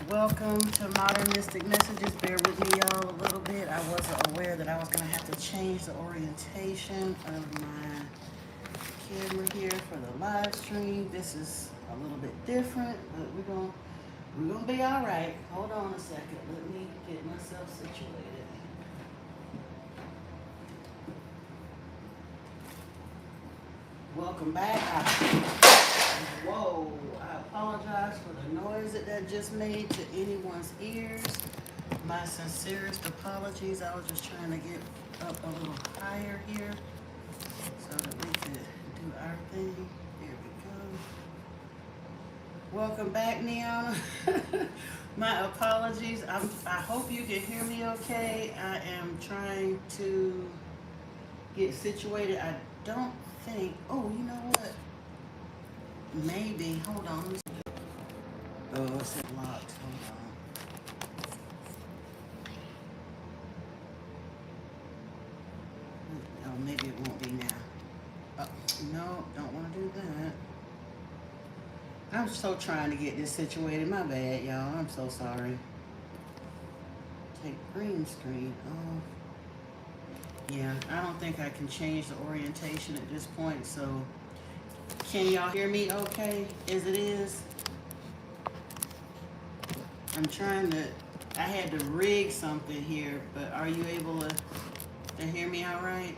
Welcome to Modern Mystic Messages. Bear with me, y'all, a little bit. I wasn't aware that I was going to have to change the orientation of my camera here for the live stream. This is a little bit different, but we're gonna be all right. Hold on a second. Let me get myself situated. Welcome back. Whoa! I apologize for the noise that just made to anyone's ears. My sincerest apologies. I was just trying to get up a little higher here so that we could do our thing. There we go. Welcome back, Neona. My apologies. I hope you can hear me okay. I am trying to get situated. I don't think. Oh, you know what? Maybe. Hold on. Oh, it's locked. Hold on. Oh, maybe it won't be now. Oh, no, don't want to do that. I'm so trying to get this situated. My bad, y'all. I'm so sorry. Take green screen off. Yeah, I don't think I can change the orientation at this point, so can y'all hear me okay as it is? I'm trying to, I had to rig something here, but are you able to hear me all right?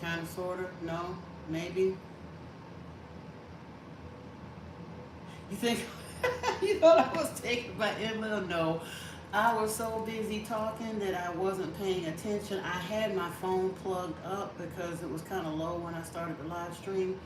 Kind of, sort of, no, maybe? You think, you thought I was taken by Emma? No. I was so busy talking that I wasn't paying attention. I had my phone plugged up because it was kind of low when I started the live stream.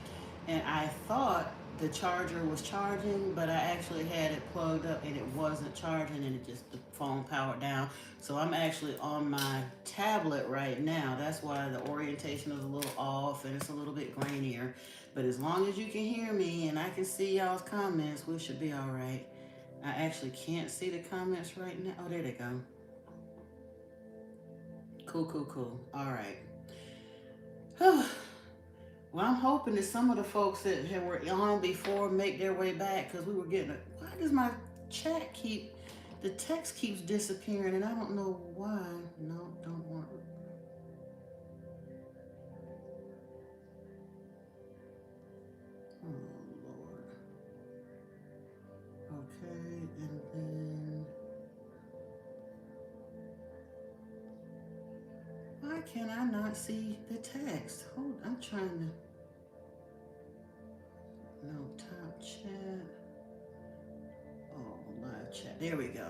And I thought the charger was charging, but I actually had it plugged up and it wasn't charging, and the phone powered down. So I'm actually on my tablet right now. That's why the orientation is a little off and it's a little bit grainier. But as long as you can hear me and I can see y'all's comments, we should be all right. I actually can't see the comments right now. Oh, there they go. Cool. All right. Well, I'm hoping that some of the folks that were on before make their way back, because we were getting why does my chat the text keeps disappearing and I don't know why. No, don't want it. Oh, Lord. Okay, and then why can I not see the text? Hold, I'm trying to. No, top chat. Oh, live chat. There we go.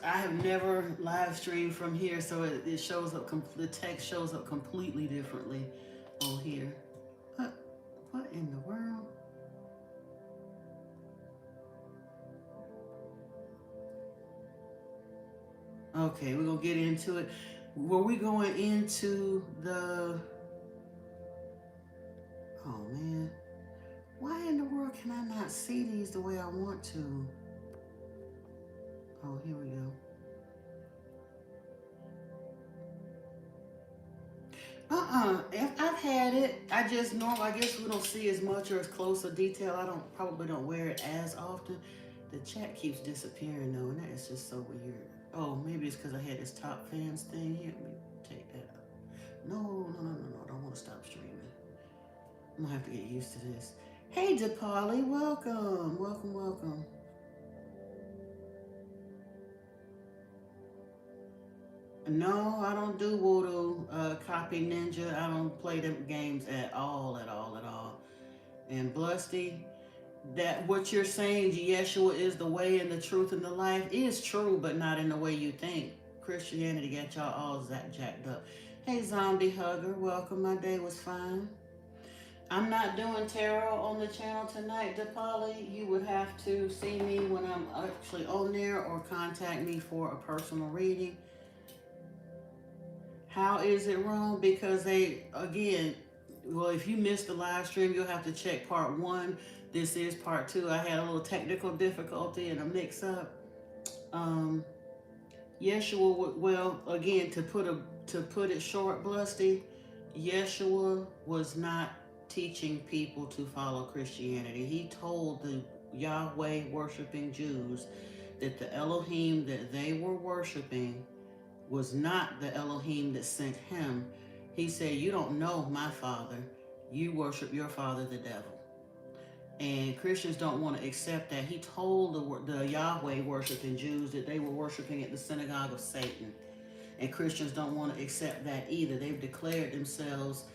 I have never live streamed from here, so it shows up. The text shows up completely differently on here. What in the world? Okay, we're gonna get into it. Were we going into the? Oh man, why in the world can I not see these the way I want to? Oh, here we go. I've had it. I just I guess we don't see as much or as close a detail. Probably don't wear it as often. The chat keeps disappearing though, and that is just so weird. Oh, maybe it's because I had this top fans thing here. Let me take that out. No. I don't want to stop streaming. I'm gonna have to get used to this. Hey, DePolly, welcome. No, I don't do Voodoo, Copy Ninja. I don't play them games at all. And Blusty, that what you're saying, Yeshua is the way and the truth and the life, is true, but not in the way you think. Christianity got y'all all jacked up. Hey, Zombie Hugger, welcome. My day was fine. I'm not doing tarot on the channel tonight, DePolly. You would have to see me when I'm actually on there or contact me for a personal reading. How is it wrong? Because if you missed the live stream, you'll have to check part 1. This is part 2. I had a little technical difficulty and a mix up. Yeshua, well, again, to put it short, Blusty, Yeshua was not teaching people to follow Christianity. He told the Yahweh worshiping Jews that the Elohim that they were worshiping was not the Elohim that sent him. He said, "You don't know my Father. You worship your father, the devil." And Christians don't want to accept that. He told the Yahweh worshiping Jews that they were worshiping at the synagogue of Satan. And Christians don't want to accept that either. They've declared themselves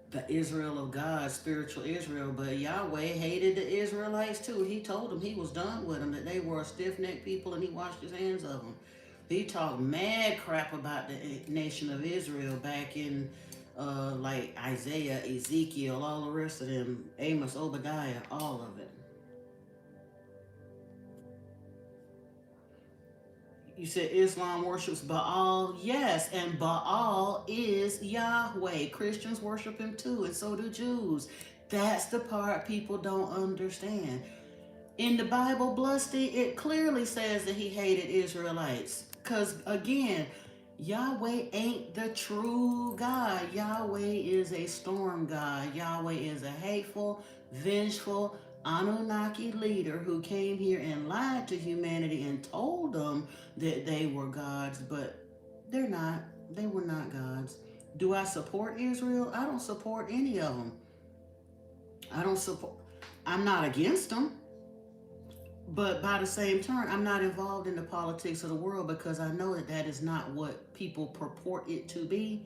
the Israel of God, spiritual Israel, but Yahweh hated the Israelites too. He told them he was done with them, that they were a stiff-necked people, and he washed his hands of them. He talked mad crap about the nation of Israel back in like Isaiah, Ezekiel, all the rest of them, Amos, Obadiah, all of it. You said Islam worships Baal. Yes, and Baal is Yahweh. Christians worship him too, and so do Jews. That's the part people don't understand. In the Bible, Blusty, it clearly says that he hated Israelites. Because, again, Yahweh ain't the true God. Yahweh is a storm God. Yahweh is a hateful, vengeful, Anunnaki leader who came here and lied to humanity and told them that they were gods, but they're not. They were not gods. Do I support Israel? I don't support any of them. I don't support. I'm not against them. But by the same turn, I'm not involved in the politics of the world because I know that that is not what people purport it to be.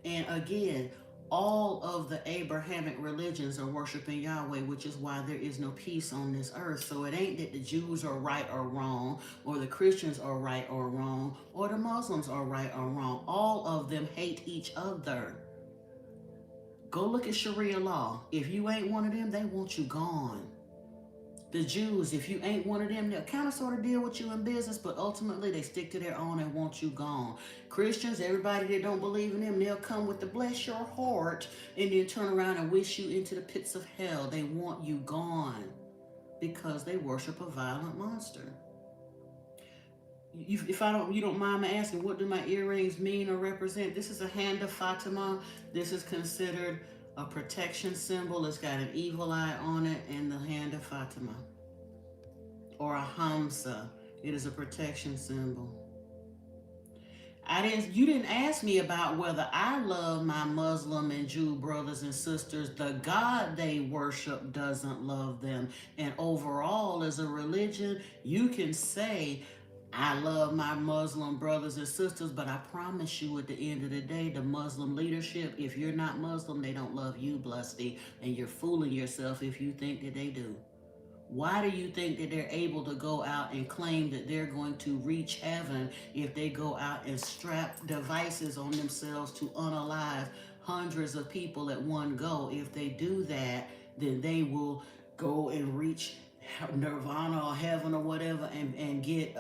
And again, all of the Abrahamic religions are worshiping Yahweh, which is why there is no peace on this earth. So it ain't that the Jews are right or wrong, or the Christians are right or wrong, or the Muslims are right or wrong. All of them hate each other. Go look at Sharia law. If you ain't one of them, they want you gone. The Jews, if you ain't one of them, they'll kind of sort of deal with you in business, but ultimately they stick to their own and want you gone. Christians, everybody that don't believe in them, they'll come with the bless your heart and then turn around and wish you into the pits of hell. They want you gone because they worship a violent monster. If you don't mind me asking, what do my earrings mean or represent? This is a hand of Fatima. This is considered a protection symbol. It's got an evil eye on it and the hand of Fatima. Or a Hamsa. It is a protection symbol. You didn't ask me about whether I love my Muslim and Jew brothers and sisters. The God they worship doesn't love them. And overall, as a religion, you can say, I love my Muslim brothers and sisters, but I promise you at the end of the day, the Muslim leadership, if you're not Muslim, they don't love you, Blusty, and you're fooling yourself if you think that they do. Why do you think that they're able to go out and claim that they're going to reach heaven if they go out and strap devices on themselves to unalive hundreds of people at one go? If they do that, then they will go and reach nirvana or heaven or whatever and get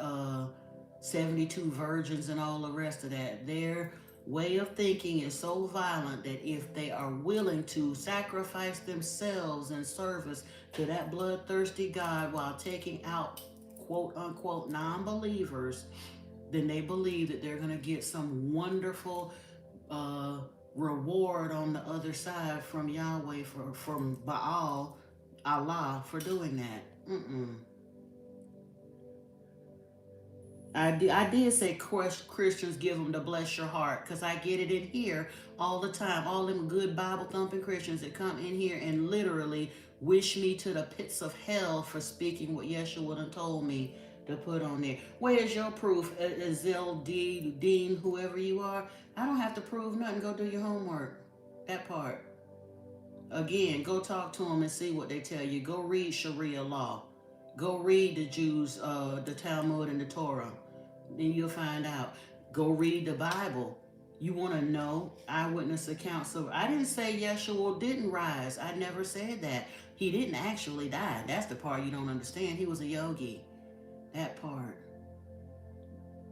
72 virgins and all the rest of that. Their way of thinking is so violent that if they are willing to sacrifice themselves in service to that bloodthirsty God while taking out quote unquote non-believers, then they believe that they're going to get some wonderful reward on the other side from Yahweh, from Baal, Allah, for doing that. I did say Christians give them to bless your heart because I get it in here all the time. All them good Bible thumping Christians that come in here and literally wish me to the pits of hell for speaking what Yeshua done told me to put on there. Where's your proof, Ezel Dean, whoever you are? I don't have to prove nothing. Go do your homework. That part. Again, go talk to them and see what they tell you. Go read Sharia law. Go read the Jews, the Talmud and the Torah. Then you'll find out. Go read the Bible. You want to know eyewitness accounts of... I didn't say Yeshua didn't rise. I never said that. He didn't actually die. That's the part you don't understand. He was a yogi. That part.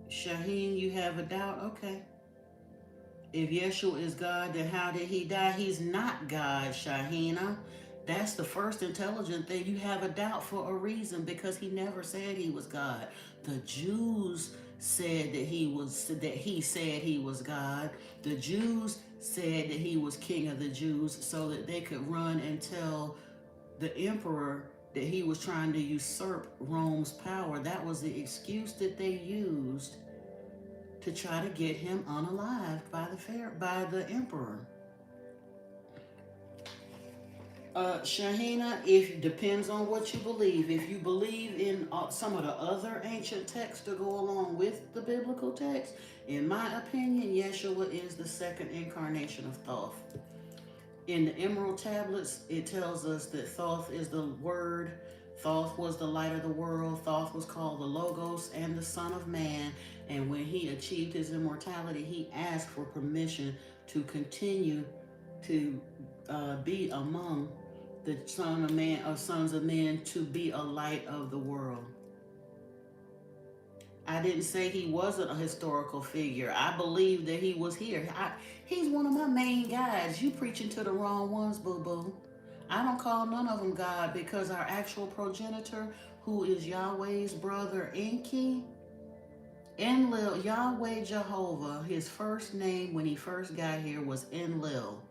Shaheen, you have a doubt? Okay. If Yeshua is God, then how did he die? He's not God, Shahina. That's the first intelligent thing. You have a doubt for a reason because he never said he was God. The Jews said that he said he was God. The Jews said that he was king of the Jews so that they could run and tell the emperor that he was trying to usurp Rome's power. That was the excuse that they used to try to get him unalived by the emperor. Shahina, if depends on what you believe. If you believe in some of the other ancient texts to go along with the biblical text, in my opinion, Yeshua is the second incarnation of Thoth. In the Emerald Tablets, it tells us that Thoth is the Word. Thoth was the light of the world. Thoth was called the Logos and the Son of Man. And when he achieved his immortality, he asked for permission to continue to be among the sons of men, to be a light of the world. I didn't say he wasn't a historical figure. I believe that he was here. He's one of my main guys. You preaching to the wrong ones, boo-boo. I don't call none of them God, because our actual progenitor, who is Yahweh's brother Enki, Enlil, Yahweh Jehovah, his first name when he first got here was Enlil.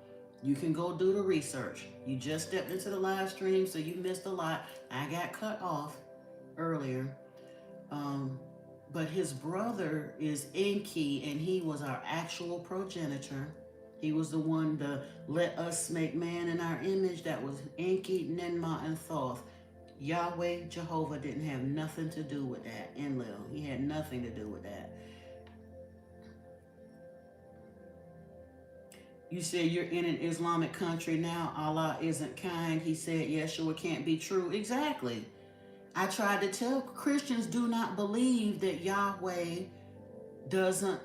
You can go do the research. You just stepped into the live stream, so you missed a lot. I got cut off earlier. But his brother is Enki, and he was our actual progenitor. He was the one to let us make man in our image. That was Enki, Nenma, and Thoth. Yahweh, Jehovah didn't have nothing to do with that. Enlil, he had nothing to do with that. You said you're in an Islamic country now. Allah isn't kind. He said Yeshua can't be true. Exactly. I tried to tell Christians, do not believe that Yahweh doesn't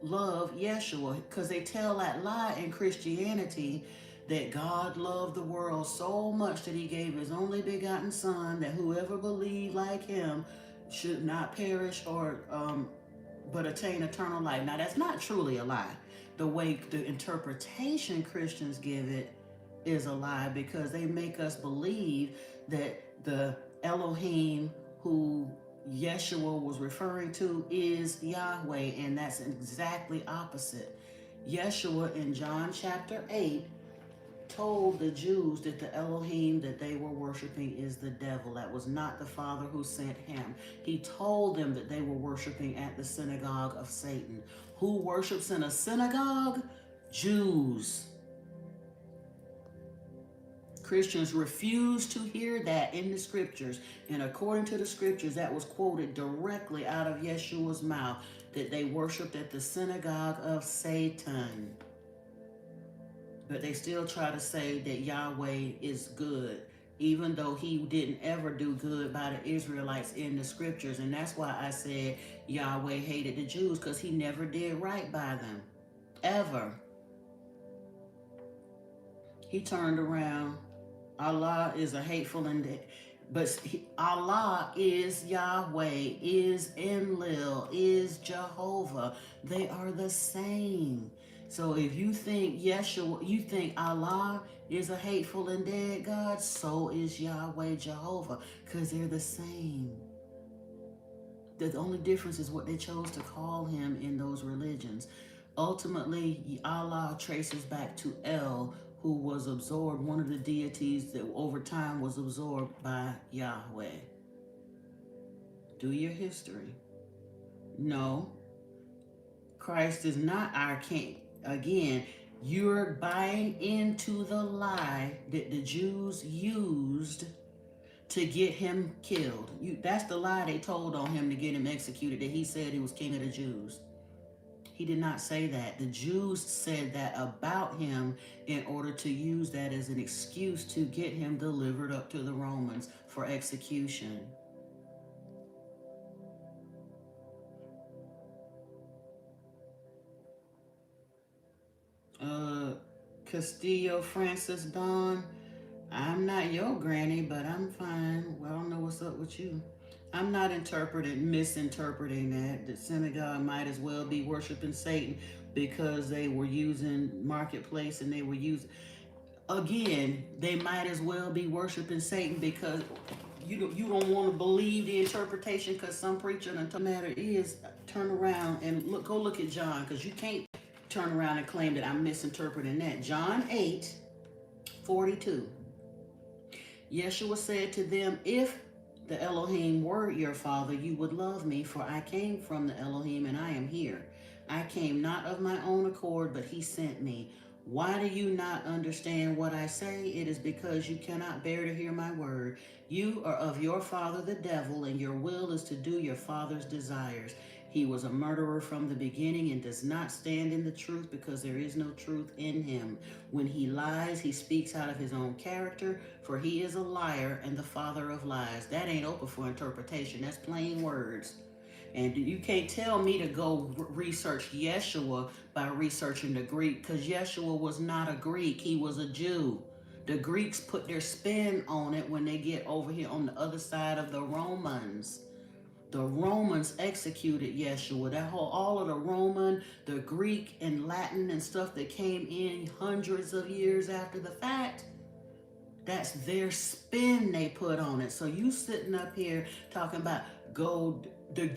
love Yeshua, because they tell that lie in Christianity, that God loved the world so much that he gave his only begotten son, that whoever believed like him should not perish or but attain eternal life. Now, that's not truly a lie. The way the interpretation Christians give it is a lie, because they make us believe that the Elohim who Yeshua was referring to is Yahweh, and that's exactly opposite. Yeshua in John chapter 8 told the Jews that the Elohim that they were worshiping is the devil. That was not the Father who sent him. He told them that they were worshiping at the synagogue of Satan. Who worships in a synagogue? Jews. Christians refuse to hear that in the scriptures. And according to the scriptures, that was quoted directly out of Yeshua's mouth, that they worshiped at the synagogue of Satan. But they still try to say that Yahweh is good, even though he didn't ever do good by the Israelites in the scriptures. And that's why I said Yahweh hated the Jews, because he never did right by them, ever. He turned around. Allah is a hateful but Allah is Yahweh, is Enlil, is Jehovah. They are the same. So if you think Yeshua, you think Allah is a hateful and dead God, so is Yahweh Jehovah, because they're the same. The only difference is what they chose to call him in those religions. Ultimately, Allah traces back to El, who was absorbed, one of the deities that over time was absorbed by Yahweh. Do your history. No, Christ is not our king. Again, you're buying into the lie that the Jews used to get him killed. That's the lie they told on him to get him executed, that he said he was king of the Jews. He did not say that. The Jews said that about him in order to use that as an excuse to get him delivered up to the Romans for execution. Castillo Francis Dawn, I'm not your granny, but I'm fine. Well, I don't know what's up with you. I'm not misinterpreting that. The synagogue might as well be worshiping Satan because they were using Marketplace and they were using... Again, they might as well be worshiping Satan because You don't want to believe the interpretation because some preacher done told matter is turn around and go look at John, because you can't turn around and claim that I'm misinterpreting that. John 8:42. Yeshua said to them, if the Elohim were your father, you would love me, for I came from the Elohim and I am here. I came not of my own accord, but he sent me. Why do you not understand what I say? It is because you cannot bear to hear my word. You are of your father the devil, and your will is to do your father's desires. He was a murderer from the beginning and does not stand in the truth, because there is no truth in him. When he lies, he speaks out of his own character, for he is a liar and the father of lies. That ain't open for interpretation. That's plain words. And you can't tell me to go research Yeshua by researching the Greek, because Yeshua was not a Greek. He was a Jew. The Greeks put their spin on it when they get over here on the other side of the Romans. The Romans executed Yeshua. That whole, all of the Roman, the Greek and Latin and stuff that came in hundreds of years after the fact, that's their spin they put on it. So you sitting up here talking about the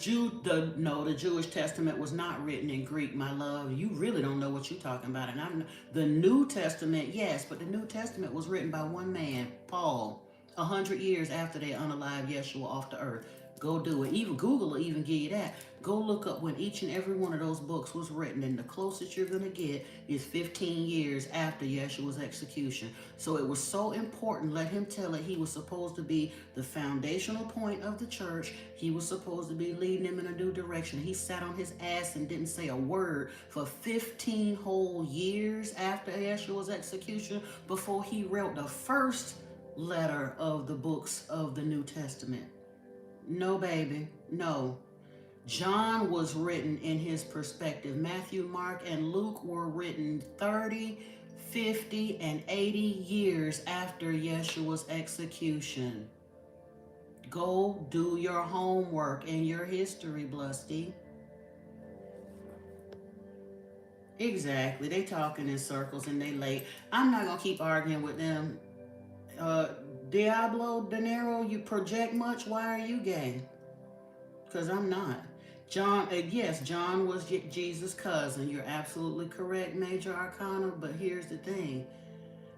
Jewish Testament was not written in Greek, my love. You really don't know what you're talking about. And the New Testament, yes, but the New Testament was written by one man, Paul, 100 years after they unalived Yeshua off the earth. Go do it. Even Google will even give you that. Go look up when each and every one of those books was written, and the closest you're going to get is 15 years after Yeshua's execution. So it was so important. Let him tell it. He was supposed to be the foundational point of the church. He was supposed to be leading them in a new direction. He sat on his ass and didn't say a word for 15 whole years after Yeshua's execution before he wrote the first letter of the books of the New Testament. No, baby, no. John was written in his perspective. Matthew, Mark, and Luke were written 30, 50, and 80 years after Yeshua's execution. Go do your homework and your history, Blusty. Exactly. They talking in circles and they late. I'm not going to keep arguing with them. Diablo De Niro, you project much? Why are you gay? Because I'm not. John, yes, John was Jesus' cousin. You're absolutely correct, Major Arcana, but here's the thing.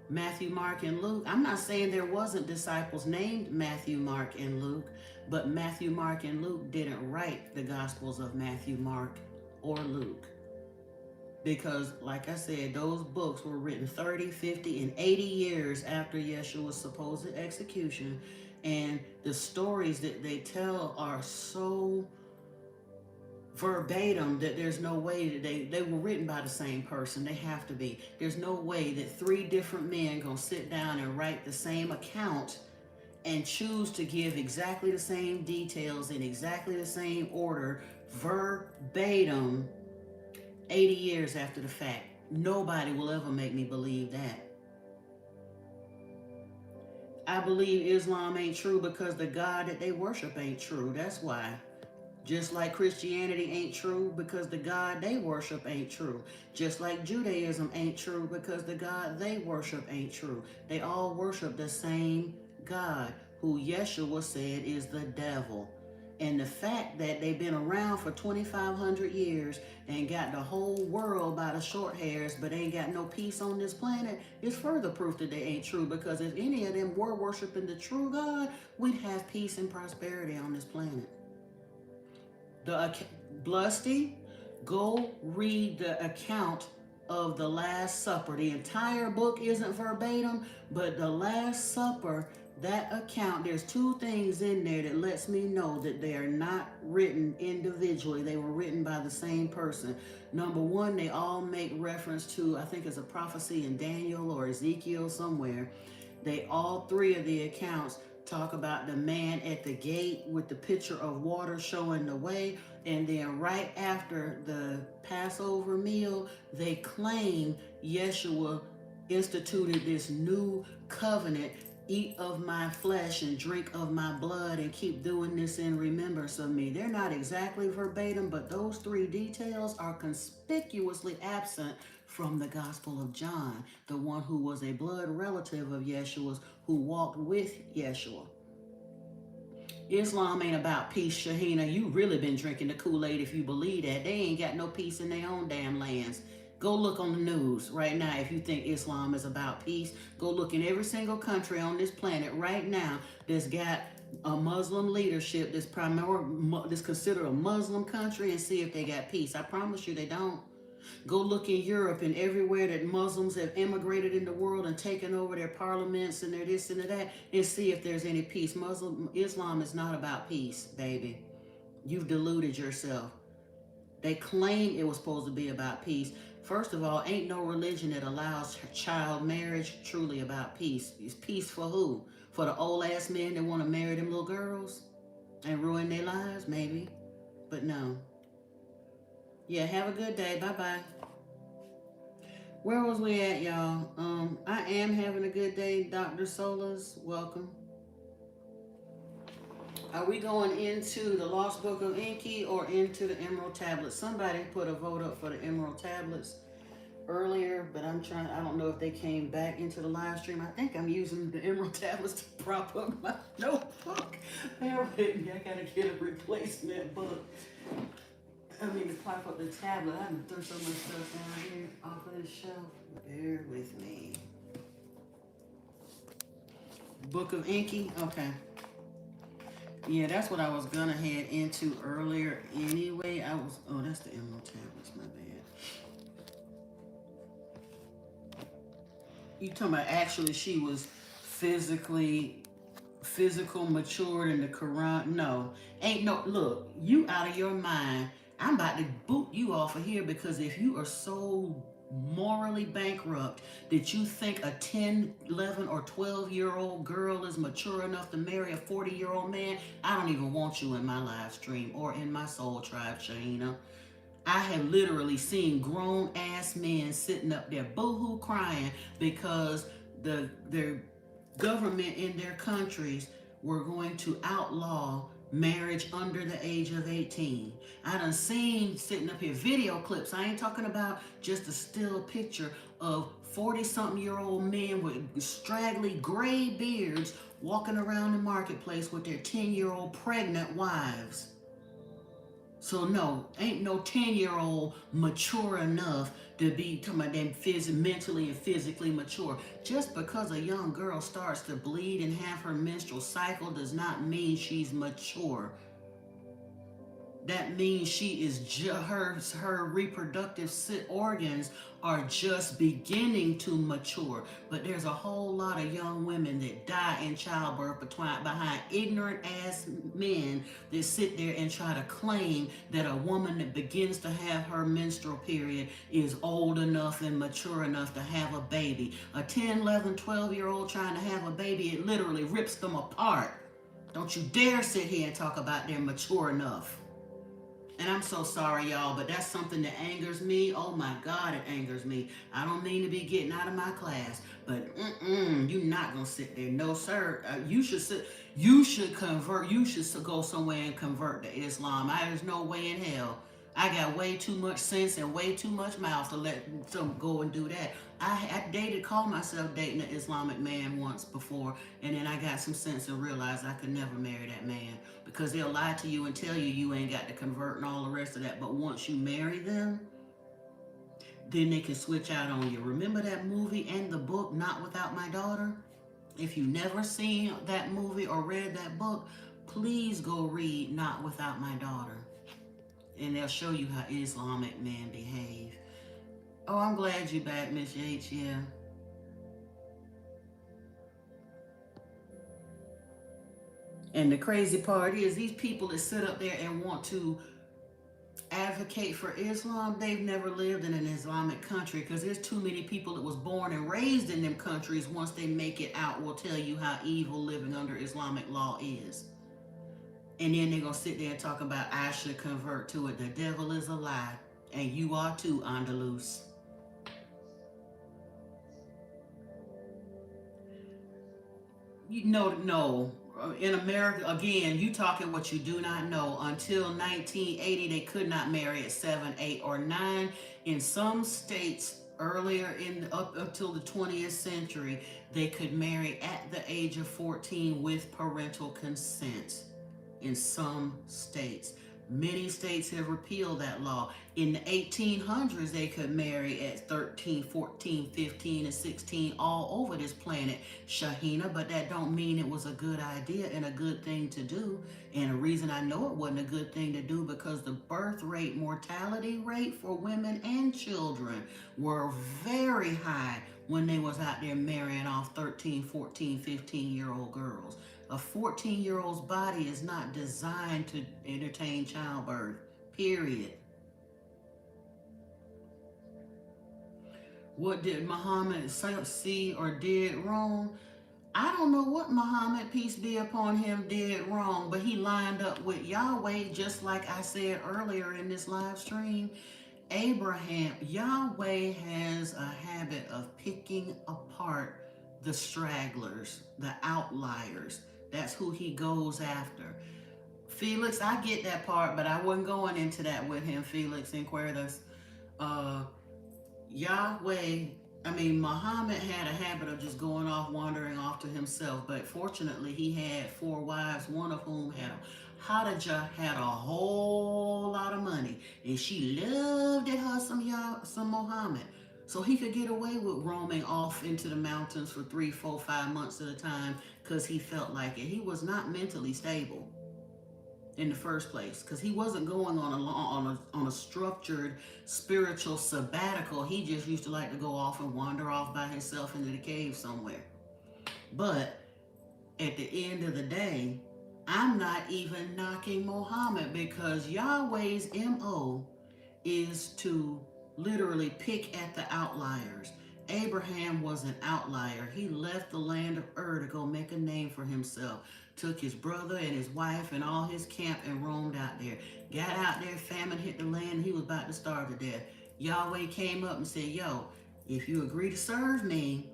Matthew, Mark, and Luke, I'm not saying there wasn't disciples named Matthew, Mark, and Luke, but Matthew, Mark, and Luke didn't write the Gospels of Matthew, Mark, or Luke. Because, like I said, those books were written 30, 50, and 80 years after Yeshua's supposed execution. And the stories that they tell are so verbatim that there's no way that they were written by the same person. They have to be. There's no way that three different men gonna sit down and write the same account and choose to give exactly the same details in exactly the same order, verbatim, 80 years after the fact. Nobody will ever make me believe that. I believe Islam ain't true because the God that they worship ain't true. That's why. Just like Christianity ain't true because the God they worship ain't true. Just like Judaism ain't true because the God they worship ain't true. They all worship the same God, who Yeshua said is the devil. And the fact that they've been around for 2,500 years and got the whole world by the short hairs but ain't got no peace on this planet is further proof that they ain't true, because if any of them were worshiping the true God, we'd have peace and prosperity on this planet. Blusty, go read the account of the Last Supper. The entire book isn't verbatim, but the Last Supper, that account, there's two things in there that lets me know that they are not written individually. They were written by the same person. Number one, they all make reference to, I think it's a prophecy in Daniel or Ezekiel somewhere. All three of the accounts talk about the man at the gate with the pitcher of water showing the way. And then right after the Passover meal, they claim Yeshua instituted this new covenant: eat of my flesh and drink of my blood and keep doing this in remembrance of me. They're not exactly verbatim, but those three details are conspicuously absent from the Gospel of John, the one who was a blood relative of Yeshua's, who walked with Yeshua. Islam ain't about peace, Shahina. You really been drinking the Kool-Aid if you believe that. They ain't got no peace in their own damn lands. Go look on the news right now if you think Islam is about peace. Go look in every single country on this planet right now that's got a Muslim leadership that's considered a Muslim country and see if they got peace. I promise you they don't. Go look in Europe and everywhere that Muslims have immigrated in the world and taken over their parliaments and their this and their that and see if there's any peace. Islam is not about peace, baby. You've deluded yourself. They claim it was supposed to be about peace. First of all, ain't no religion that allows child marriage truly about peace. It's peace for who? For the old ass men that want to marry them little girls and ruin their lives? Maybe. But no. Yeah, have a good day. Bye-bye. Where was we at, y'all? I am having a good day. Dr. Solas, welcome. Are we going into the Lost Book of Enki or into the Emerald Tablets? Somebody put a vote up for the Emerald Tablets earlier, but I don't know if they came back into the live stream. I think I'm using the Emerald Tablets to prop up my notebook. Bear with me, I gotta get a replacement book. To prop up the tablet. I done threw so much stuff down here off of this shelf. Bear with me. Book of Enki? Okay. Yeah, that's what I was gonna head into earlier anyway. That's the Emerald Tablets, my bad. You talking about actually she was physical matured in the Quran? No. Ain't no, look, you out of your mind. I'm about to boot you off of here because if you are so morally bankrupt that you think a 10, 11, or 12-year-old girl is mature enough to marry a 40-year-old man, I don't even want you in my live stream or in my soul tribe, Shahina. I have literally seen grown-ass men sitting up there boo-hoo crying because their government in their countries were going to outlaw marriage under the age of 18. I done seen sitting up here video clips. I ain't talking about just a still picture of 40-something-year-old men with straggly gray beards walking around the marketplace with their 10-year-old pregnant wives. So no, ain't no 10-year-old mature enough to be talking about them mentally and physically mature. Just because a young girl starts to bleed and have her menstrual cycle does not mean she's mature. That means she is her reproductive organs are just beginning to mature. But there's a whole lot of young women that die in childbirth behind ignorant ass men that sit there and try to claim that a woman that begins to have her menstrual period is old enough and mature enough to have a baby. A 10, 11, 12-year-old trying to have a baby, it literally rips them apart. Don't you dare sit here and talk about they're mature enough. And I'm so sorry, y'all, but that's something that angers me. Oh my God, it angers me. I don't mean to be getting out of my class, but you're not gonna sit there. No, sir. You should convert. You should go somewhere and convert to Islam. There's no way in hell. I got way too much sense and way too much mouth to let some go and do that. I called myself dating an Islamic man once before, and then I got some sense and realized I could never marry that man because they'll lie to you and tell you you ain't got to convert and all the rest of that. But once you marry them, then they can switch out on you. Remember that movie and the book, Not Without My Daughter? If you never seen that movie or read that book, please go read Not Without My Daughter. And they'll show you how Islamic men behave. Oh, I'm glad you're back, Miss Yates, yeah. And the crazy part is these people that sit up there and want to advocate for Islam, they've never lived in an Islamic country because there's too many people that was born and raised in them countries, once they make it out, will tell you how evil living under Islamic law is. And then they're going to sit there and talk about I should convert to it. The devil is a lie. And you are too, Andalus. No. In America, again, you talking what you do not know. Until 1980, they could not marry at 7, 8, or 9. In some states, earlier up until the 20th century, they could marry at the age of 14 with parental consent. in some states. Many states have repealed that law. In the 1800s, they could marry at 13, 14, 15, and 16 all over this planet, Shahina, but that don't mean it was a good idea and a good thing to do. And the reason I know it wasn't a good thing to do because the birth rate, mortality rate for women and children were very high when they was out there marrying off 13, 14, 15-year-old girls. A 14-year-old's body is not designed to entertain childbirth, period. What did Muhammad see or did wrong? I don't know what Muhammad, peace be upon him, did wrong, but he lined up with Yahweh, just like I said earlier in this live stream. Abraham, Yahweh has a habit of picking apart the stragglers, the outliers. That's who he goes after. Felix, I get that part, but I wasn't going into that with him, Felix Inquiritus. Muhammad had a habit of just going off, wandering off to himself, but fortunately he had 4 wives, one of whom Hadijah had a whole lot of money, and she loved it her some Muhammad. So he could get away with roaming off into the mountains for 3, 4, 5 months at a time because he felt like it. He was not mentally stable in the first place because he wasn't going on a structured spiritual sabbatical. He just used to like to go off and wander off by himself into the cave somewhere. But at the end of the day, I'm not even knocking Muhammad because Yahweh's MO is to literally pick at the outliers. Abraham was an outlier. He left the land of Ur to go make a name for himself. Took his brother and his wife and all his camp and roamed out there. Got out there, famine hit the land, and he was about to starve to death. Yahweh came up and said, yo, if you agree to serve me,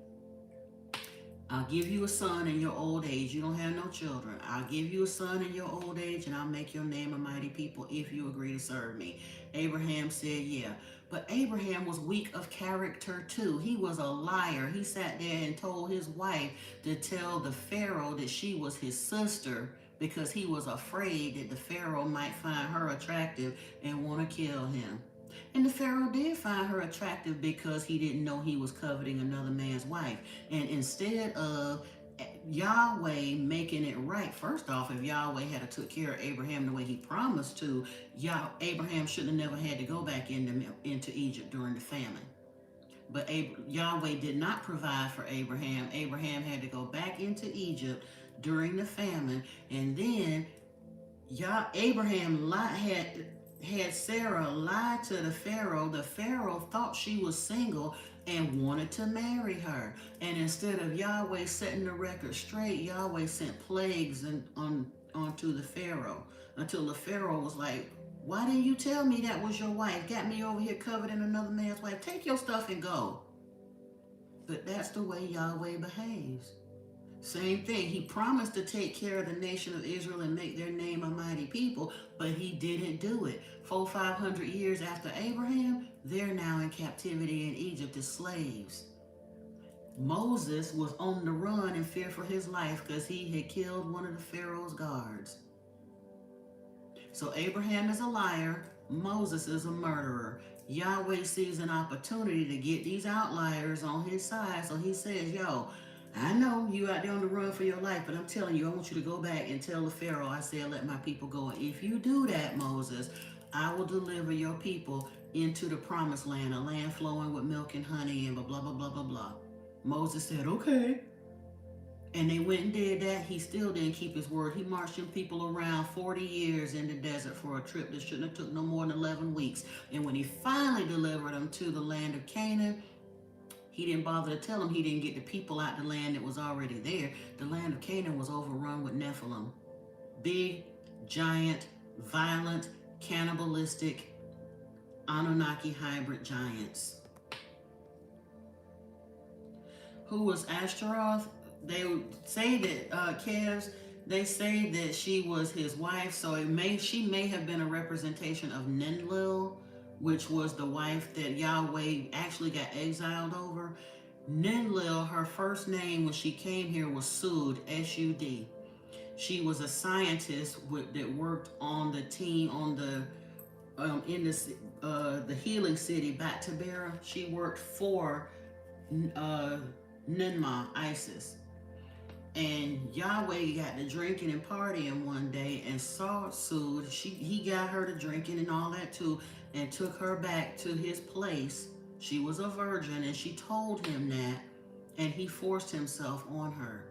I'll give you a son in your old age. You don't have no children. I'll give you a son in your old age, and I'll make your name a mighty people if you agree to serve me. Abraham said, yeah. But Abraham was weak of character too. He was a liar. He sat there and told his wife to tell the Pharaoh that she was his sister because he was afraid that the Pharaoh might find her attractive and want to kill him. And the Pharaoh did find her attractive because he didn't know he was coveting another man's wife. And instead of Yahweh making it right, first off, if Yahweh had took care of Abraham the way he promised to, Abraham should have never had to go back into Egypt during the famine. But Yahweh did not provide for Abraham. Abraham had to go back into Egypt during the famine. And then Abraham had Sarah lie to the Pharaoh. The Pharaoh thought she was single and wanted to marry her. And instead of Yahweh setting the record straight, Yahweh sent plagues onto the Pharaoh until the Pharaoh was like, why didn't you tell me that was your wife? Got me over here covered in another man's wife. Take your stuff and go. But that's the way Yahweh behaves. Same thing. He promised to take care of the nation of Israel and make their name a mighty people, but he didn't do it. 400-500 years after Abraham, they're now in captivity in Egypt as slaves. Moses was on the run in fear for his life because he had killed one of the Pharaoh's guards. So Abraham is a liar. Moses is a murderer. Yahweh sees an opportunity to get these outliers on his side, so he says, yo, I know you out there on the run for your life, but I'm telling you, I want you to go back and tell the Pharaoh, I said, let my people go. And if you do that, Moses, I will deliver your people into the promised land, a land flowing with milk and honey and blah, blah, blah, blah, blah, blah. Moses said, okay. And they went and did that. He still didn't keep his word. He marched them people around 40 years in the desert for a trip that shouldn't have took no more than 11 weeks. And when he finally delivered them to the land of Canaan, he didn't bother to tell them he didn't get the people out the land that was already there. The land of Canaan was overrun with Nephilim. Big, giant, violent, cannibalistic, Anunnaki hybrid giants. Who was Ashtaroth? They say that, Kevs, they say that she was his wife, so she may have been a representation of Ninlil, which was the wife that Yahweh actually got exiled over. Ninlil, her first name when she came here was Sud, S-U-D. She was a scientist that worked on the team on the in the healing city Bactabera. She worked for uh, Ninmah, Isis. And Yahweh got to drinking and partying one day and saw Sue. He got her to drinking and all that too, and took her back to his place. She was a virgin, and she told him that, and he forced himself on her,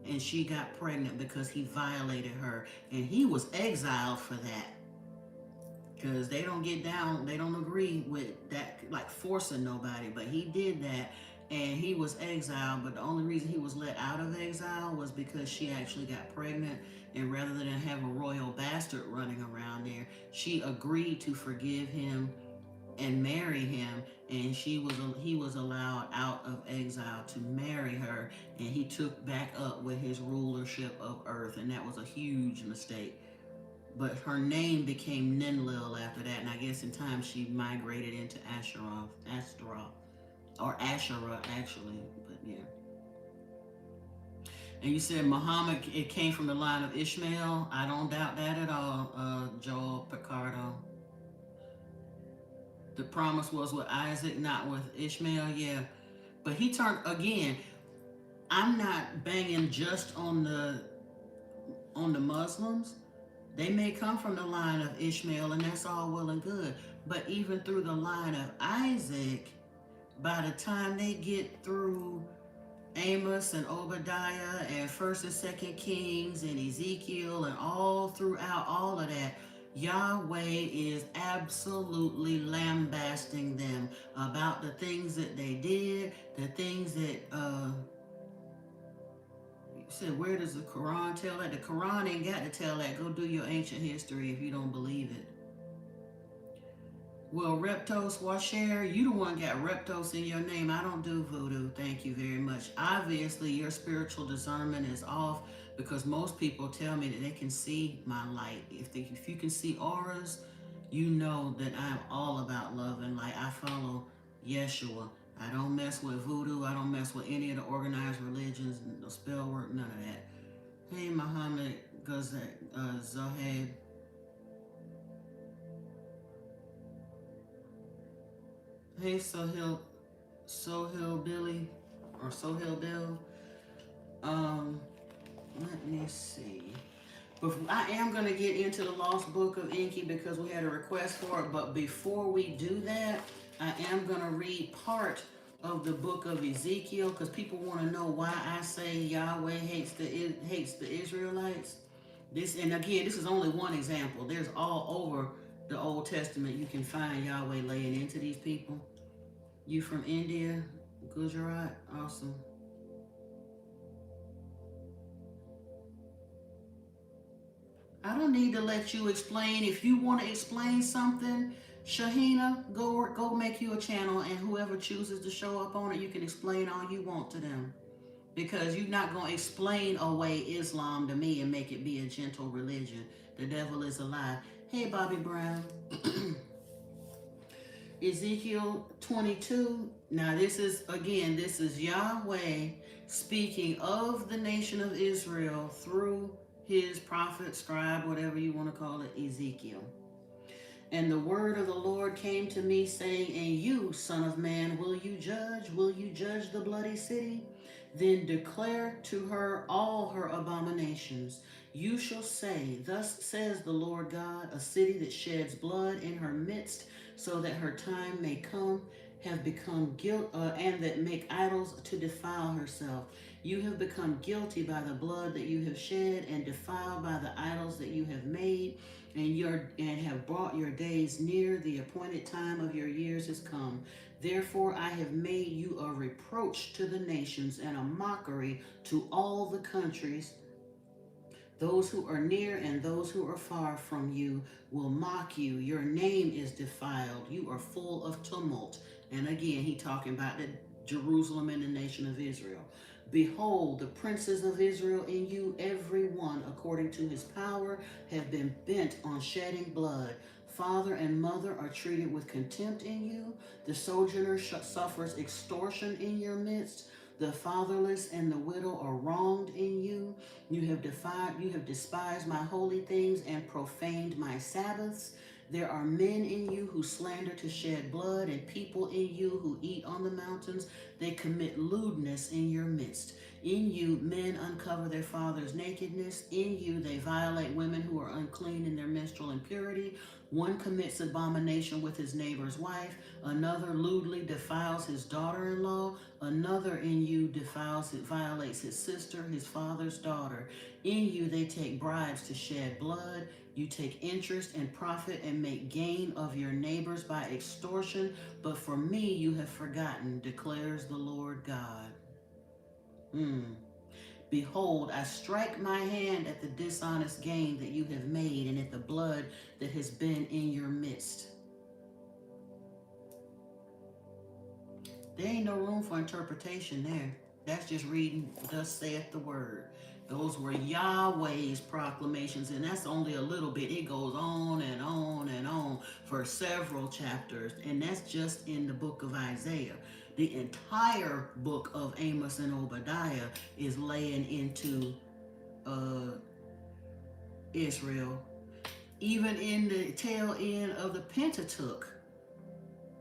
and she got pregnant because he violated her, and he was exiled for that. Because they don't get down, they don't agree with that, like forcing nobody, but he did that, and he was exiled. But the only reason he was let out of exile was because she actually got pregnant, and rather than have a royal bastard running around there, she agreed to forgive him and marry him, and he was allowed out of exile to marry her, and he took back up with his rulership of earth, and that was a huge mistake. But her name became Ninlil after that, and I guess in time she migrated into Ashtaroth, or Asherah actually. But yeah. And you said Muhammad, it came from the line of Ishmael. I don't doubt that at all, Joel Picardo. The promise was with Isaac, not with Ishmael. Yeah, but he turned again. I'm not banging just on the Muslims. They may come from the line of Ishmael, and that's all well and good. But even through the line of Isaac, by the time they get through Amos and Obadiah and First and Second Kings and Ezekiel and all throughout all of that, Yahweh is absolutely lambasting them about the things that they did, the things that said, where does the Quran tell that? The Quran ain't got to tell that. Go do your ancient history if you don't believe it. Well, Reptos Washer, you the one got Reptos in your name. I don't do voodoo. Thank you very much. Obviously, your spiritual discernment is off because most people tell me that they can see my light. If you can see auras, you know that I'm all about love and light. I follow Yeshua. I don't mess with voodoo. I don't mess with any of the organized religions, no spell work, none of that. Hey, Muhammad Zohed. Hey, Sohil Billy, or Sohil Bill. Let me see. But I am going to get into the Lost Book of Enki because we had a request for it. But before we do that, I am going to read part of the book of Ezekiel because people want to know why I say Yahweh hates the Israelites. And again, this is only one example. There's all over the Old Testament you can find Yahweh laying into these people. You from India, Gujarat, awesome. I don't need to let you explain. If you want to explain something, Shahina, go make you a channel, and whoever chooses to show up on it, you can explain all you want to them. Because you're not going to explain away Islam to me and make it be a gentle religion. The devil is a lie. Hey, Bobby Brown. Ezekiel 22. Now this is Yahweh speaking of the nation of Israel through his prophet, scribe, whatever you want to call it, Ezekiel. And the word of the Lord came to me, saying, and you, son of man, will you judge? Will you judge the bloody city? Then declare to her all her abominations. You shall say, thus says the Lord God, a city that sheds blood in her midst, so that her time may come, have become guilt, and that make idols to defile herself. You have become guilty by the blood that you have shed, and defiled by the idols that you have made, and have brought your days near. The appointed time of your years has come. Therefore I have made you a reproach to the nations, and a mockery to all the countries. Those who are near and those who are far from you will mock you. Your name is defiled. You are full of tumult. And again, he talking about Jerusalem and the nation of Israel. Behold, the princes of Israel in you, every one according to his power, have been bent on shedding blood. Father and mother are treated with contempt in you. The sojourner suffers extortion in your midst. The fatherless and the widow are wronged in you. You have despised my holy things and profaned my Sabbaths. There are men in you who slander to shed blood, and people in you who eat on the mountains. They commit lewdness in your midst. In you, men uncover their father's nakedness. In you, they violate women who are unclean in their menstrual impurity. One commits abomination with his neighbor's wife. Another lewdly defiles his daughter-in-law. Another in you violates his sister, his father's daughter. In you, they take bribes to shed blood. You take interest and profit and make gain of your neighbors by extortion. But for me, you have forgotten, declares the Lord God. Behold, I strike my hand at the dishonest gain that you have made and at the blood that has been in your midst. There ain't no room for interpretation there. That's just reading, thus saith the word. Those were Yahweh's proclamations, and that's only a little bit. It goes on and on and on for several chapters, and that's just in the book of Isaiah. The entire book of Amos and Obadiah is laying into Israel. Even in the tail end of the Pentateuch,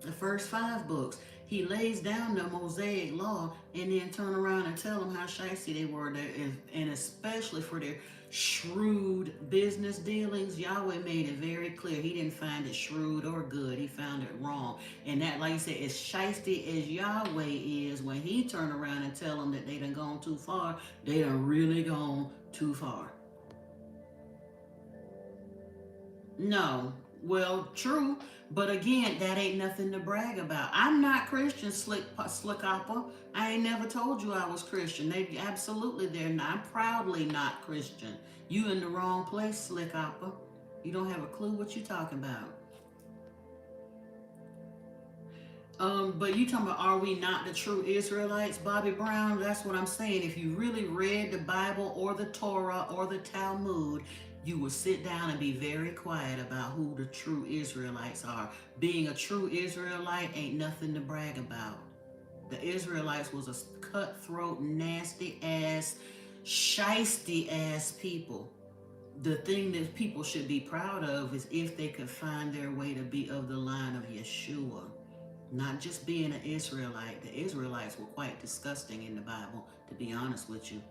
the first 5 books, he lays down the Mosaic law and then turn around and tell them how shifty they were there, and especially for their shrewd business dealings. Yahweh made it very clear he didn't find it shrewd or good. He found it wrong. And that, like I said, as shifty as Yahweh is, when he turn around and tell them that they done gone too far, they done really gone too far. No. Well, true, but again, that ain't nothing to brag about. I'm not Christian, Slickopper. I ain't never told you I was Christian. They're not. I'm proudly not Christian. You in the wrong place, Slickopper. You don't have a clue what you're talking about. But you talking about, are we not the true Israelites, Bobby Brown? That's what I'm saying. If you really read the Bible or the Torah or the Talmud, you will sit down and be very quiet about who the true Israelites are. Being a true Israelite ain't nothing to brag about. The Israelites was a cutthroat, nasty ass, shisty ass people. The thing that people should be proud of is if they could find their way to be of the line of Yeshua. Not just being an Israelite. The Israelites were quite disgusting in the Bible, to be honest with you.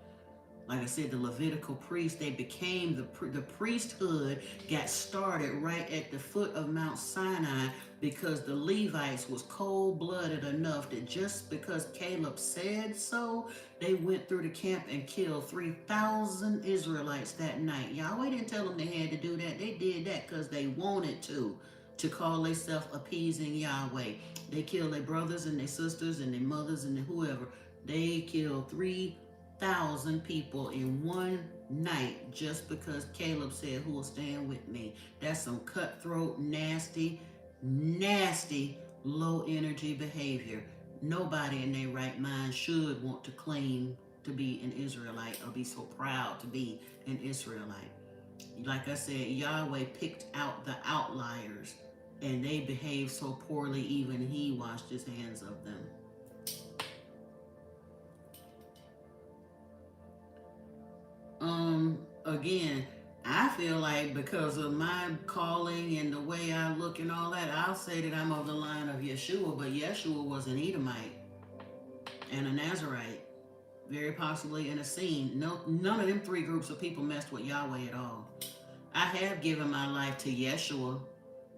Like I said, the Levitical priests, they became the priesthood got started right at the foot of Mount Sinai because the Levites was cold-blooded enough that just because Caleb said so, they went through the camp and killed 3,000 Israelites that night. Yahweh didn't tell them they had to do that. They did that because they wanted to call themselves appeasing Yahweh. They killed their brothers and their sisters and their mothers and whoever. They killed 3,000 people in one night just because Caleb said, who will stand with me? That's some cutthroat, nasty, low energy behavior. Nobody in their right mind should want to claim to be an Israelite or be so proud to be an Israelite. Like I said, Yahweh picked out the outliers, and they behaved so poorly, even he washed his hands of them. Again, I feel like because of my calling and the way I look and all that, I'll say that I'm of the line of Yeshua, but Yeshua was an Edomite and a Nazarite, very possibly an Essene. No, none of them 3 groups of people messed with Yahweh at all. I have given my life to Yeshua.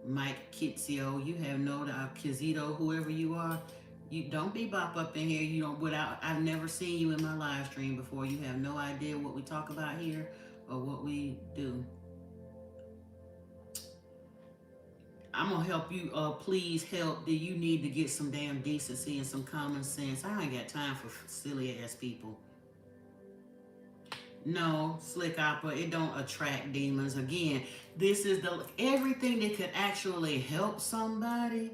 Mike Kitsio, you have no Kizito, whoever you are. You don't be bop up in here. You don't I've never seen you in my live stream before. You have no idea what we talk about here or what we do. I'm gonna help you. Please help. Do you need to get some damn decency and some common sense? I ain't got time for silly ass people. No, Slickopper, it don't attract demons. Again, this is everything that could actually help somebody.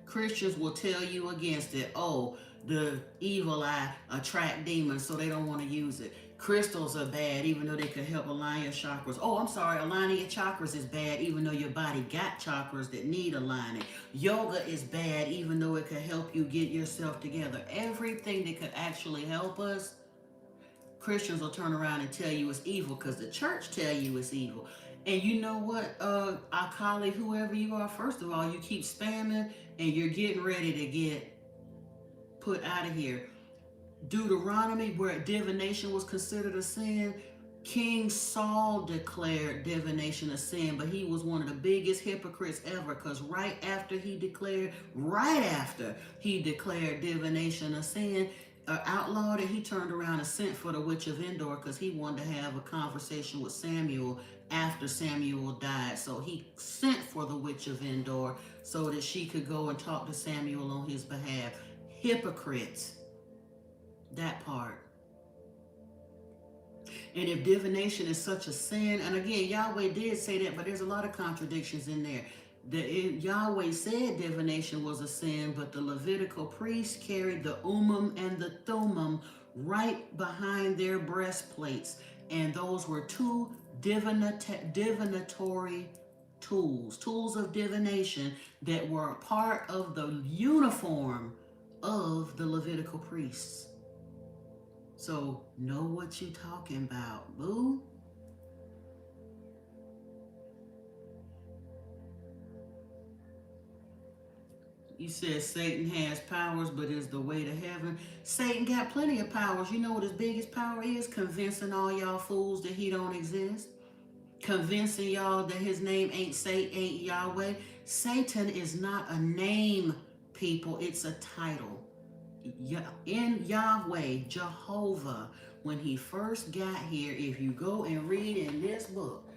Christians will tell you against it. Oh, the evil eye attract demons, so they don't want to use it. Crystals are bad, even though they could help align your chakras. Oh, I'm sorry, aligning your chakras is bad, even though your body got chakras that need aligning. Yoga is bad, even though it could help you get yourself together. Everything that could actually help us, Christians will turn around and tell you it's evil because the church tell you it's evil. And you know what, our colleague, whoever you are, first of all, you keep spamming and you're getting ready to get put out of here. Deuteronomy, where divination was considered a sin, King Saul declared divination a sin, but he was one of the biggest hypocrites ever, because right after he declared divination a sin, outlawed it, he turned around and sent for the witch of Endor because he wanted to have a conversation with Samuel after Samuel died. So he sent for the witch of Endor so that she could go and talk to Samuel on his behalf. Hypocrites. That part. And if divination is such a sin, and again, Yahweh did say that, but there's a lot of contradictions in there. Yahweh said divination was a sin, but the Levitical priests carried the and the Thummim right behind their breastplates. And those were two divinatory tools of divination that were a part of the uniform of the Levitical priests. So know what you talking about, boo. You said Satan has powers, but is the way to heaven. Satan got plenty of powers. You know what his biggest power is? Convincing all y'all fools that he don't exist. Convincing y'all that his name ain't Yahweh. Satan is not a name, people. It's a title. In Yahweh, Jehovah, when he first got here, if you go and read in this book,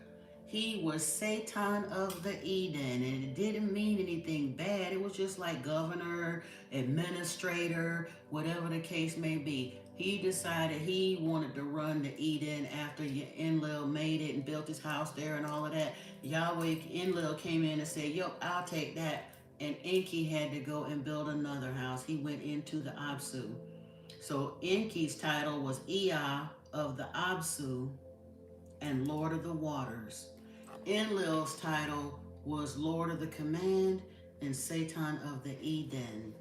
he was Satan of the Eden, and it didn't mean anything bad. It was just like governor, administrator, whatever the case may be. He decided he wanted to run the Eden after Enlil made it and built his house there and all of that. Yahweh, Enlil came in and said, yo, I'll take that. And Enki had to go and build another house. He went into the Absu. So Enki's title was Ea of the Absu and Lord of the Waters. Enlil's title was Lord of the Command and Satan of the Eden.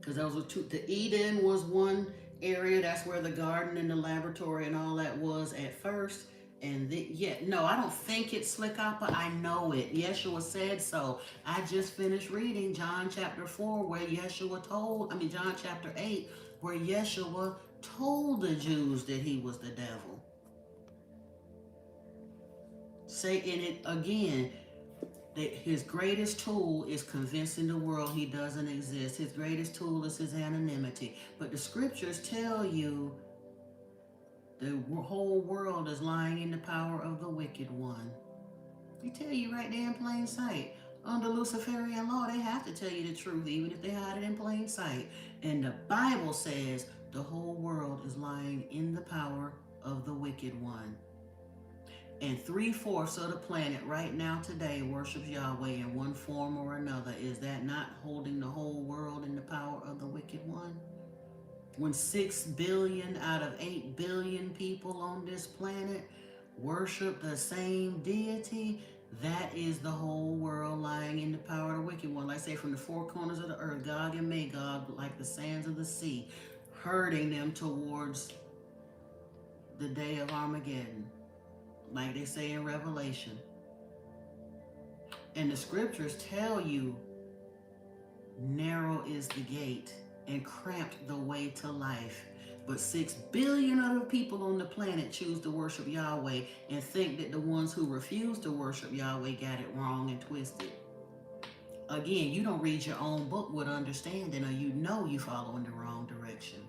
Because those were two. The Eden was one area. That's where the garden and the laboratory and all that was at first. And I don't think it's Slick Appa. I know it. Yeshua said so. I just finished reading John chapter 4 where John chapter 8 where Yeshua told the Jews that he was the devil. Say in it again, that his greatest tool is convincing the world he doesn't exist. His greatest tool is his anonymity. But the scriptures tell you the whole world is lying in the power of the wicked one. They tell you right there in plain sight. Under Luciferian law, they have to tell you the truth, even if they hide it in plain sight. And the Bible says the whole world is lying in the power of the wicked one. And 3/4 of the planet right now today worships Yahweh in one form or another. Is that not holding the whole world in the power of the wicked one? When 6 billion out of 8 billion people on this planet worship the same deity, that is the whole world lying in the power of the wicked one. Like I say, from the four corners of the earth, Gog and Magog, like the sands of the sea, herding them towards the day of Armageddon, like they say in Revelation. And the scriptures tell you, narrow is the gate and cramped the way to life. But 6 billion other people on the planet choose to worship Yahweh and think that the ones who refuse to worship Yahweh got it wrong and twisted. Again, you don't read your own book with understanding, or you know you follow in the wrong direction.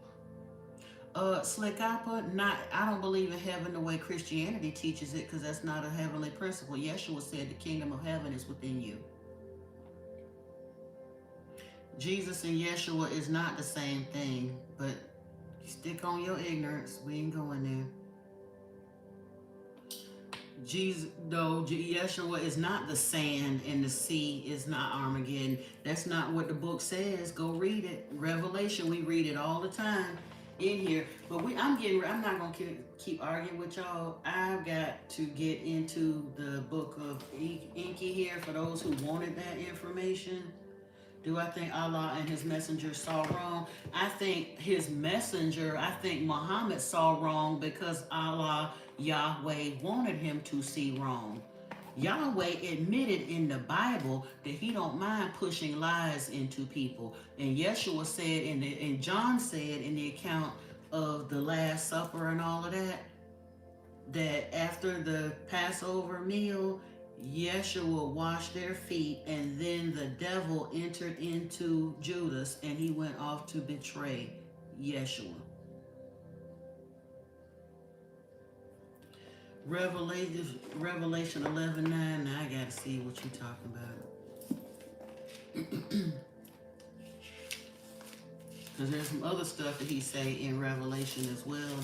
Slick Appa, I don't believe in heaven the way Christianity teaches it, because that's not a heavenly principle. Yeshua said the kingdom of heaven is within you. Jesus and Yeshua is not the same thing, but stick on your ignorance. We ain't going there. Jesus, though Yeshua is not the sand and the sea is not Armageddon. That's not what the book says. Go read it. Revelation, we read it all the time in here. But I'm not gonna keep arguing with y'all. I've got to get into the book of Enki here for those who wanted that information. Do I think Allah and his messenger saw wrong? I think I think Muhammad saw wrong because Allah, Yahweh, wanted him to see wrong. Yahweh admitted in the Bible that he don't mind pushing lies into people. And Yeshua said, and John said in the account of the Last Supper and all of that, that after the Passover meal, Yeshua washed their feet, and then the devil entered into Judas, and he went off to betray Yeshua. Revelation 11:9. Now I gotta see what you're talking about. Because there's some other stuff that he say in Revelation as well.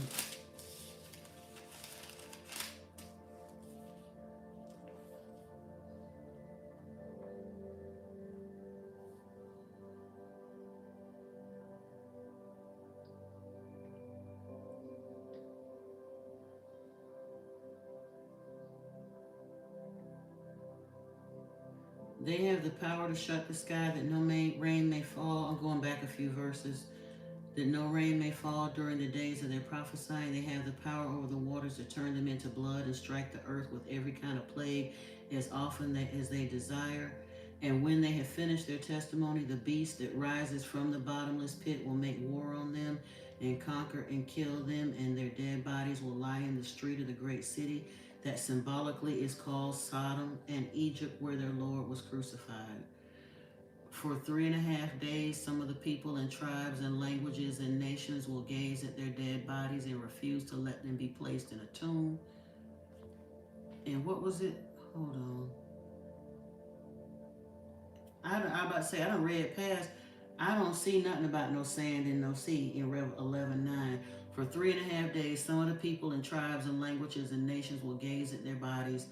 They have the power to shut the sky that no rain may fall. I'm going back a few verses. That no rain may fall during the days of their prophesying. They have the power over the waters to turn them into blood and strike the earth with every kind of plague as often as they desire. And when they have finished their testimony, the beast that rises from the bottomless pit will make war on them and conquer and kill them, and their dead bodies will lie in the street of the great city that symbolically is called Sodom and Egypt, where their Lord was crucified. For 3.5 days, some of the people and tribes and languages and nations will gaze at their dead bodies and refuse to let them be placed in a tomb. And what was it? Hold on. I'm about to say, I done read past. I don't see nothing about no sand and no sea in Rev 11:9. For 3.5 days, some of the people and tribes and languages and nations will gaze at their bodies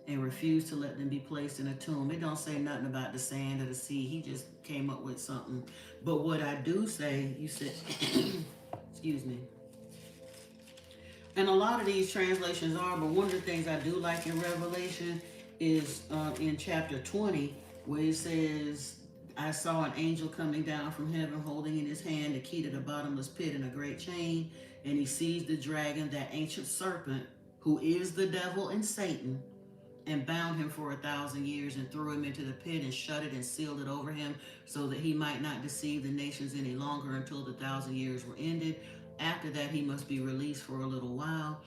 and refuse to let them be placed in a tomb. It don't say nothing about the sand or the sea. He just came up with something. But what I do say, you said, excuse me. And a lot of these translations are, but one of the things I do like in Revelation is in chapter 20, where it says, I saw an angel coming down from heaven holding in his hand the key to the bottomless pit and a great chain. And he seized the dragon, that ancient serpent, who is the devil and Satan, and bound him for 1,000 years and threw him into the pit and shut it and sealed it over him so that he might not deceive the nations any longer until the 1,000 years were ended. After that, he must be released for a little while.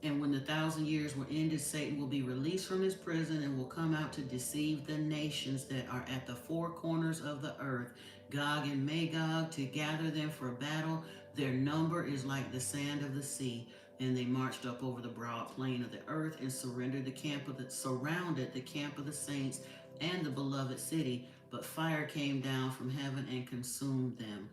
And when the 1,000 years were ended, Satan will be released from his prison and will come out to deceive the nations that are at the four corners of the earth, Gog and Magog, to gather them for battle. Their number is like the sand of the sea. And they marched up over the broad plain of the earth and surrounded the camp of the saints and the beloved city. But fire came down from heaven and consumed them.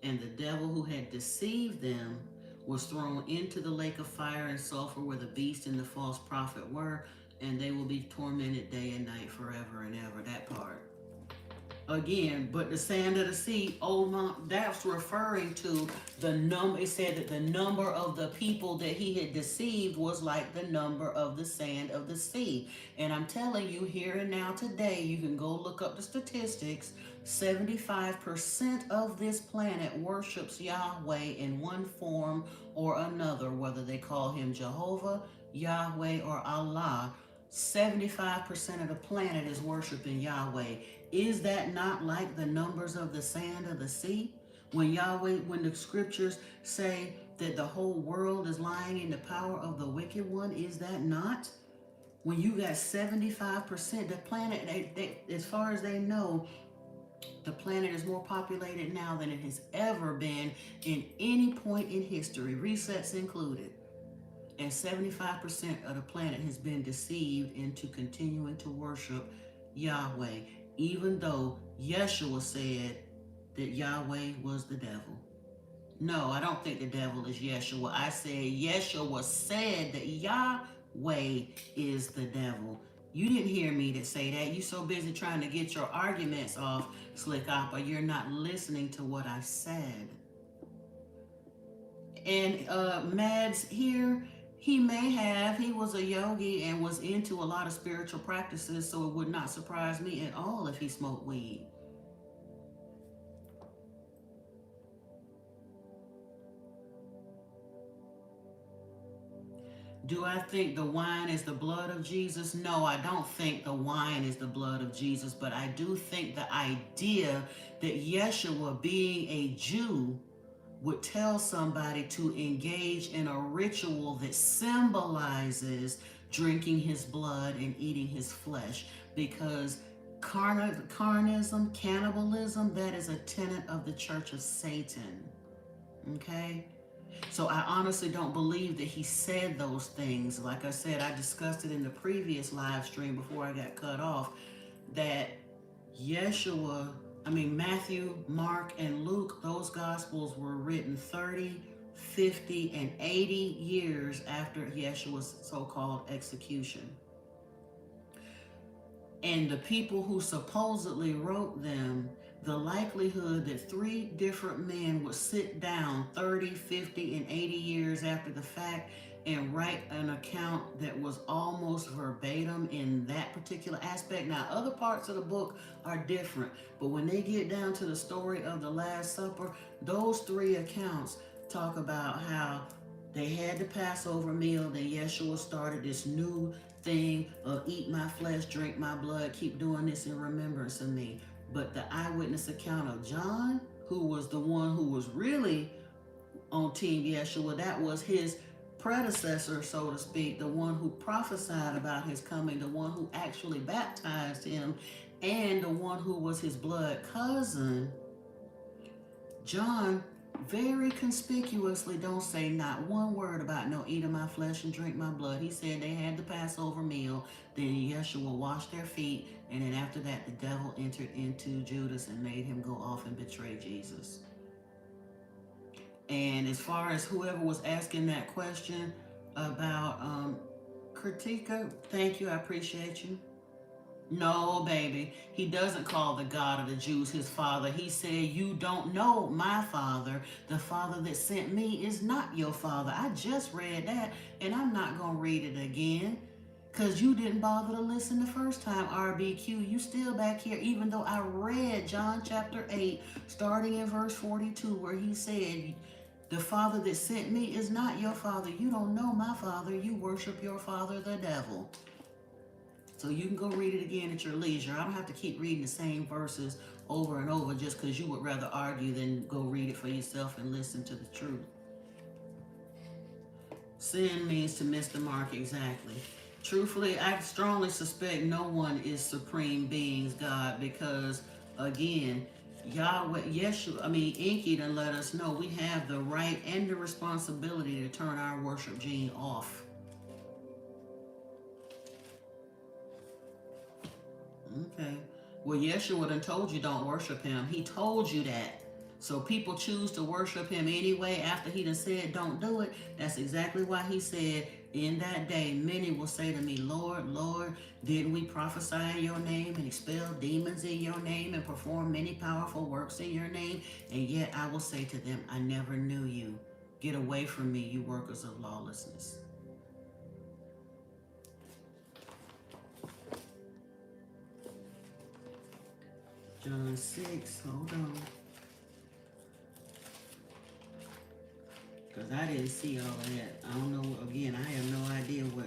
And the devil who had deceived them was thrown into the lake of fire and sulfur where the beast and the false prophet were, and they will be tormented day and night forever and ever. That part. Again, but the sand of the sea, that's referring to the number. It said that the number of the people that he had deceived was like the number of the sand of the sea. And I'm telling you, here and now today, you can go look up the statistics. 75% of this planet worships Yahweh in one form or another, whether they call him Jehovah, Yahweh, or Allah. 75% of the planet is worshiping Yahweh. Is that not like the numbers of the sand of the sea? When the scriptures say that the whole world is lying in the power of the wicked one, is that not? When you got 75%, the planet, as far as they know, the planet is more populated now than it has ever been in any point in history, resets included. And 75% of the planet has been deceived into continuing to worship Yahweh, even though Yeshua said that Yahweh was the devil. No, I don't think the devil is Yeshua. I said Yeshua said that way is the devil. You didn't hear me to say that. You so busy trying to get your arguments off, Slick Oppa. You're not listening to what I said. And Mads here, he was a yogi and was into a lot of spiritual practices, so it would not surprise me at all if he smoked weed. Do I think the wine is the blood of Jesus? No, I don't think the wine is the blood of Jesus, but I do think the idea that Yeshua, being a Jew, would tell somebody to engage in a ritual that symbolizes drinking his blood and eating his flesh, because carnism, cannibalism, that is a tenet of the Church of Satan. Okay? So I honestly don't believe that he said those things. Like I said, I discussed it in the previous live stream before I got cut off, that Matthew, Mark, and Luke, those gospels were written 30, 50, and 80 years after Yeshua's so-called execution. And the people who supposedly wrote them, the likelihood that 3 different men would sit down 30, 50, and 80 years after the fact and write an account that was almost verbatim in that particular aspect. Now, other parts of the book are different, but when they get down to the story of the Last Supper, those 3 accounts talk about how they had the Passover meal, then Yeshua started this new thing of eat my flesh, drink my blood, keep doing this in remembrance of me. But the eyewitness account of John, who was the one who was really on Team Yeshua, that was his predecessor, so to speak, the one who prophesied about his coming, the one who actually baptized him, and the one who was his blood cousin. John very conspicuously don't say not one word about no eat of my flesh and drink my blood. He said they had the Passover meal, then Yeshua washed their feet, and then after that the devil entered into Judas and made him go off and betray Jesus. And as far as whoever was asking that question about Kritika, thank you, I appreciate you. No, baby, he doesn't call the God of the Jews his father. He said, you don't know my father. The father that sent me is not your father. I just read that, and I'm not going to read it again because you didn't bother to listen the first time, RBQ. You still back here, even though I read John chapter 8, starting in verse 42, where he said, the father that sent me is not your father. You don't know my father. You worship your father, the devil. So you can go read it again at your leisure. I don't have to keep reading the same verses over and over just because you would rather argue than go read it for yourself and listen to the truth. Sin means to miss the mark, exactly. Truthfully, I strongly suspect no one is supreme beings, God, because, again, Yahweh, Enki done let us know we have the right and the responsibility to turn our worship gene off. Okay. Well, Yeshua done told you don't worship him. He told you that. So people choose to worship him anyway after he done said don't do it. That's exactly why he said, in that day, many will say to me, Lord, Lord, didn't we prophesy in your name and expel demons in your name and perform many powerful works in your name? And yet I will say to them, I never knew you. Get away from me, you workers of lawlessness. John 6, hold on. Because I didn't see all of that. I don't know, again, I have no idea what,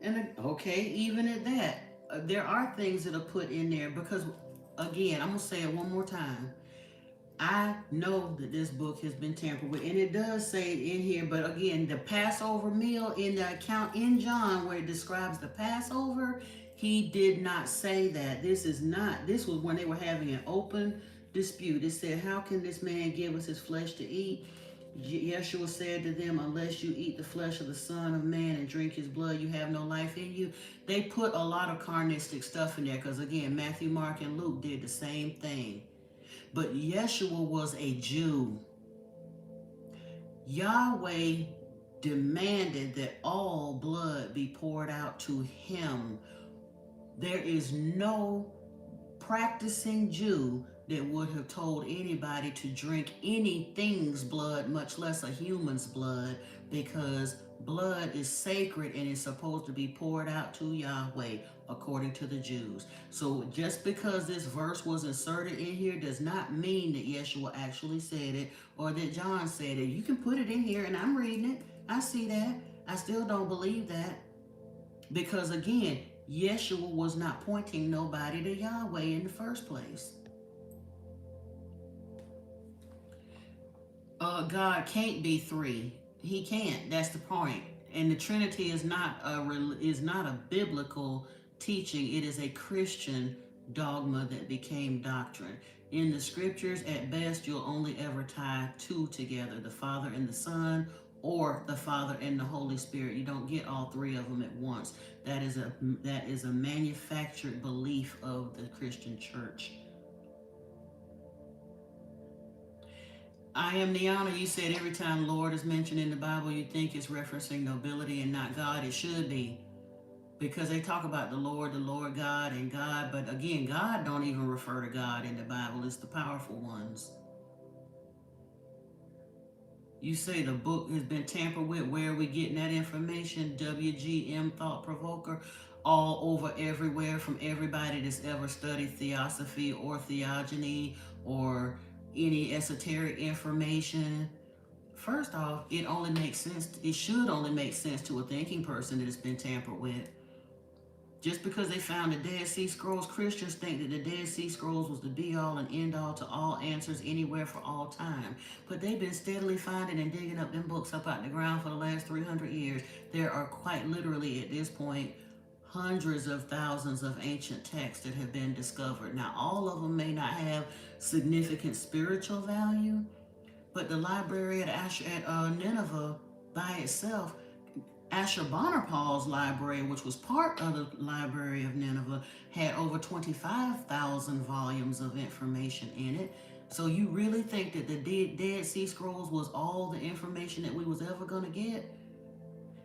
and okay, even at that, there are things that are put in there because, again, I'm going to say it one more time. I know that this book has been tampered with, and it does say it in here, but again, the Passover meal in the account in John where it describes the Passover, he did not say that. This was when they were having an open dispute. It said, how can this man give us his flesh to eat? Yeshua said to them, unless you eat the flesh of the Son of Man and drink his blood, you have no life in you. They put a lot of carnistic stuff in there because, again, Matthew, Mark, and Luke did the same thing. But Yeshua was a Jew. Yahweh demanded that all blood be poured out to him. There is no practicing Jew that would have told anybody to drink anything's blood, much less a human's blood, because blood is sacred and is supposed to be poured out to Yahweh according to the Jews. So just because this verse was inserted in here does not mean that Yeshua actually said it or that John said it. You can put it in here and I'm reading it. I see that. I still don't believe that. Because again, Yeshua was not pointing nobody to Yahweh in the first place. God can't be three. He can't. That's the point. And the Trinity is not a biblical teaching. It is a Christian dogma that became doctrine. In the scriptures, at best, you'll only ever tie two together, the Father and the Son, or the Father and the Holy Spirit. You don't get all three of them at once. That is a manufactured belief of the Christian church. I am Niana. You said every time Lord is mentioned in the Bible, you think it's referencing nobility and not God. It should be. Because they talk about the Lord God, and God. But again, God don't even refer to God in the Bible. It's the powerful ones. You say the book has been tampered with. Where are we getting that information? WGM Thought Provoker. All over everywhere from everybody that's ever studied theosophy or theogony or any esoteric information. First off, it only makes sense. It should only make sense to a thinking person that it's been tampered with. Just because they found the Dead Sea Scrolls, Christians think that the Dead Sea Scrolls was the be-all and end-all to all answers anywhere for all time. But they've been steadily finding and digging up them books up out the ground for the last 300 years. There are quite literally, at this point, hundreds of thousands of ancient texts that have been discovered. Now, all of them may not have significant spiritual value, but the library at Nineveh by itself, Ashurbanipal's library, which was part of the Library of Nineveh, had over 25,000 volumes of information in it. So you really think that the Dead Sea Scrolls was all the information that we was ever going to get?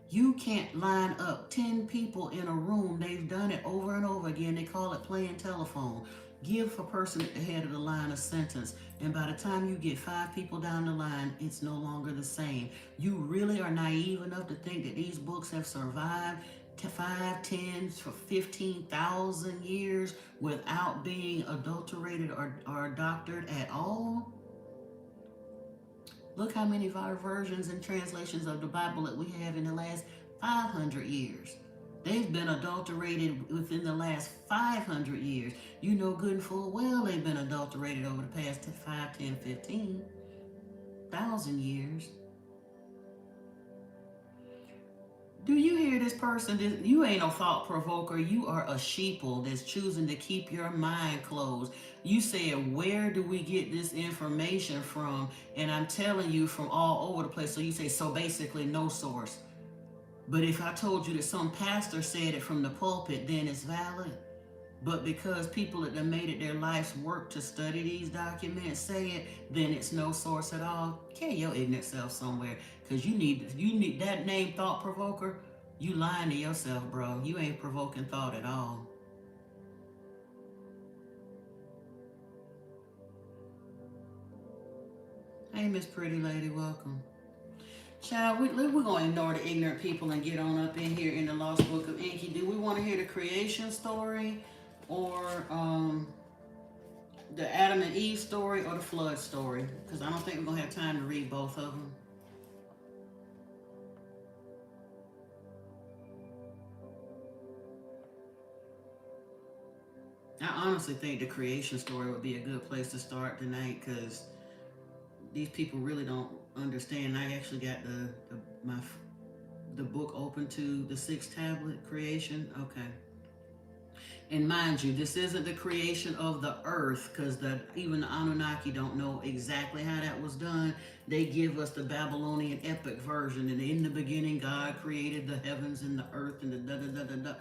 You can't line up 10 people in a room. They've done it over and over again. They call it playing telephone. Give a person at the head of the line a sentence, and by the time you get 5 people down the line, it's no longer the same. You really are naive enough to think that these books have survived to 5, 10, for 15,000 years without being adulterated or doctored at all? Look how many versions and translations of the Bible that we have in the last 500 years. They've been adulterated within the last 500 years. You know good and full well they've been adulterated over the past 5, 10, 15,000 years. Do you hear this person? You ain't no thought provoker. You are a sheeple that's choosing to keep your mind closed. You said, where do we get this information from? And I'm telling you from all over the place. So you say, so basically no source. But if I told you that some pastor said it from the pulpit, then it's valid. But because people that have made it their life's work to study these documents say it, then it's no source at all. Carry your ignorant self somewhere. Because you need that name, thought provoker. You lying to yourself, bro. You ain't provoking thought at all. Hey, Miss Pretty Lady, welcome. Child, we're going to ignore the ignorant people and get on up in here in the Lost Book of Enki. Do we want to hear the creation story or the Adam and Eve story or the flood story? Because I don't think we're going to have time to read both of them. I honestly think the creation story would be a good place to start tonight because these people really don't understand. I actually got the book open to the 6th tablet, creation. Okay. And mind you, this isn't the creation of the earth, because even the Anunnaki don't know exactly how that was done. They give us the Babylonian epic version, and in the beginning, God created the heavens and the earth and the da da da da da.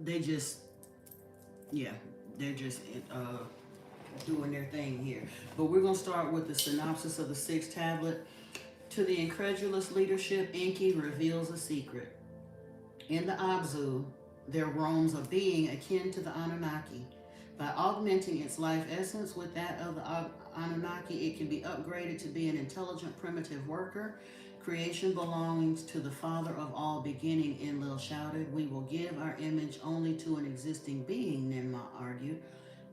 They just, yeah, they're just doing their thing here. But we're gonna start with the synopsis of the sixth tablet. To the incredulous leadership, Enki reveals a secret. In the Abzu, there roams a being akin to the Anunnaki. By augmenting its life essence with that of the Anunnaki, it can be upgraded to be an intelligent primitive worker. Creation belongs to the Father of all beginning, Enlil shouted. We will give our image only to an existing being, Ninmah argued.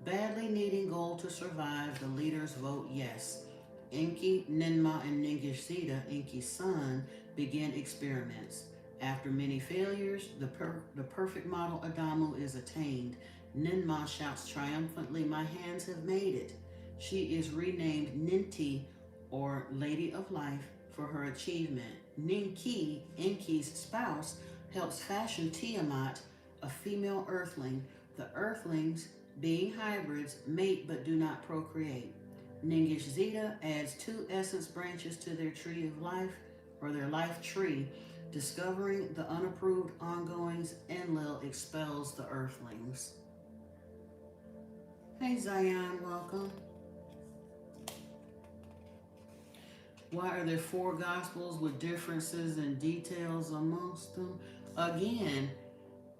Badly needing gold to survive, the leaders vote yes. Enki, Ninmah, and Ningishzida, Enki's son, begin experiments. After many failures, the perfect model Adamu is attained. Ninmah shouts triumphantly, "My hands have made it." She is renamed Ninti, or Lady of Life, for her achievement. Ninki, Enki's spouse, helps fashion Tiamat, a female earthling. The earthlings, being hybrids, mate but do not procreate. Ningishzida adds two essence branches to their tree of life, or their life tree. Discovering the unapproved ongoings, Enlil expels the earthlings. Hey Zion, welcome. Why are there four gospels with differences and details amongst them? Again,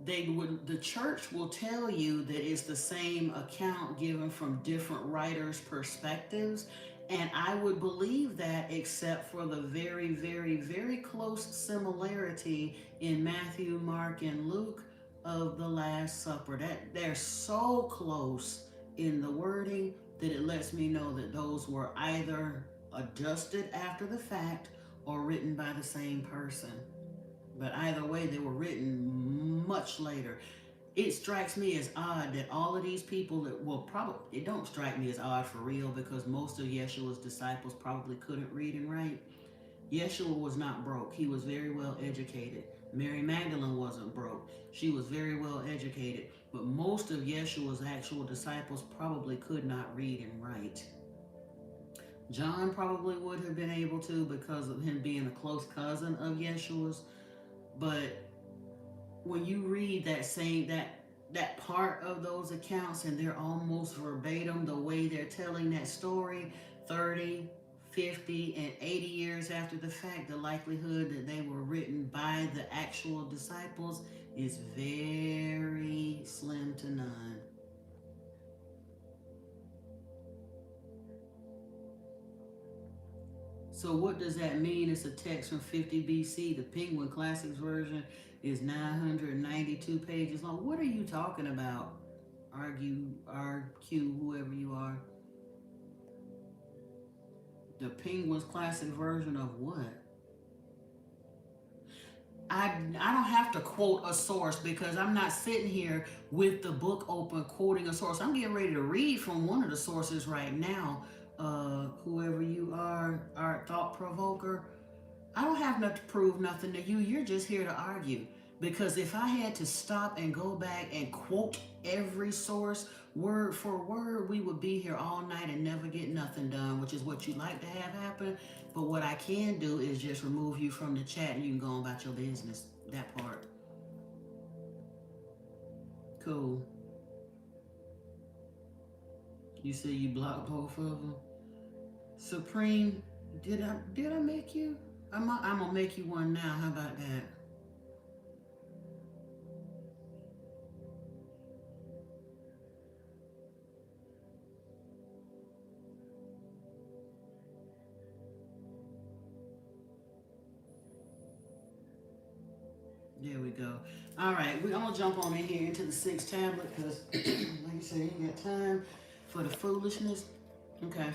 the church will tell you that it's the same account given from different writers' perspectives, and I would believe that, except for the very, very, very close similarity in Matthew, Mark, and Luke of the Last Supper. That they're so close in the wording that it lets me know that those were either adjusted after the fact or written by the same person. But either way, they were written much later. It strikes me as odd that all of these people that, well, probably, it don't strike me as odd for real, because most of Yeshua's disciples probably couldn't read and write. Yeshua was not broke. He was very well educated. Mary Magdalene wasn't broke. She was very well educated. But most of Yeshua's actual disciples probably could not read and write. John probably would have been able to, because of him being a close cousin of Yeshua's. But when you read that part of those accounts, and they're almost verbatim the way they're telling that story, 30, 50, and 80 years after the fact, the likelihood that they were written by the actual disciples is very slim to none. So what does that mean? It's a text from 50 BC. The Penguin Classics version is 992 pages long. What are you talking about? RQ, whoever you are. The Penguin's Classic version of what? I don't have to quote a source, because I'm not sitting here with the book open quoting a source. I'm getting ready to read from one of the sources right now. Whoever you are, our thought provoker. I don't have to prove nothing to you. You're just here to argue. Because if I had to stop and go back and quote every source word for word, we would be here all night and never get nothing done, which is what you like to have happen. But what I can do is just remove you from the chat and you can go on about your business. That part. Cool. You say you blocked both of them? Supreme, did I make you? I'm gonna make you one now. How about that? There we go. All right, we're gonna jump on in here into the sixth tablet, because, like I said, you got time for the foolishness. Okay.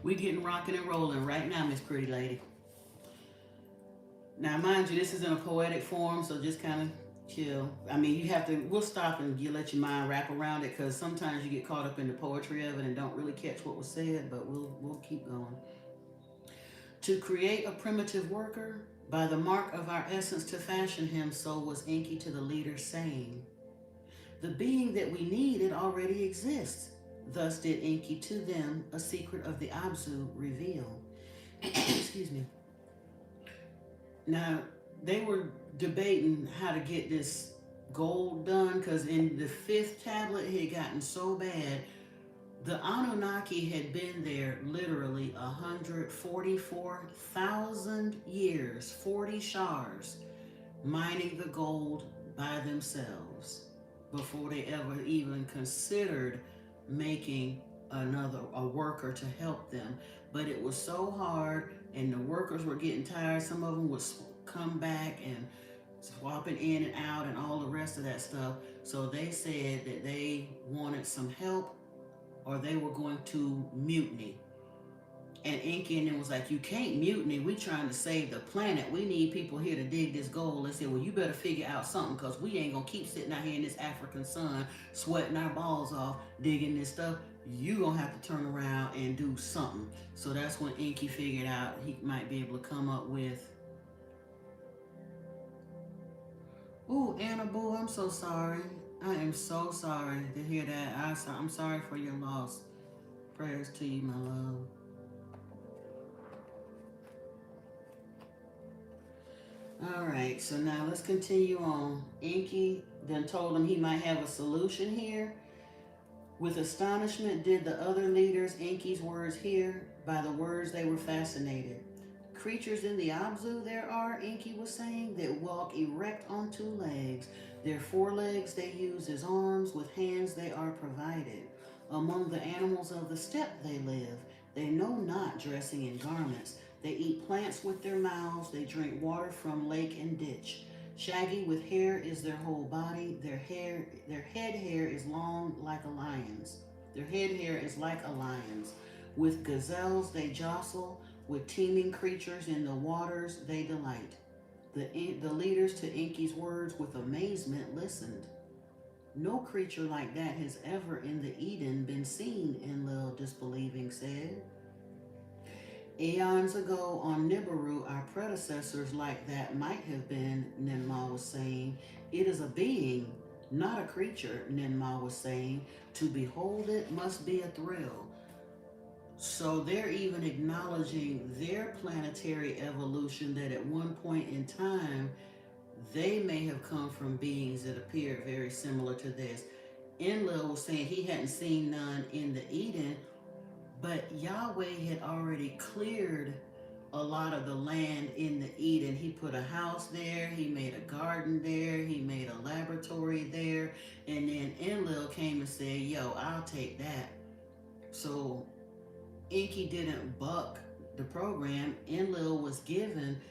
We getting rocking and rolling right now, Miss Pretty Lady. Now, mind you, this is in a poetic form, so just kind of chill. I mean, you have to. We'll stop and you let your mind wrap around it, because sometimes you get caught up in the poetry of it and don't really catch what was said. But we'll keep going. To create a primitive worker, By the mark of our essence to fashion him, so was Enki to the leaders, saying, the being that we needed already exists. Thus did Enki to them a secret of the Abzu reveal. Excuse me. Now, they were debating how to get this gold done because in the fifth tablet it had gotten so bad. The Anunnaki had been there literally 144,000 years, 40 shars, mining the gold by themselves before they ever even considered making a worker to help them. But it was so hard, and the workers were getting tired. Some of them would come back and swapping in and out and all the rest of that stuff. So they said that they wanted some help or they were going to mutiny. And Enki and them was like, you can't mutiny. We trying to save the planet. We need people here to dig this gold. They said, well, you better figure out something because we ain't going to keep sitting out here in this African sun, sweating our balls off, digging this stuff. You going to have to turn around and do something. So that's when Enki figured out he might be able to come up with, ooh, Anna Boo, I'm so sorry. I am so sorry to hear that. I'm sorry for your loss. Prayers to you, my love. All right, so now let's continue on. Enki then told him he might have a solution here. With astonishment did the other leaders Enki's words hear. By the words they were fascinated. Creatures in the Abzu there are, Enki was saying, that walk erect on two legs. Their forelegs they use as arms, with hands they are provided. Among the animals of the steppe they live. They know not dressing in garments. They eat plants with their mouths. They drink water from lake and ditch. Shaggy with hair is their whole body. Their head hair is long like a lion's. Their head hair is like a lion's. With gazelles they jostle. With teeming creatures in the waters they delight. The leaders to Enki's words with amazement listened. No creature like that has ever in the Eden been seen, Enlil disbelieving said. Eons ago on Nibiru, our predecessors like that might have been, Ninmah was saying. It is a being, not a creature, Ninmah was saying. To behold it must be a thrill. So they're even acknowledging their planetary evolution, that at one point in time, they may have come from beings that appeared very similar to this. Enlil was saying he hadn't seen none in the Eden, but Yahweh had already cleared a lot of the land in the Eden. He put a house there, he made a garden there, he made a laboratory there, and then Enlil came and said, yo, I'll take that. So Enki didn't buck the program. Enlil was given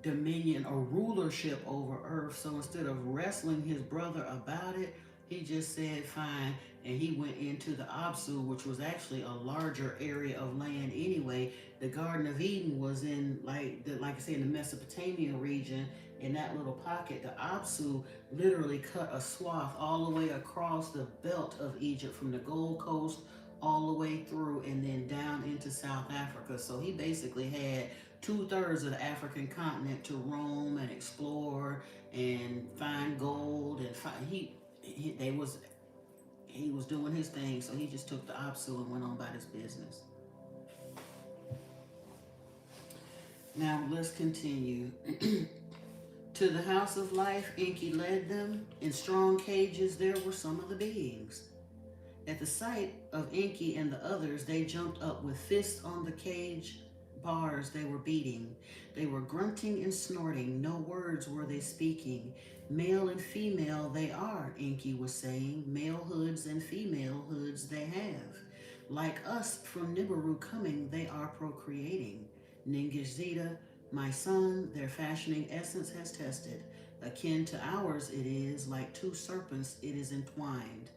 dominion or rulership over Earth. So instead of wrestling his brother about it, he just said fine, and he went into the Absu, which was actually a larger area of land anyway. The Garden of Eden was in, like I said, in the Mesopotamia region, in that little pocket. The Absu literally cut a swath all the way across the belt of Egypt, from the Gold Coast all the way through and then down into South Africa. So he basically had 2/3 of the African continent to roam and explore and find gold, and he was doing his thing. So he just took the Apsu and went on about his business. Now let's continue. To the house of life, Enki led them. In strong cages there were some of the beings. At the sight of Enki and the others, they jumped up with fists on the cage bars they were beating. They were grunting and snorting. No words were they speaking. Male and female they are, Enki was saying. Male hoods and female hoods they have. Like us from Nibiru coming, they are procreating. Ningishzida, my son, their fashioning essence has tested. Akin to ours it is, like two serpents it is entwined.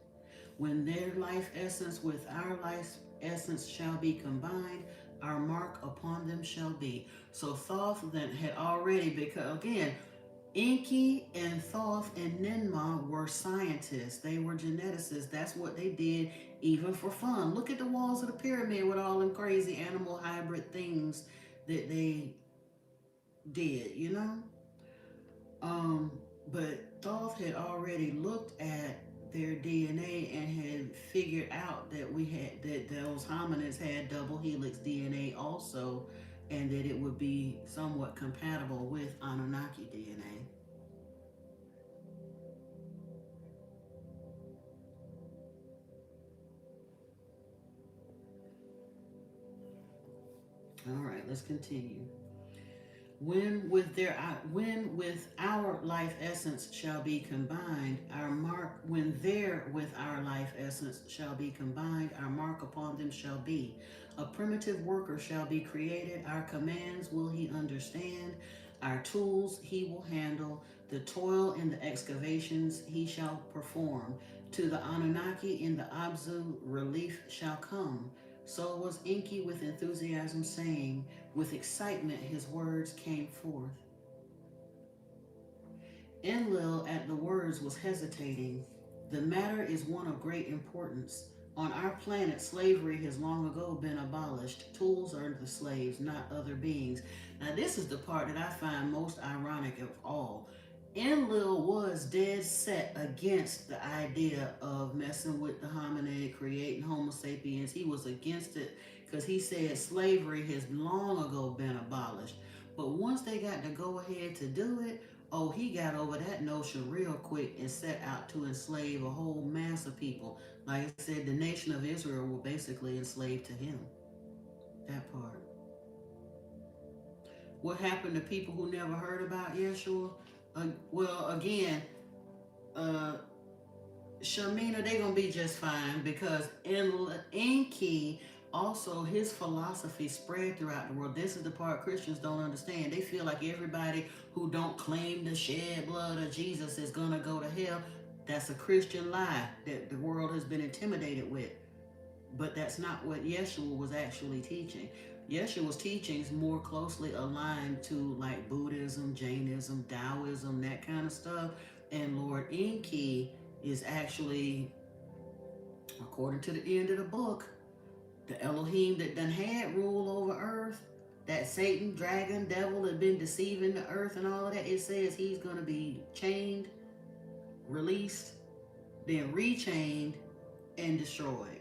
When their life essence with our life essence shall be combined, our mark upon them shall be. So Thoth then had already, because again, Enki and Thoth and Ninmah were scientists. They were geneticists. That's what they did, even for fun. Look at the walls of the pyramid with all them crazy animal hybrid things that they did, you know? Um, but Thoth had already looked at their DNA and had figured out that we had that those hominids had double helix DNA also, and that it would be somewhat compatible with Anunnaki DNA. All right, let's continue. When with our life essence shall be combined, our mark when there with our life essence shall be combined, our mark upon them shall be. A primitive worker shall be created, our commands will he understand, our tools he will handle, the toil in the excavations he shall perform. To the Anunnaki in the Abzu relief shall come. So was Enki with enthusiasm saying, with excitement his words came forth. Enlil at the words was hesitating. The matter is one of great importance. On our planet, slavery has long ago been abolished. Tools are the slaves, not other beings. Now, this is the part that I find most ironic of all. Enlil was dead set against the idea of messing with the hominid, creating Homo sapiens. He was against it because he said slavery has long ago been abolished. But once they got to go ahead to do it, oh, he got over that notion real quick and set out to enslave a whole mass of people. Like I said, the nation of Israel were basically enslaved to him. That part. What happened to people who never heard about Yeshua? Well, again, uh, Shamina, they're gonna be just fine because Enki also his philosophy spread throughout the world. This is the part Christians don't understand. They feel like everybody who don't claim the shed blood of Jesus is gonna go to hell. That's a Christian lie that the world has been intimidated with. But that's not what Yeshua was actually teaching. Yeshua's teachings more closely aligned to like Buddhism, Jainism, Taoism, that kind of stuff. And Lord Enki is actually, according to the end of the book, the Elohim that done had rule over earth, that Satan, dragon, devil had been deceiving the earth and all of that. It says he's going to be chained, released, then rechained, and destroyed.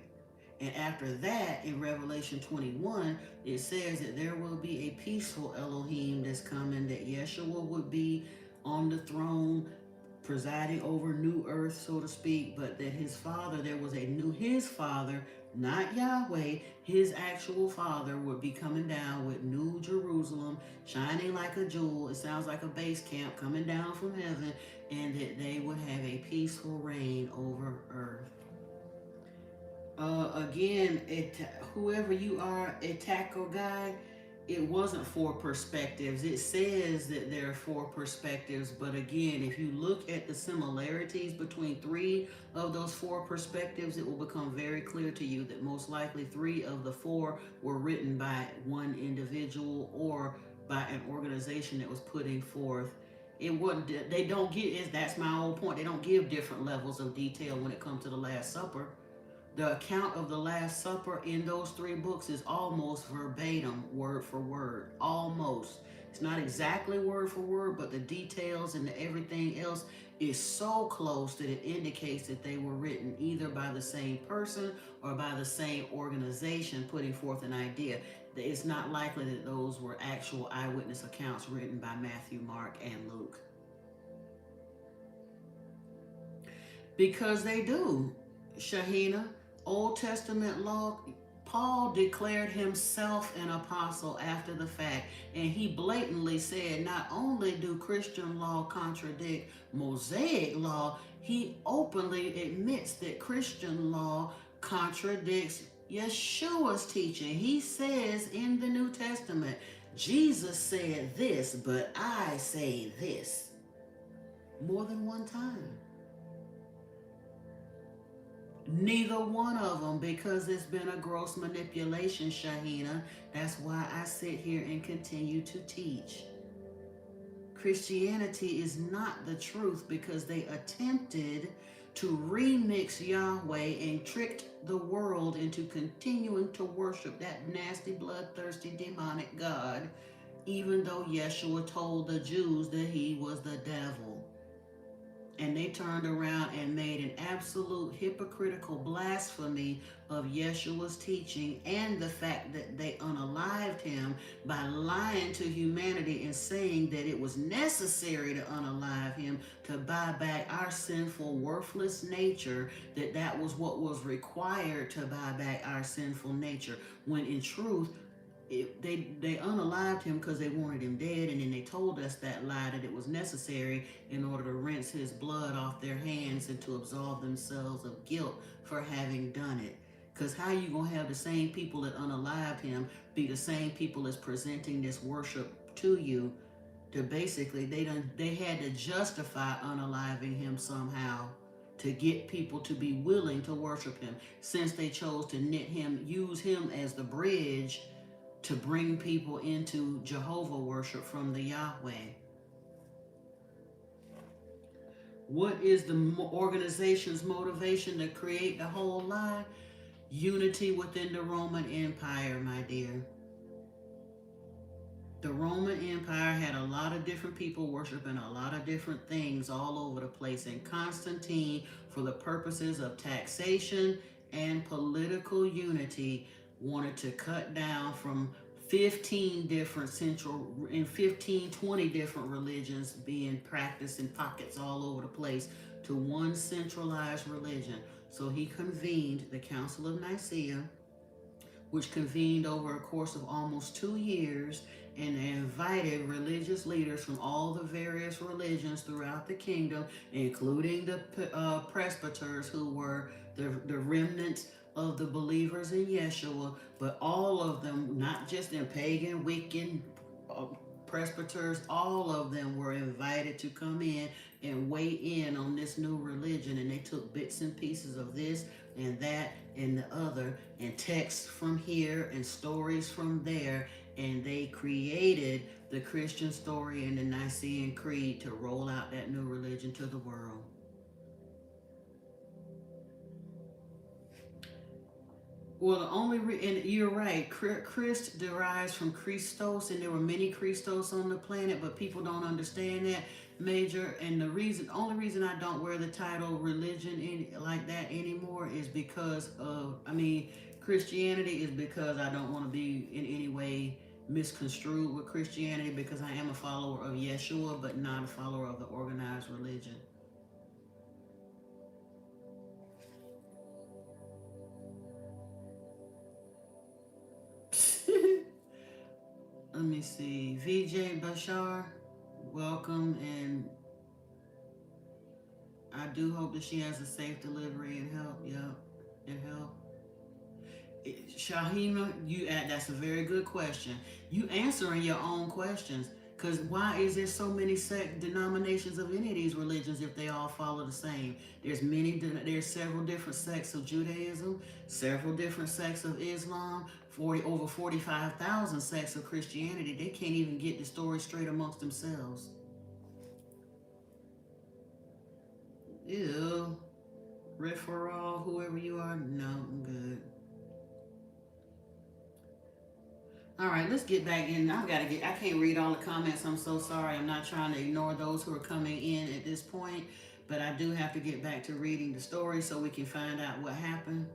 And after that, in Revelation 21, it says that there will be a peaceful Elohim that's coming, that Yeshua would be on the throne, presiding over new earth, so to speak, but that his father, there was a new, his father, not Yahweh, his actual father would be coming down with New Jerusalem, shining like a jewel. It sounds like a base camp coming down from heaven, and that they would have a peaceful reign over earth. Again, whoever you are, a taco guy, it wasn't four perspectives. It says that there are four perspectives, but again, if you look at the similarities between three of those four perspectives, it will become very clear to you that most likely three of the four were written by one individual or by an organization that was putting forth. It wasn't. They don't give. That's my whole point. They don't give different levels of detail when it comes to the Last Supper. The account of the Last Supper in those three books is almost verbatim, word for word. Almost. It's not exactly word for word, but the details and everything else is so close that it indicates that they were written either by the same person or by the same organization putting forth an idea. It's not likely that those were actual eyewitness accounts written by Matthew, Mark, and Luke. Because they do, Shahina. Old Testament law, Paul declared himself an apostle after the fact, and he blatantly said not only do Christian law contradict Mosaic law, he openly admits that Christian law contradicts Yeshua's teaching. He says in the New Testament, Jesus said this, but I say this, more than one time. Neither one of them, because it's been a gross manipulation, Shahina. That's why I sit here and continue to teach. Christianity is not the truth because they attempted to remix Yahweh and tricked the world into continuing to worship that nasty, bloodthirsty, demonic God, even though Yeshua told the Jews that he was the devil. And they turned around and made an absolute hypocritical blasphemy of Yeshua's teaching and the fact that they unalived him by lying to humanity and saying that it was necessary to unalive him to buy back our sinful, worthless nature, that was what was required to buy back our sinful nature, when in truth, they unalived him because they wanted him dead, and then they told us that lie, that it was necessary in order to rinse his blood off their hands and to absolve themselves of guilt for having done it. Because how you gonna have the same people that unalived him be the same people that's presenting this worship to you? To basically, they had to justify unaliving him somehow to get people to be willing to worship him, since they chose to use him as the bridge to bring people into Jehovah worship from the Yahweh. What is the organization's motivation to create the whole lie? Unity within the Roman Empire, my dear. The Roman Empire had a lot of different people worshiping a lot of different things all over the place, and Constantine, for the purposes of taxation and political unity, wanted to cut down from 15 different 20 different religions being practiced in pockets all over the place to one centralized religion. So he convened the Council of Nicaea, which convened over a course of almost 2 years, and they invited religious leaders from all the various religions throughout the kingdom, including the presbyters, who were the remnants of the believers in Yeshua, but all of them, not just in pagan, Wiccan, presbyters, all of them were invited to come in and weigh in on this new religion. And they took bits and pieces of this and that and the other, and texts from here and stories from there, and they created the Christian story and the Nicene Creed to roll out that new religion to the world. Well, the only and you're right, Christ derives from Christos, and there were many Christos on the planet, but people don't understand that, Major. And the only reason I don't wear the title religion like that anymore is because of, Christianity is because I don't want to be in any way misconstrued with Christianity, because I am a follower of Yeshua, but not a follower of the organized religion. Let me see. VJ Bashar, welcome, and I do hope that she has a safe delivery and help. Yep, and help. Shahima, that's a very good question. You answering your own questions. Because why is there so many denominations of any of these religions if they all follow the same? There's several different sects of Judaism, several different sects of Islam, over 45,000 sects of Christianity. They can't even get the story straight amongst themselves. Ew. Referral, whoever you are, no, I'm good. All right, let's get back in. I can't read all the comments. I'm so sorry. I'm not trying to ignore those who are coming in at this point, but I do have to get back to reading the story so we can find out what happened.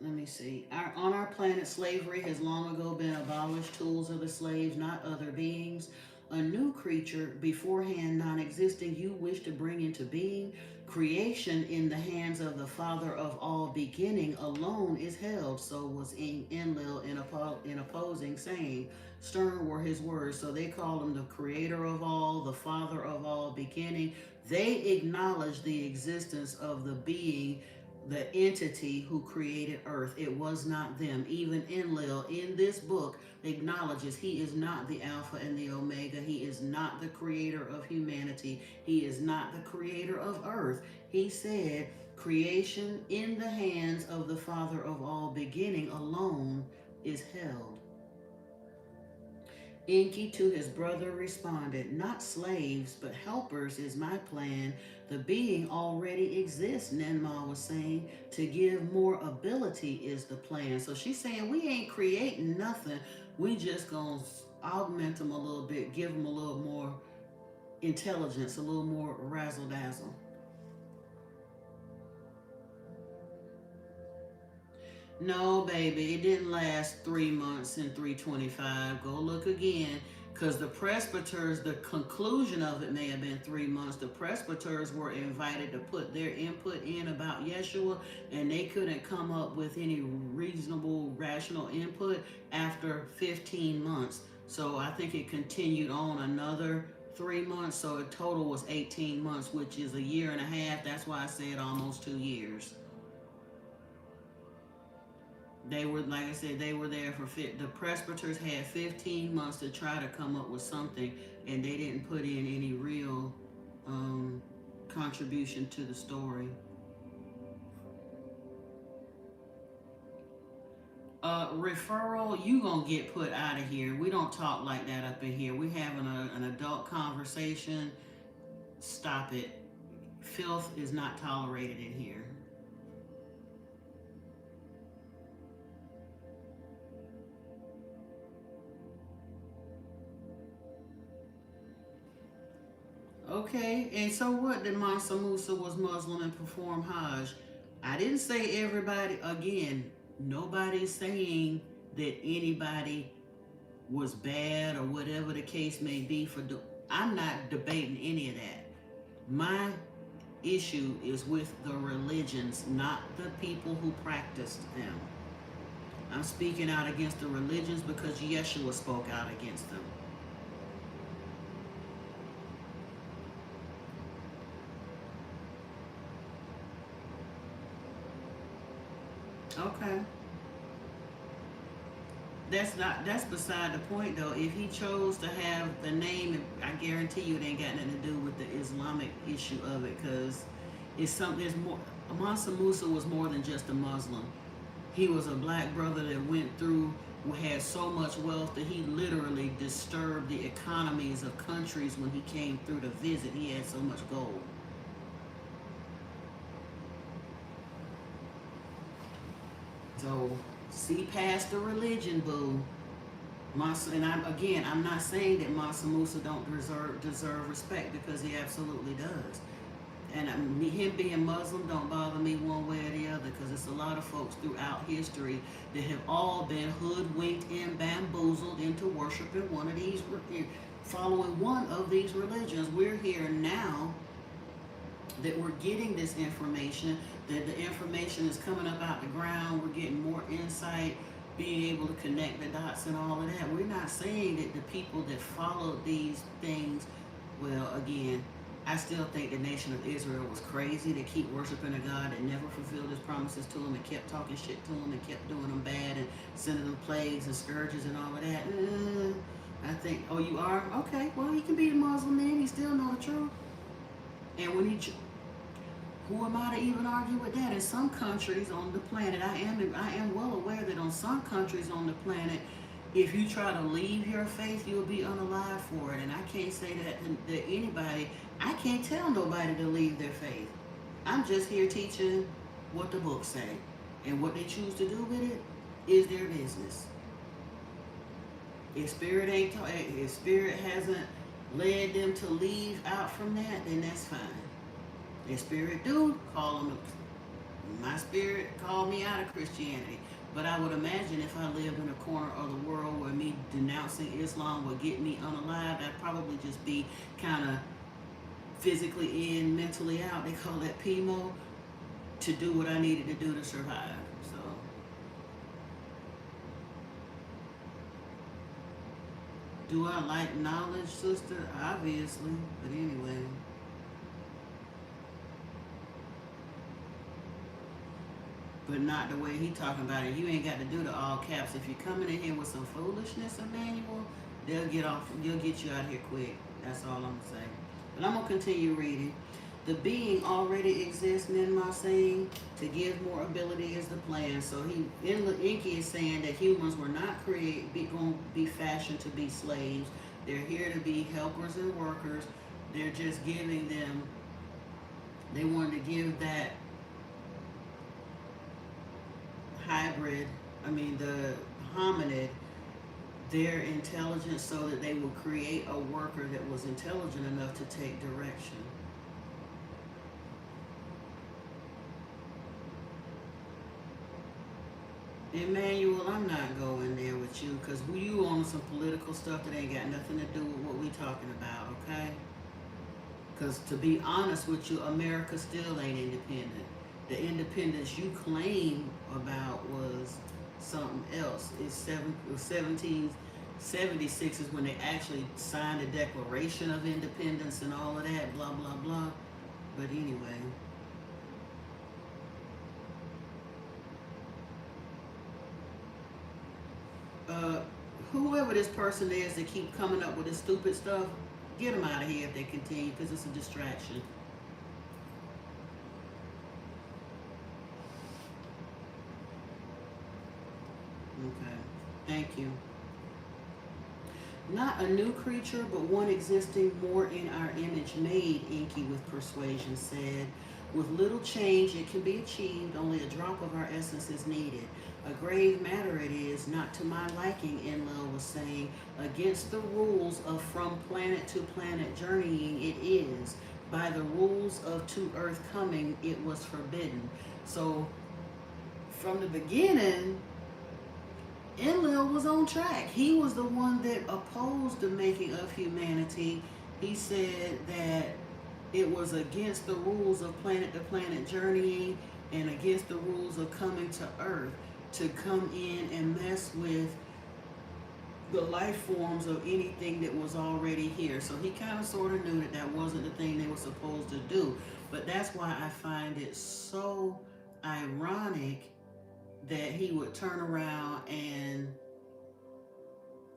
Let me see. On our planet, slavery has long ago been abolished. Tools are the slaves, not other beings. A new creature, beforehand non-existing, you wish to bring into being. Creation in the hands of the Father of all beginning alone is held. So was Enlil in opposing, saying, stern were his words. So they called him the creator of all, the Father of all beginning. They acknowledge the existence of the being, the entity who created earth. It was not them. Even Enlil in this book acknowledges he is not the Alpha and the Omega. He is not the creator of humanity. He is not the creator of earth. He said creation in the hands of the Father of all beginning alone is held. Enki to his brother responded, "Not slaves, but helpers is my plan. The being already exists," Nenma was saying. "To give more ability is the plan." So she's saying we ain't creating nothing. We just gonna augment them a little bit, give them a little more intelligence, a little more razzle dazzle. No, baby, it didn't last 3 months in 325. Go look again. Because the presbyters, the conclusion of it may have been 3 months. The presbyters were invited to put their input in about Yeshua, and they couldn't come up with any reasonable, rational input after 15 months. So I think it continued on another 3 months. So in total was 18 months, which is a year and a half. That's why I said almost 2 years. They were, like I said, they were there for the presbyters had 15 months to try to come up with something, and they didn't put in any real um, contribution to the story. Referral, you gonna get put out of here. We don't talk like that up in here. We having an adult conversation. Stop it. Filth is not tolerated in here. Okay, and so what? That Mansa Musa was Muslim and performed Hajj. I didn't say everybody. Again, nobody's saying that anybody was bad or whatever the case may be. I'm not debating any of that. My issue is with the religions, not the people who practiced them. I'm speaking out against the religions because Yeshua spoke out against them. Okay. That's beside the point though. If he chose to have the name, I guarantee you it ain't got nothing to do with the Islamic issue of it, because it's something. There's more. Mansa Musa was more than just a Muslim. He was a black brother that went through, had so much wealth that he literally disturbed the economies of countries when he came through to visit. He had so much gold. So see past the religion, boo. And I'm not saying that Mansa Musa don't deserve respect, because he absolutely does. And him being Muslim don't bother me one way or the other, because it's a lot of folks throughout history that have all been hoodwinked and bamboozled into worshiping one of these, following one of these religions. We're here now that we're getting this information, that the information is coming up out the ground, we're getting more insight, being able to connect the dots and all of that. We're not saying that the people that followed these things, well, again, I still think the nation of Israel was crazy to keep worshiping a God that never fulfilled his promises to them, and kept talking shit to them, and kept doing them bad, and sending them plagues and scourges and all of that. I think, oh, you are? Okay, well, he can be a Muslim man, he still know the truth. And when who am I to even argue with that? In some countries on the planet, I am well aware that on some countries on the planet, if you try to leave your faith, you'll be unalive for it. And I can't say that anybody, I can't tell nobody to leave their faith. I'm just here teaching what the books say. And what they choose to do with it is their business. If spirit hasn't led them to leave out from that, then that's fine. If spirit do, call them. My spirit called me out of Christianity. But I would imagine if I lived in a corner of the world where me denouncing Islam would get me unalive, I'd probably just be kind of physically in, mentally out. They call that PMO, to do what I needed to do to survive. So, do I like knowledge, sister? Obviously. But anyway. But not the way he talking about it. You ain't got to do the all caps. If you're coming in here with some foolishness, Emmanuel, they'll get you out of here quick. That's all I'm gonna say. But I'm gonna continue reading. The being already exists, Ninma saying, to give more ability is the plan. So Inky is saying that humans were not going to be fashioned to be slaves. They're here to be helpers and workers. They're just giving them, they wanted to give that hybrid, the hominid, their intelligence so that they would create a worker that was intelligent enough to take direction. Emmanuel, I'm not going there with you because you on some political stuff that ain't got nothing to do with what we talking about, okay? Because to be honest with you, America still ain't independent. The independence you claim about was something else. It's 1776 is when they actually signed the Declaration of Independence and all of that, blah, blah, blah. But anyway. Whoever this person is that keep coming up with this stupid stuff, get them out of here if they continue because it's a distraction. Okay, thank you. Not a new creature, but one existing more in our image, made, Inky with persuasion said. With little change, it can be achieved. Only a drop of our essence is needed. A grave matter it is, not to my liking, Enlil was saying. Against the rules of from planet to planet journeying, it is. By the rules of to earth coming, it was forbidden. So, from the beginning, Enlil was on track. He was the one that opposed the making of humanity. He said that it was against the rules of planet to planet journeying and against the rules of coming to Earth to come in and mess with the life forms of anything that was already here. So he kind of sort of knew that that wasn't the thing they were supposed to do. But that's why I find it so ironic that he would turn around and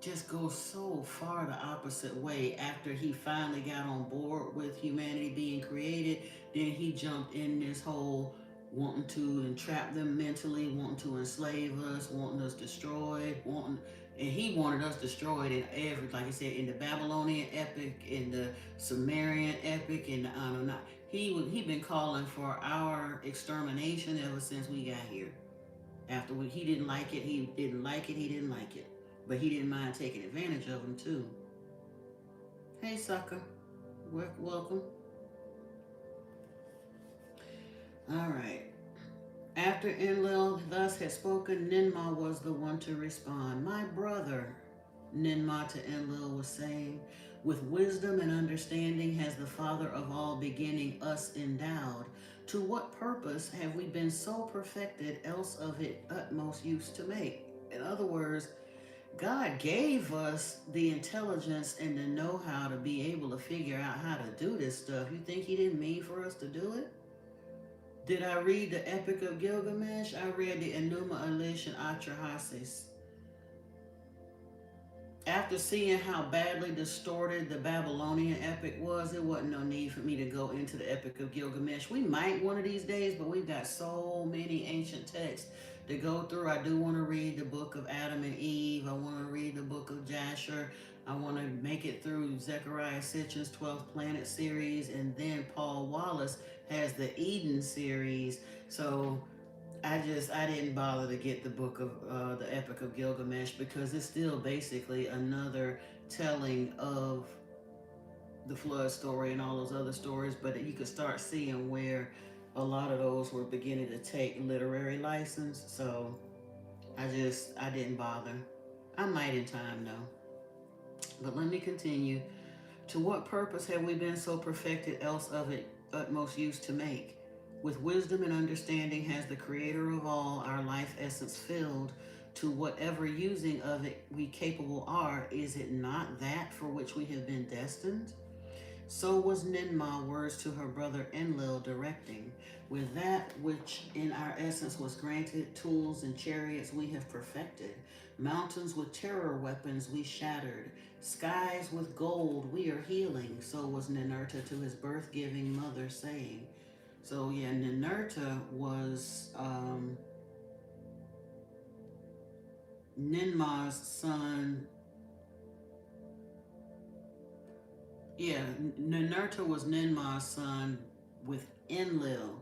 just go so far the opposite way after he finally got on board with humanity being created. Then he jumped in this whole wanting to entrap them mentally, wanting to enslave us, wanting us destroyed, and he wanted us destroyed in every, like I said, in the Babylonian epic, in the Sumerian epic, in the Anunnaki. He been calling for our extermination ever since we got here. After he didn't like it, he didn't like it, he didn't like it. But he didn't mind taking advantage of them too. Hey, sucker. Welcome. All right. After Enlil thus had spoken, Ninmah was the one to respond. My brother, Ninmah to Enlil was saying, with wisdom and understanding has the Father of all beginning us endowed. To what purpose have we been so perfected, else of it utmost use to make? In other words, God gave us the intelligence and the know-how to be able to figure out how to do this stuff. You think he didn't mean for us to do it? Did I read the Epic of Gilgamesh? I read the Enuma Elish and Atrahasis. After seeing how badly distorted the Babylonian epic was, there wasn't no need for me to go into the Epic of Gilgamesh. We might one of these days, but we've got so many ancient texts to go through. I do want to read the book of Adam and Eve. I want to read the book of Jasher. I want to make it through Zechariah Sitchin's 12th Planet series, and then Paul Wallace has the Eden series. So I didn't bother to get the book of the Epic of Gilgamesh because it's still basically another telling of the flood story and all those other stories, but you could start seeing where a lot of those were beginning to take literary license. So I didn't bother. I might in time though. But let me continue. To what purpose have we been so perfected, else of it utmost use to make? With wisdom and understanding has the Creator of all our life essence filled. To whatever using of it we capable are, is it not that for which we have been destined? So was Ninmah, words to her brother Enlil, directing. With that which in our essence was granted, tools and chariots we have perfected. Mountains with terror weapons we shattered. Skies with gold we are healing. So was Ninurta to his birth-giving mother, saying. So yeah, Ninurta was Ninmah's son. Yeah, Ninurta was Ninmah's son with Enlil.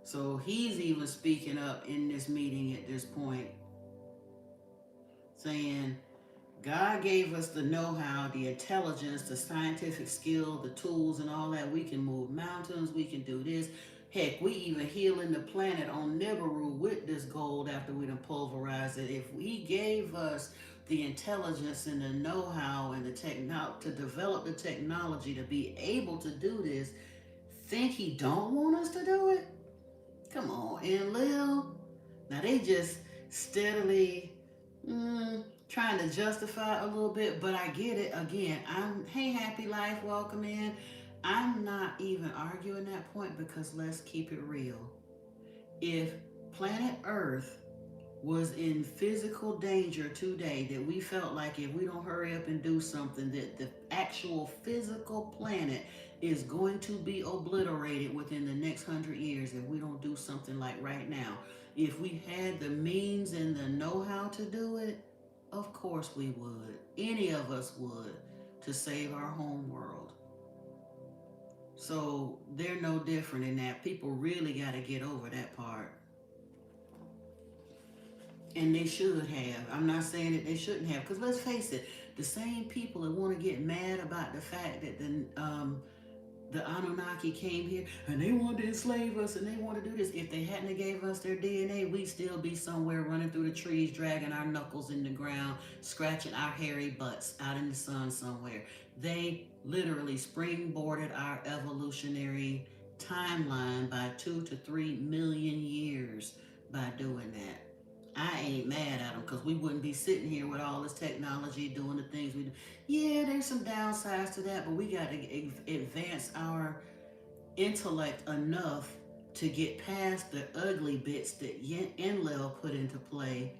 So he's even speaking up in this meeting at this point, saying, God gave us the know how, the intelligence, the scientific skill, the tools, and all that. We can move mountains, we can do this. Heck, we even healing the planet on Nibiru with this gold after we done pulverized it. If he gave us the intelligence and the know how and the to develop the technology to be able to do this, think he don't want us to do it? Come on, Enlil. Now they just steadily trying to justify a little bit, but I get it. Again, hey, happy life, welcome in. I'm not even arguing that point because let's keep it real. If planet Earth was in physical danger today, that we felt like if we don't hurry up and do something, that the actual physical planet is going to be obliterated within the next 100 years if we don't do something like right now. If we had the means and the know-how to do it, of course we would. Any of us would, to save our home world. So they're no different in that. People really got to get over that part. And they should have. I'm not saying that they shouldn't have, because let's face it, the same people that want to get mad about the fact that the Anunnaki came here and they wanted to enslave us and they want to do this. If they hadn't gave us their DNA, we'd still be somewhere running through the trees, dragging our knuckles in the ground, scratching our hairy butts out in the sun somewhere. They literally springboarded our evolutionary timeline by 2 to 3 million years by doing that. I ain't mad at them because we wouldn't be sitting here with all this technology doing the things we do. Yeah, there's some downsides to that, but we got to advance our intellect enough to get past the ugly bits that Enlil put into play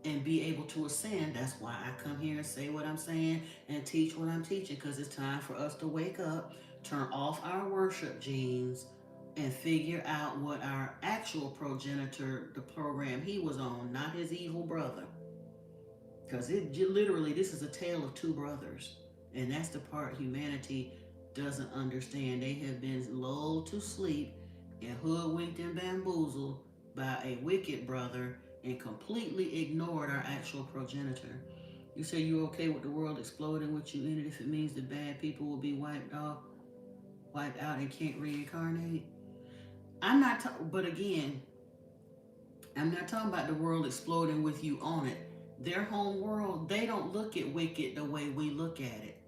and be able to ascend. That's why I come here and say what I'm saying and teach what I'm teaching, because it's time for us to wake up, turn off our worship genes, and figure out what our actual progenitor, the program he was on, not his evil brother. Because literally, this is a tale of two brothers. And that's the part humanity doesn't understand. They have been lulled to sleep and hoodwinked and bamboozled by a wicked brother and completely ignored our actual progenitor. You say you're okay with the world exploding with you in it if it means the bad people will be wiped out and can't reincarnate? But again, I'm not talking about the world exploding with you on it. Their home world, they don't look at wicked the way we look at it.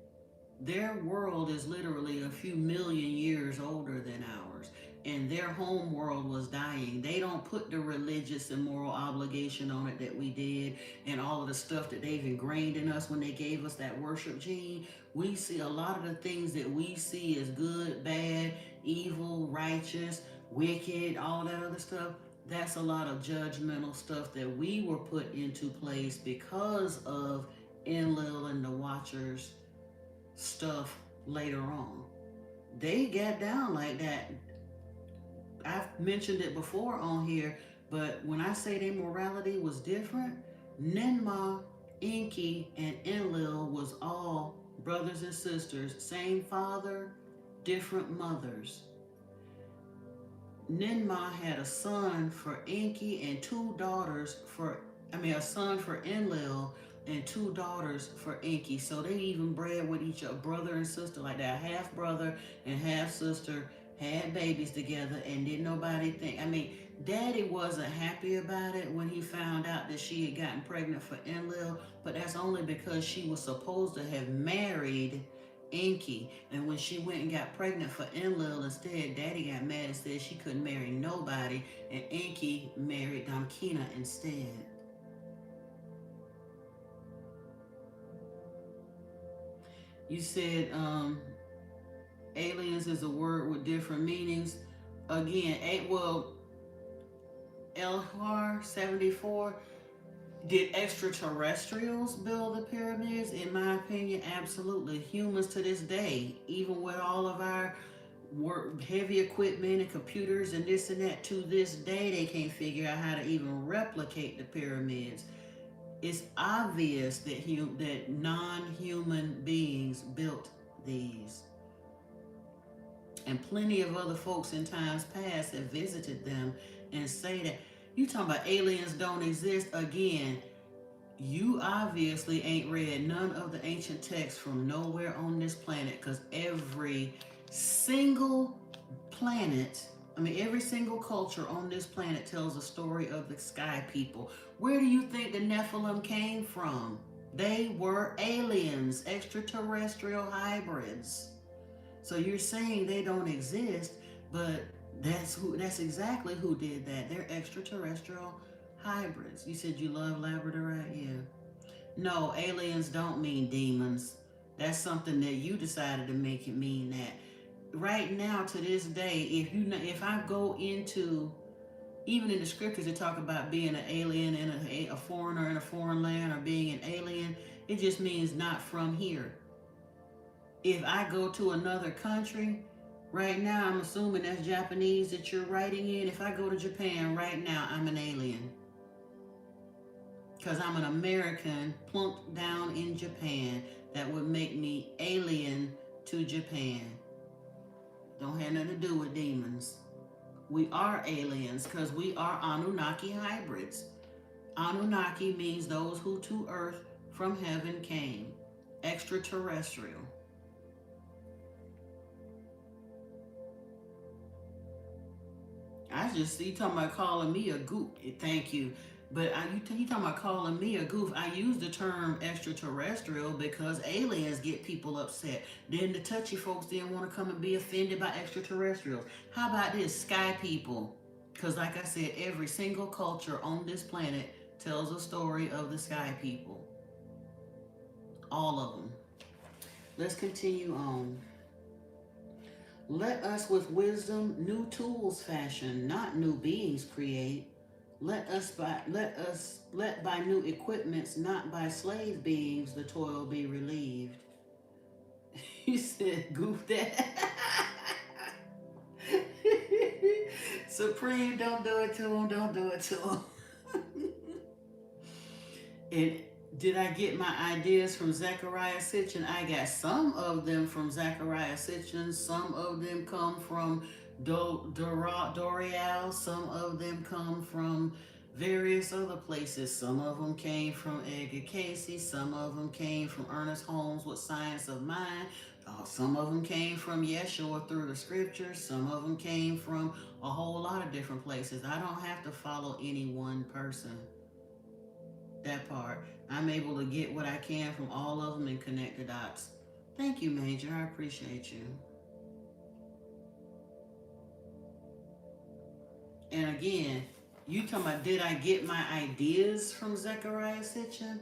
Their world is literally a few million years older than ours, and their home world was dying. They don't put the religious and moral obligation on it that we did, and all of the stuff that they've ingrained in us when they gave us that worship gene. We see a lot of the things that we see as good, bad, evil, righteous, wicked, all that other stuff. That's a lot of judgmental stuff that we were put into place because of Enlil and the Watchers stuff later on. They got down like that. I've mentioned it before on here, but when I say their morality was different, Ninmah, Enki, and Enlil was all brothers and sisters, same father, different mothers. Ninmah had a son for Enki and a son for Enlil and two daughters for Enki. So they even bred with each other, brother and sister, like that. Half brother and half sister had babies together, and didn't nobody think. Daddy wasn't happy about it when he found out that she had gotten pregnant for Enlil, but that's only because she was supposed to have married Enki. And when she went and got pregnant for Enlil instead, Daddy got mad and said she couldn't marry nobody, and Enki married Damkina instead. You said, Aliens is a word with different meanings. Again, Elhar 74. Did extraterrestrials build the pyramids? In my opinion, absolutely. Humans to this day, even with all of our heavy equipment and computers and this and that, to this day, they can't figure out how to even replicate the pyramids. It's obvious that non-human beings built these. And plenty of other folks in times past have visited them and say that. You talking about aliens don't exist? Again, you obviously ain't read none of the ancient texts from nowhere on this planet, because every single planet, every single culture on this planet tells a story of the sky people. Where do you think the Nephilim came from? They were aliens, extraterrestrial hybrids. So you're saying they don't exist, but that's exactly who did that. They're extraterrestrial hybrids. You said you love Labradorite? Yeah. No, aliens don't mean demons. That's something that you decided to make it mean that. Right now, to this day, if I go into, even in the scriptures, they talk about being an alien and a foreigner in a foreign land, or being an alien. It just means not from here. If I go to another country, right now, I'm assuming that's Japanese that you're writing in. If I go to Japan right now, I'm an alien. Because I'm an American plunked down in Japan. That would make me alien to Japan. Don't have nothing to do with demons. We are aliens because we are Anunnaki hybrids. Anunnaki means those who to earth from heaven came. Extraterrestrial. I just see you talking about calling me a goof. Thank you. But you talking about calling me a goof. I use the term extraterrestrial because aliens get people upset. Then the touchy folks didn't want to come and be offended by extraterrestrials. How about this? Sky people. Because like I said, every single culture on this planet tells a story of the sky people. All of them. Let's continue on. Let us with wisdom new tools fashion, not new beings create. Let by new equipments, not by slave beings, the toil be relieved. You said goof that. Supreme, don't do it to him, don't do it to him. And did I get my ideas from Zecharia Sitchin? I got some of them from Zecharia Sitchin. Some of them come from Dorial. Some of them come from various other places. Some of them came from Edgar Cayce. Some of them came from Ernest Holmes with Science of Mind. Some of them came from Yeshua through the scriptures. Some of them came from a whole lot of different places. I don't have to follow any one person. That part. I'm able to get what I can from all of them and connect the dots. Thank you, Major. I appreciate you. And again, you talking about did I get my ideas from Zecharia Sitchin?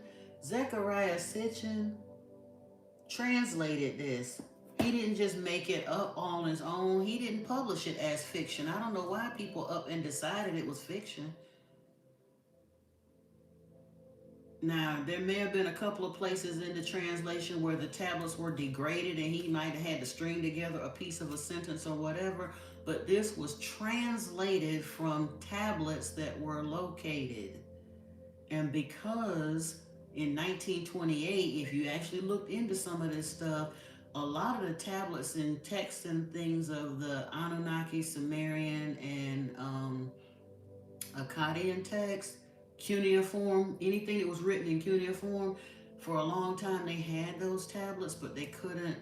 Zecharia Sitchin translated this. He didn't just make it up on his own. He didn't publish it as fiction. I don't know why people up and decided it was fiction. Now, there may have been a couple of places in the translation where the tablets were degraded and he might have had to string together a piece of a sentence or whatever, but this was translated from tablets that were located. And because in 1928, if you actually looked into some of this stuff, a lot of the tablets and texts and things of the Anunnaki, Sumerian, and Akkadian text, cuneiform, anything that was written in cuneiform, for a long time they had those tablets, but they couldn't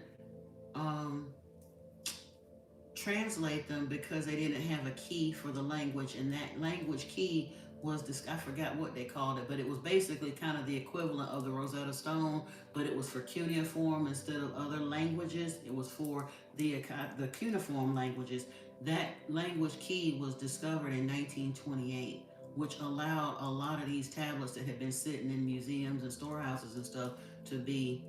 translate them because they didn't have a key for the language, and that language key was this, I forgot what they called it, but it was basically kind of the equivalent of the Rosetta Stone, but it was for cuneiform instead of other languages. It was for the cuneiform languages. That language key was discovered in 1928, which allowed a lot of these tablets that had been sitting in museums and storehouses and stuff to be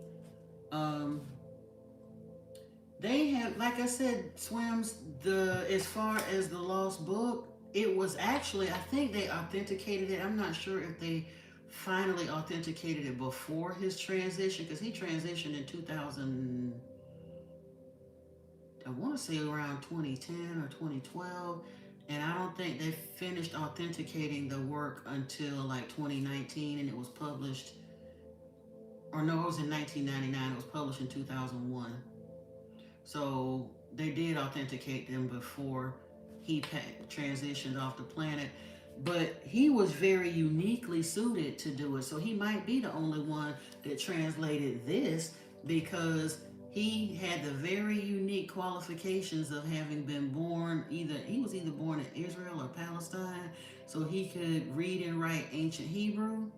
They have, like I said, Swims, the as far as the lost book, it was actually, I think they authenticated it. I'm not sure if they finally authenticated it before his transition, because he transitioned in 2000, I want to say around 2010 or 2012. And I don't think they finished authenticating the work until like 2019, and it was published, or no, it was in 1999. It was published in 2001. So they did authenticate them before he transitioned off the planet. But he was very uniquely suited to do it. So he might be the only one that translated this, because he had the very unique qualifications of having been born, he was either born in Israel or Palestine. So he could read and write ancient Hebrew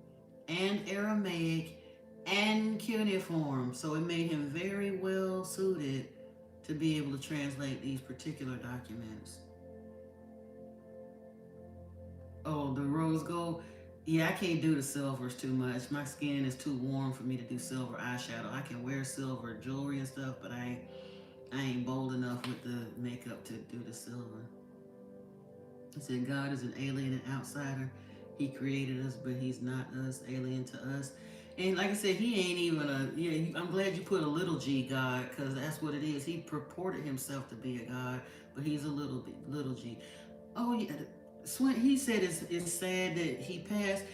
and Aramaic and cuneiform. So it made him very well suited to be able to translate these particular documents. Oh, the rose gold. Yeah, I can't do the silvers too much. My skin is too warm for me to do silver eyeshadow. I can wear silver jewelry and stuff, but I ain't bold enough with the makeup to do the silver. He said God is an alien and outsider. He created us, but he's not us, alien to us. And like I said, he ain't even a, yeah, I'm glad you put a little g God, because that's what it is. He purported himself to be a God, but he's a little g. Oh, yeah. He said it's sad that he passed.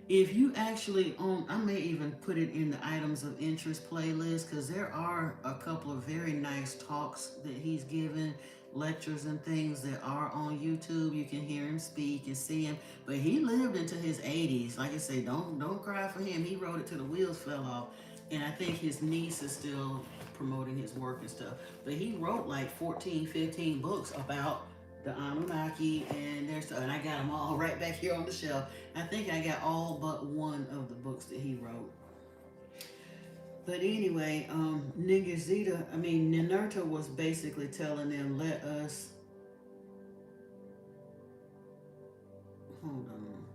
If you actually I may even put it in the items of interest playlist, because there are a couple of very nice talks that he's given, lectures and things that are on YouTube. You can hear him speak and see him. But he lived into his 80s. Like I say, don't cry for him. He wrote it till the wheels fell off. And I think his niece is still promoting his work and stuff. But he wrote like 14, 15 books about the Anunnaki and their stuff. And I got them all right back here on the shelf. I think I got all but one of the books that he wrote. But anyway, Ninurta was basically telling them, let us, hold on.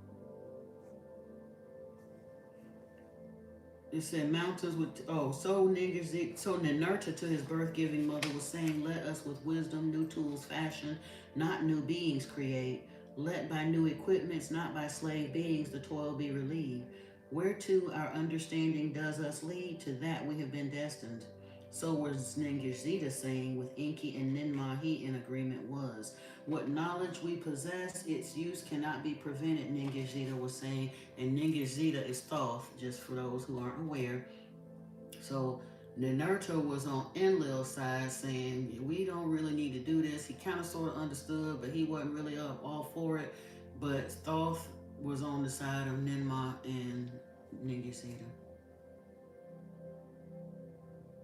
It said mountains with, so Ninurta to his birth-giving mother was saying, let us with wisdom new tools fashion, not new beings create. Let by new equipments, not by slave beings, the toil be relieved. Whereto our understanding does us lead, to that we have been destined. So was Ningishzida saying, with Enki and Ninmah he in agreement was. What knowledge we possess, its use cannot be prevented, Ningishzida was saying. And Ningishzida is Thoth, just for those who aren't aware. So Ninurta was on Enlil's side saying, we don't really need to do this. He kind of sort of understood, but he wasn't really all for it. But Thoth was on the side of Ninmah and Ningishzida.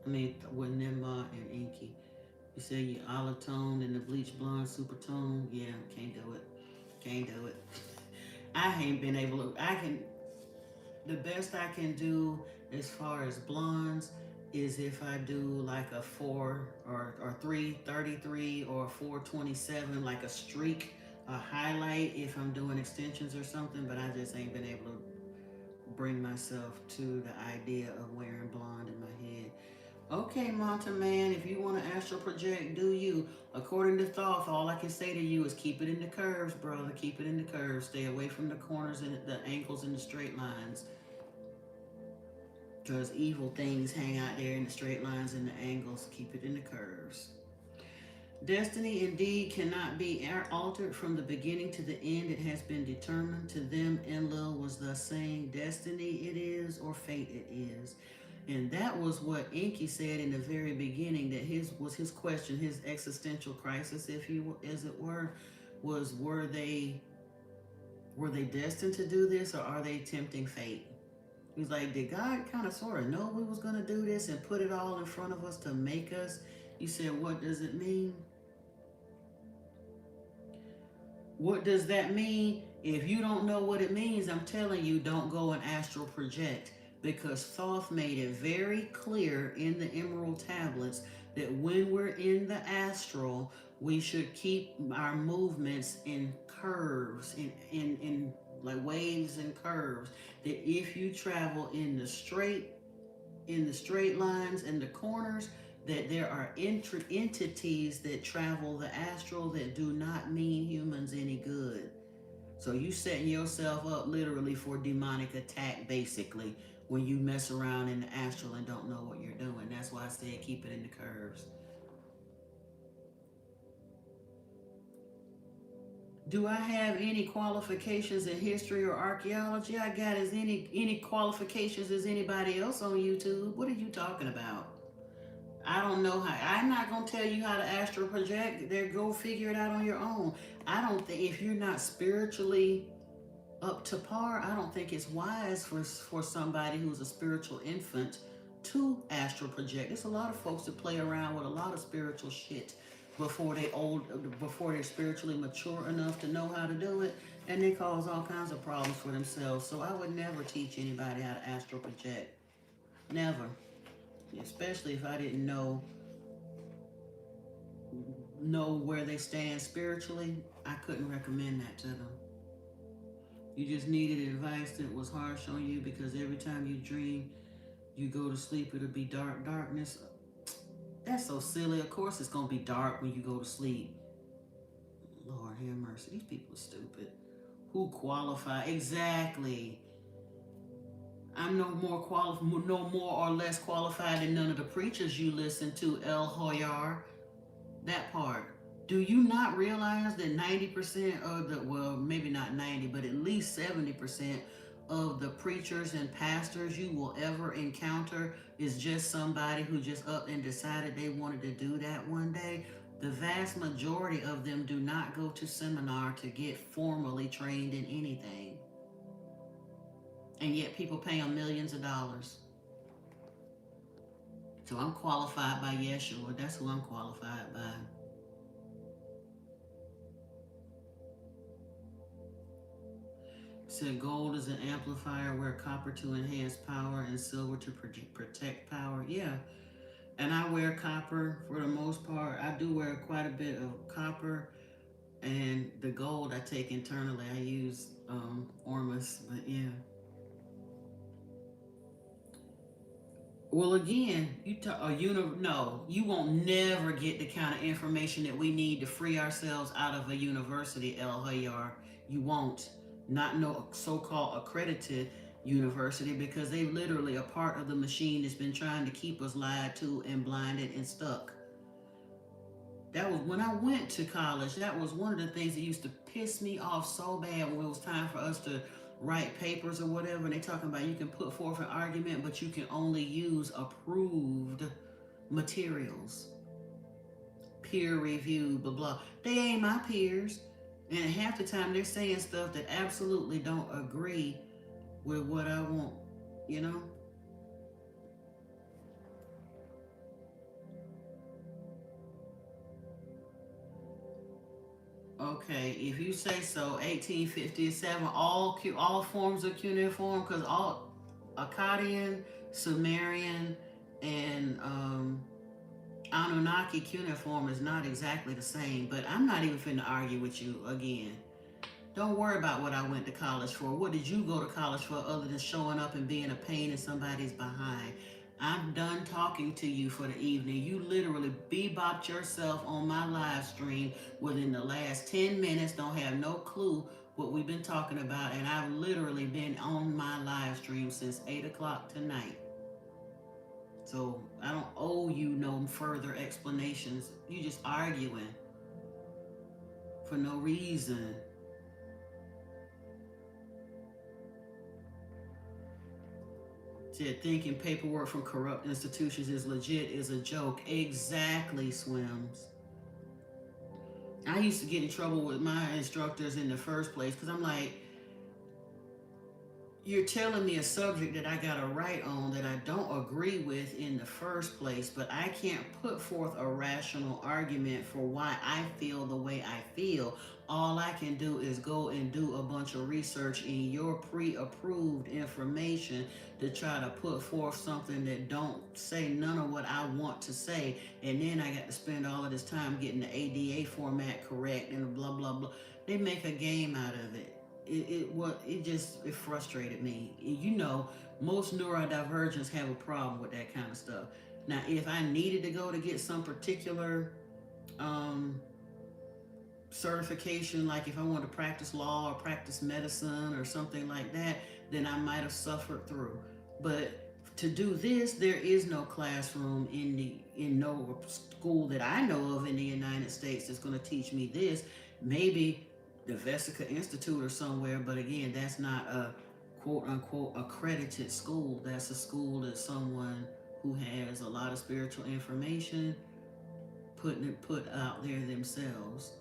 With Ninmah and Enki. You say you olive toned and the bleach blonde super tone. Yeah, can't do it. Can't do it. I ain't been able to. The best I can do as far as blondes is if I do like a 4 or 333 or 427, like a streak, a highlight if I'm doing extensions or something, but I just ain't been able to bring myself to the idea of wearing blonde in my head. Okay, Monta Man, if you want to astral project, do you. According to Thoth, all I can say to you is keep it in the curves, brother. Keep it in the curves. Stay away from the corners and the angles and the straight lines. Because evil things hang out there in the straight lines and the angles. Keep it in the curves. Destiny indeed cannot be altered from the beginning to the end. It has been determined. To them, Enlil was thus saying, destiny it is, or fate it is. And that was what Enki said in the very beginning, that his question, his existential crisis, if you as it were, was were they destined to do this, or are they tempting fate? He was like, did God kind of sort of know we was going to do this and put it all in front of us to make us? He said, what does it mean? What does that mean? If you don't know what it means, I'm telling you, don't go and astral project. Because Thoth made it very clear in the Emerald Tablets that when we're in the astral, we should keep our movements in curves, in like waves and curves. That if you travel in the straight lines and the corners, that there are entities that travel the astral that do not mean humans any good. So you setting yourself up literally for demonic attack, basically, when you mess around in the astral and don't know what you're doing. That's why I said keep it in the curves. Do I have any qualifications in history or archaeology? I got as any qualifications as anybody else on YouTube. What are you talking about? I don't know how. I'm not gonna tell you how to astral project. There, go figure it out on your own. I don't think if you're not spiritually up to par, I don't think it's wise for somebody who's a spiritual infant to astral project. There's a lot of folks that play around with a lot of spiritual shit before they're spiritually mature enough to know how to do it, and they cause all kinds of problems for themselves. So I would never teach anybody how to astral project. Never. Especially if I didn't know where they stand spiritually, I couldn't recommend that to them. You just needed advice that was harsh on you because every time you dream, you go to sleep, it'll be darkness. That's so silly. Of course it's gonna be dark when you go to sleep. Lord have mercy. These people are stupid. Who qualify? Exactly. I'm no more or less qualified than none of the preachers you listen to, El Hoyar. That part. Do you not realize that 90% of the, well, maybe not 90, but at least 70% of the preachers and pastors you will ever encounter is just somebody who just up and decided they wanted to do that one day? The vast majority of them do not go to seminar to get formally trained in anything. And yet people pay them millions of dollars. So I'm qualified by Yeshua. That's who I'm qualified by. Said gold is an amplifier, where copper to enhance power and silver to protect power. Yeah, and I wear copper for the most part. I do wear quite a bit of copper, and the gold I take internally. I use Ormus, but yeah. Well, again, no, you won't never get the kind of information that we need to free ourselves out of a university, El Hayar. You won't. Not no so-called accredited university, because they literally are part of the machine that's been trying to keep us lied to and blinded and stuck. That was when I went to college. That was one of the things that used to piss me off so bad when it was time for us to write papers or whatever, and they talking about you can put forth an argument, but you can only use approved materials, peer reviewed, blah blah. They ain't my peers, and half the time they're saying stuff that absolutely don't agree with what I want, you know. Okay, if you say so, 1857, all forms of cuneiform, because all Akkadian, Sumerian, and Anunnaki cuneiform is not exactly the same. But I'm not even finna argue with you again. Don't worry about what I went to college for. What did you go to college for other than showing up and being a pain in somebody's behind? I'm done talking to you for the evening. You literally bebopped yourself on my live stream within the last 10 minutes. Don't have no clue what we've been talking about. And I've literally been on my live stream since 8 o'clock tonight. So I don't owe you no further explanations. You just arguing for no reason. Said thinking paperwork from corrupt institutions is legit is a joke. Exactly, Swims. I used to get in trouble with my instructors in the first place because I'm like, you're telling me a subject that I got to write on that I don't agree with in the first place, but I can't put forth a rational argument for why I feel the way I feel. All I can do is go and do a bunch of research in your pre-approved information to try to put forth something that don't say none of what I want to say, and then I got to spend all of this time getting the ADA format correct and blah blah blah. They make a game out of it. It frustrated me. You know, most neurodivergents have a problem with that kind of stuff. Now, if I needed to go to get some particular um, certification, like if I wanted to practice law or practice medicine or something like that, then I might have suffered through. But to do this, there is no classroom in no school that I know of in the United States that's going to teach me this. Maybe the Vesica Institute or somewhere, but again, that's not a quote unquote accredited school. That's a school that someone who has a lot of spiritual information put out there themselves.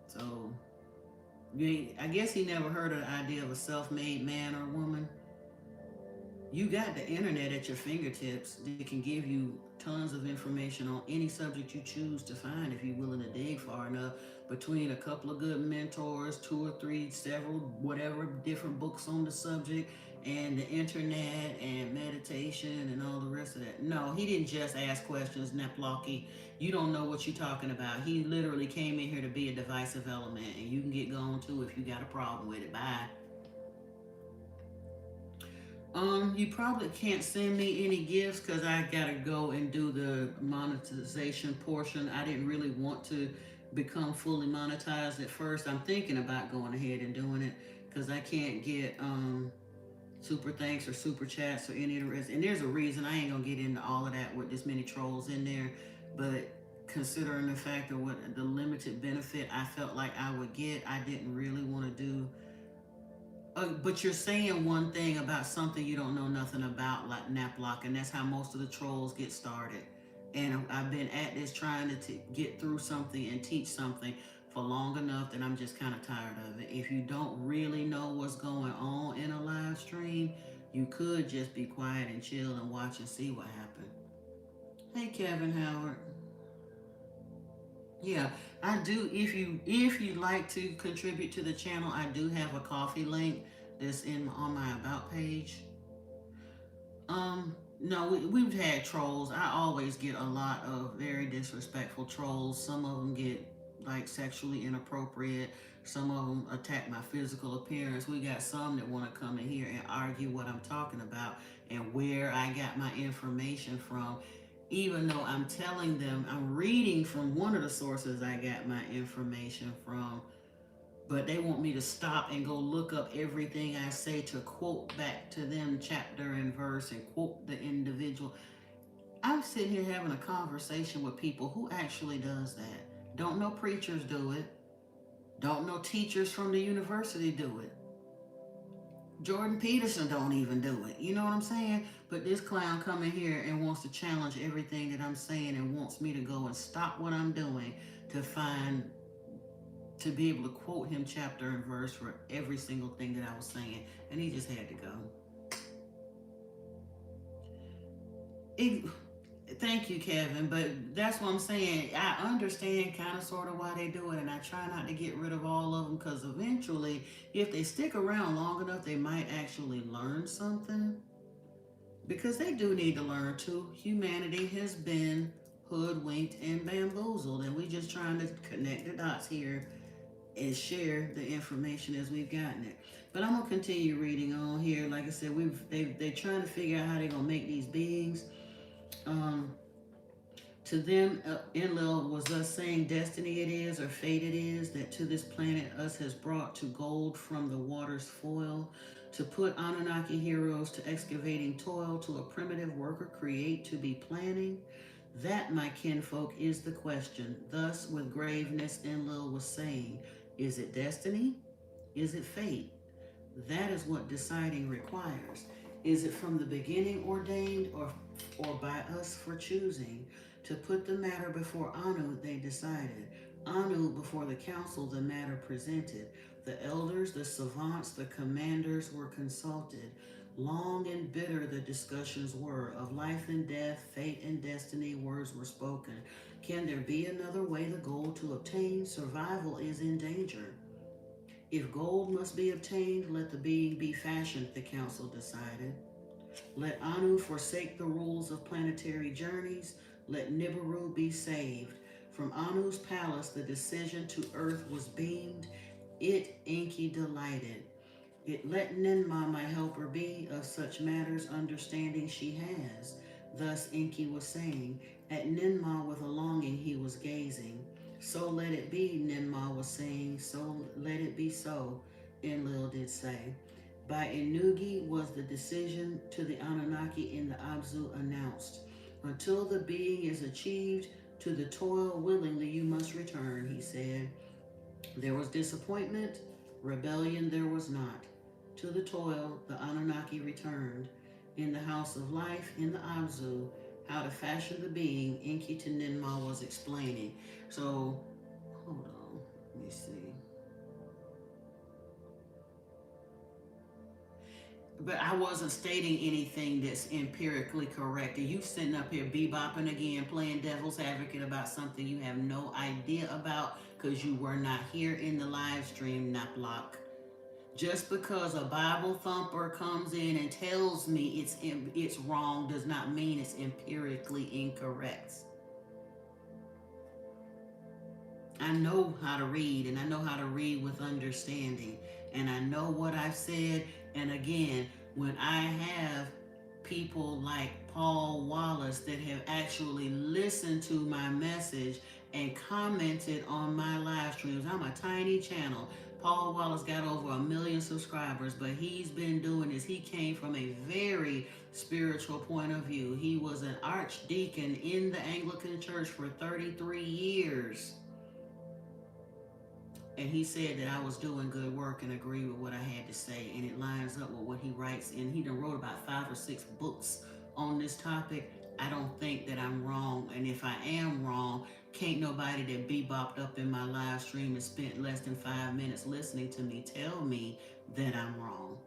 So I guess he never heard of the idea of a self-made man or woman. You got the internet at your fingertips that can give you tons of information on any subject you choose to find if you're willing to dig far enough, between a couple of good mentors, two or three, several, whatever different books on the subject, and the internet and meditation and all the rest of that. No, he didn't just ask questions, Neplocky. You don't know what you're talking about. He literally came in here to be a divisive element, and you can get gone too if you got a problem with it. Bye. You probably can't send me any gifts because I gotta go and do the monetization portion. I didn't really want to become fully monetized at first. I'm thinking about going ahead and doing it because I can't get super thanks or super chats or any of the rest. And there's a reason. I ain't gonna get into all of that with this many trolls in there, but considering the fact of what the limited benefit I felt like I would get, I didn't really want to do. But you're saying one thing about something you don't know nothing about, like Naplock, and that's how most of the trolls get started. And I've been at this trying to get through something and teach something for long enough that I'm just kind of tired of it. If you don't really know what's going on in a live stream, you could just be quiet and chill and watch and see what happened. Hey, Kevin Howard. Yeah, I do. If you'd like to contribute to the channel, I do have a coffee link that's in on my about page. No, we've had trolls. I always get a lot of very disrespectful trolls. Some of them get like sexually inappropriate. Some of them attack my physical appearance. We got some that want to come in here and argue what I'm talking about and where I got my information from, even though I'm telling them I'm reading from one of the sources I got my information from, but they want me to stop and go look up everything I say to quote back to them chapter and verse and quote the individual. I'm sitting here having a conversation with people who actually does that. Don't know preachers do it. Don't know teachers from the university do it. Jordan Peterson don't even do it. You know what I'm saying? But this clown come in here and wants to challenge everything that I'm saying and wants me to go and stop what I'm doing to be able to quote him chapter and verse for every single thing that I was saying. And he just had to go. Thank you, Kevin. But that's what I'm saying. I understand kind of sort of why they do it, and I try not to get rid of all of them because eventually, if they stick around long enough, they might actually learn something. Because they do need to learn too. Humanity has been hoodwinked and bamboozled, and we're just trying to connect the dots here and share the information as we've gotten it. But I'm gonna continue reading on here. Like I said, they're trying to figure out how they're gonna make these beings. To them, Enlil was us saying destiny it is or fate it is that to this planet us has brought to gold from the water's foil, to put Anunnaki heroes to excavating toil, to a primitive worker create to be planning. That, my kinfolk, is the question. Thus, with graveness, Enlil was saying, is it destiny? Is it fate? That is what deciding requires. Is it from the beginning ordained or by us for choosing? To put the matter before Anu, they decided. Anu, before the council, the matter presented. The elders, the savants, the commanders were consulted. Long and bitter the discussions were. Of life and death, fate and destiny, words were spoken. Can there be another way the goal to obtain? Survival is in danger. If gold must be obtained, let the being be fashioned, the council decided. Let Anu forsake the rules of planetary journeys. Let Nibiru be saved. From Anu's palace, the decision to earth was beamed. It Enki delighted. It let Ninmah my helper be, of such matters understanding she has. Thus Enki was saying, at Ninmah with a longing he was gazing. So let it be, Ninmah was saying, so let it be so, Enlil did say. By Inugi was the decision to the Anunnaki in the Abzu announced. Until the being is achieved, to the toil willingly you must return, he said. There was disappointment, rebellion there was not. To the toil, the Anunnaki returned. In the house of life, in the Abzu, how to fashion the being, Enki to Ninmah was explaining. So, hold on, let me see. But I wasn't stating anything that's empirically correct. And you sitting up here bebopping again, playing devil's advocate about something you have no idea about because you were not here in the live stream, Naplock. Just because a Bible thumper comes in and tells me it's wrong does not mean it's empirically incorrect. I know how to read, and I know how to read with understanding, and I know what I've said. And again, when I have people like Paul Wallace that have actually listened to my message and commented on my live streams, I'm a tiny channel. Paul Wallace got over 1 million subscribers, but he's been doing this. He came from a very spiritual point of view. He was an archdeacon in the Anglican Church for 33 years. And he said that I was doing good work and agreed with what I had to say, and it lines up with what he writes. And he done wrote about 5 or 6 books on this topic. I don't think that I'm wrong, and if I am wrong, can't nobody that bebopped up in my live stream and spent less than 5 minutes listening to me tell me that I'm wrong.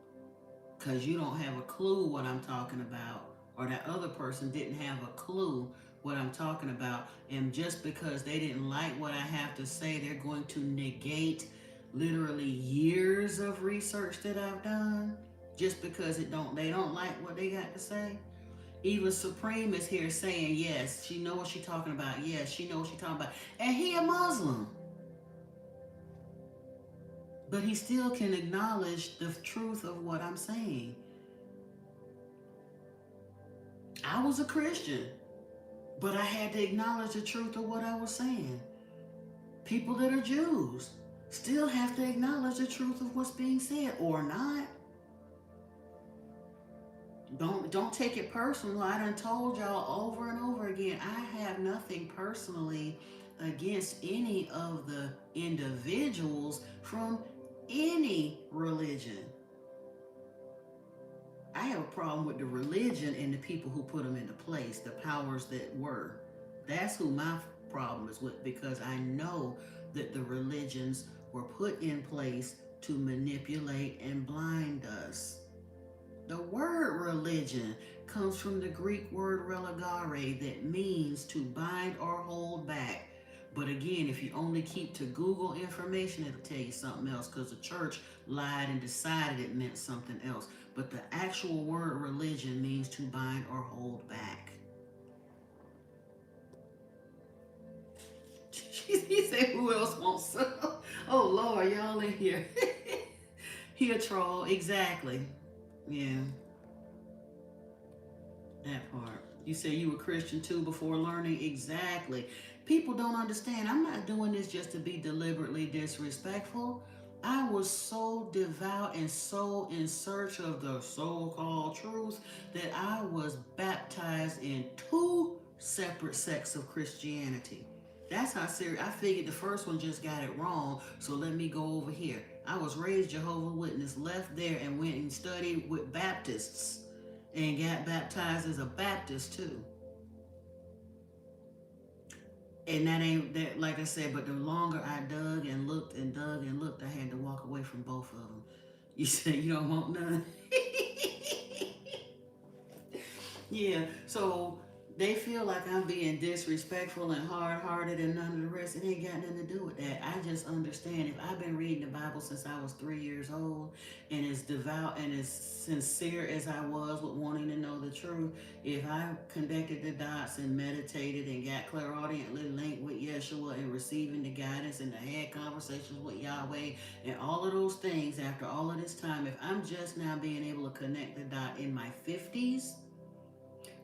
Because you don't have a clue what I'm talking about, or that other person didn't have a clue what I'm talking about. And just because they didn't like what I have to say, they're going to negate literally years of research that I've done just because they don't like what they got to say. Even Supreme is here saying, yes, she knows what she's talking about. Yes, she knows what she's talking about. And he a Muslim. But he still can acknowledge the truth of what I'm saying. I was a Christian, but I had to acknowledge the truth of what I was saying. People that are Jews still have to acknowledge the truth of what's being said, or not. Don't take it personal. I done told y'all over and over again, I have nothing personally against any of the individuals from any religion. I have a problem with the religion and the people who put them into place, the powers that were. That's who my problem is with, because I know that the religions were put in place to manipulate and blind us. The word religion comes from the Greek word religare, that means to bind or hold back. But again, if you only keep to Google information, it'll tell you something else, because the church lied and decided it meant something else. But the actual word religion means to bind or hold back. He said, who else wants some? Oh, Lord, y'all in here. He a troll, exactly. Yeah, that part. You say you were Christian too before learning? Exactly. People don't understand. I'm not doing this just to be deliberately disrespectful. I was so devout and so in search of the so-called truth that I was baptized in 2 separate sects of Christianity. That's how serious. I figured the first one just got it wrong, so let me go over here. I was raised Jehovah's Witness, left there and went and studied with Baptists and got baptized as a Baptist too. And that ain't that, like I said, but the longer I dug and looked, I had to walk away from both of them. You say you don't want none? Yeah, so they feel like I'm being disrespectful and hard-hearted and none of the rest. It ain't got nothing to do with that. I just understand, if I've been reading the Bible since I was 3 years old, and as devout and as sincere as I was with wanting to know the truth, if I connected the dots and meditated and got clairaudiently linked with Yeshua and receiving the guidance and had conversations with Yahweh and all of those things after all of this time, if I'm just now being able to connect the dot in my 50s,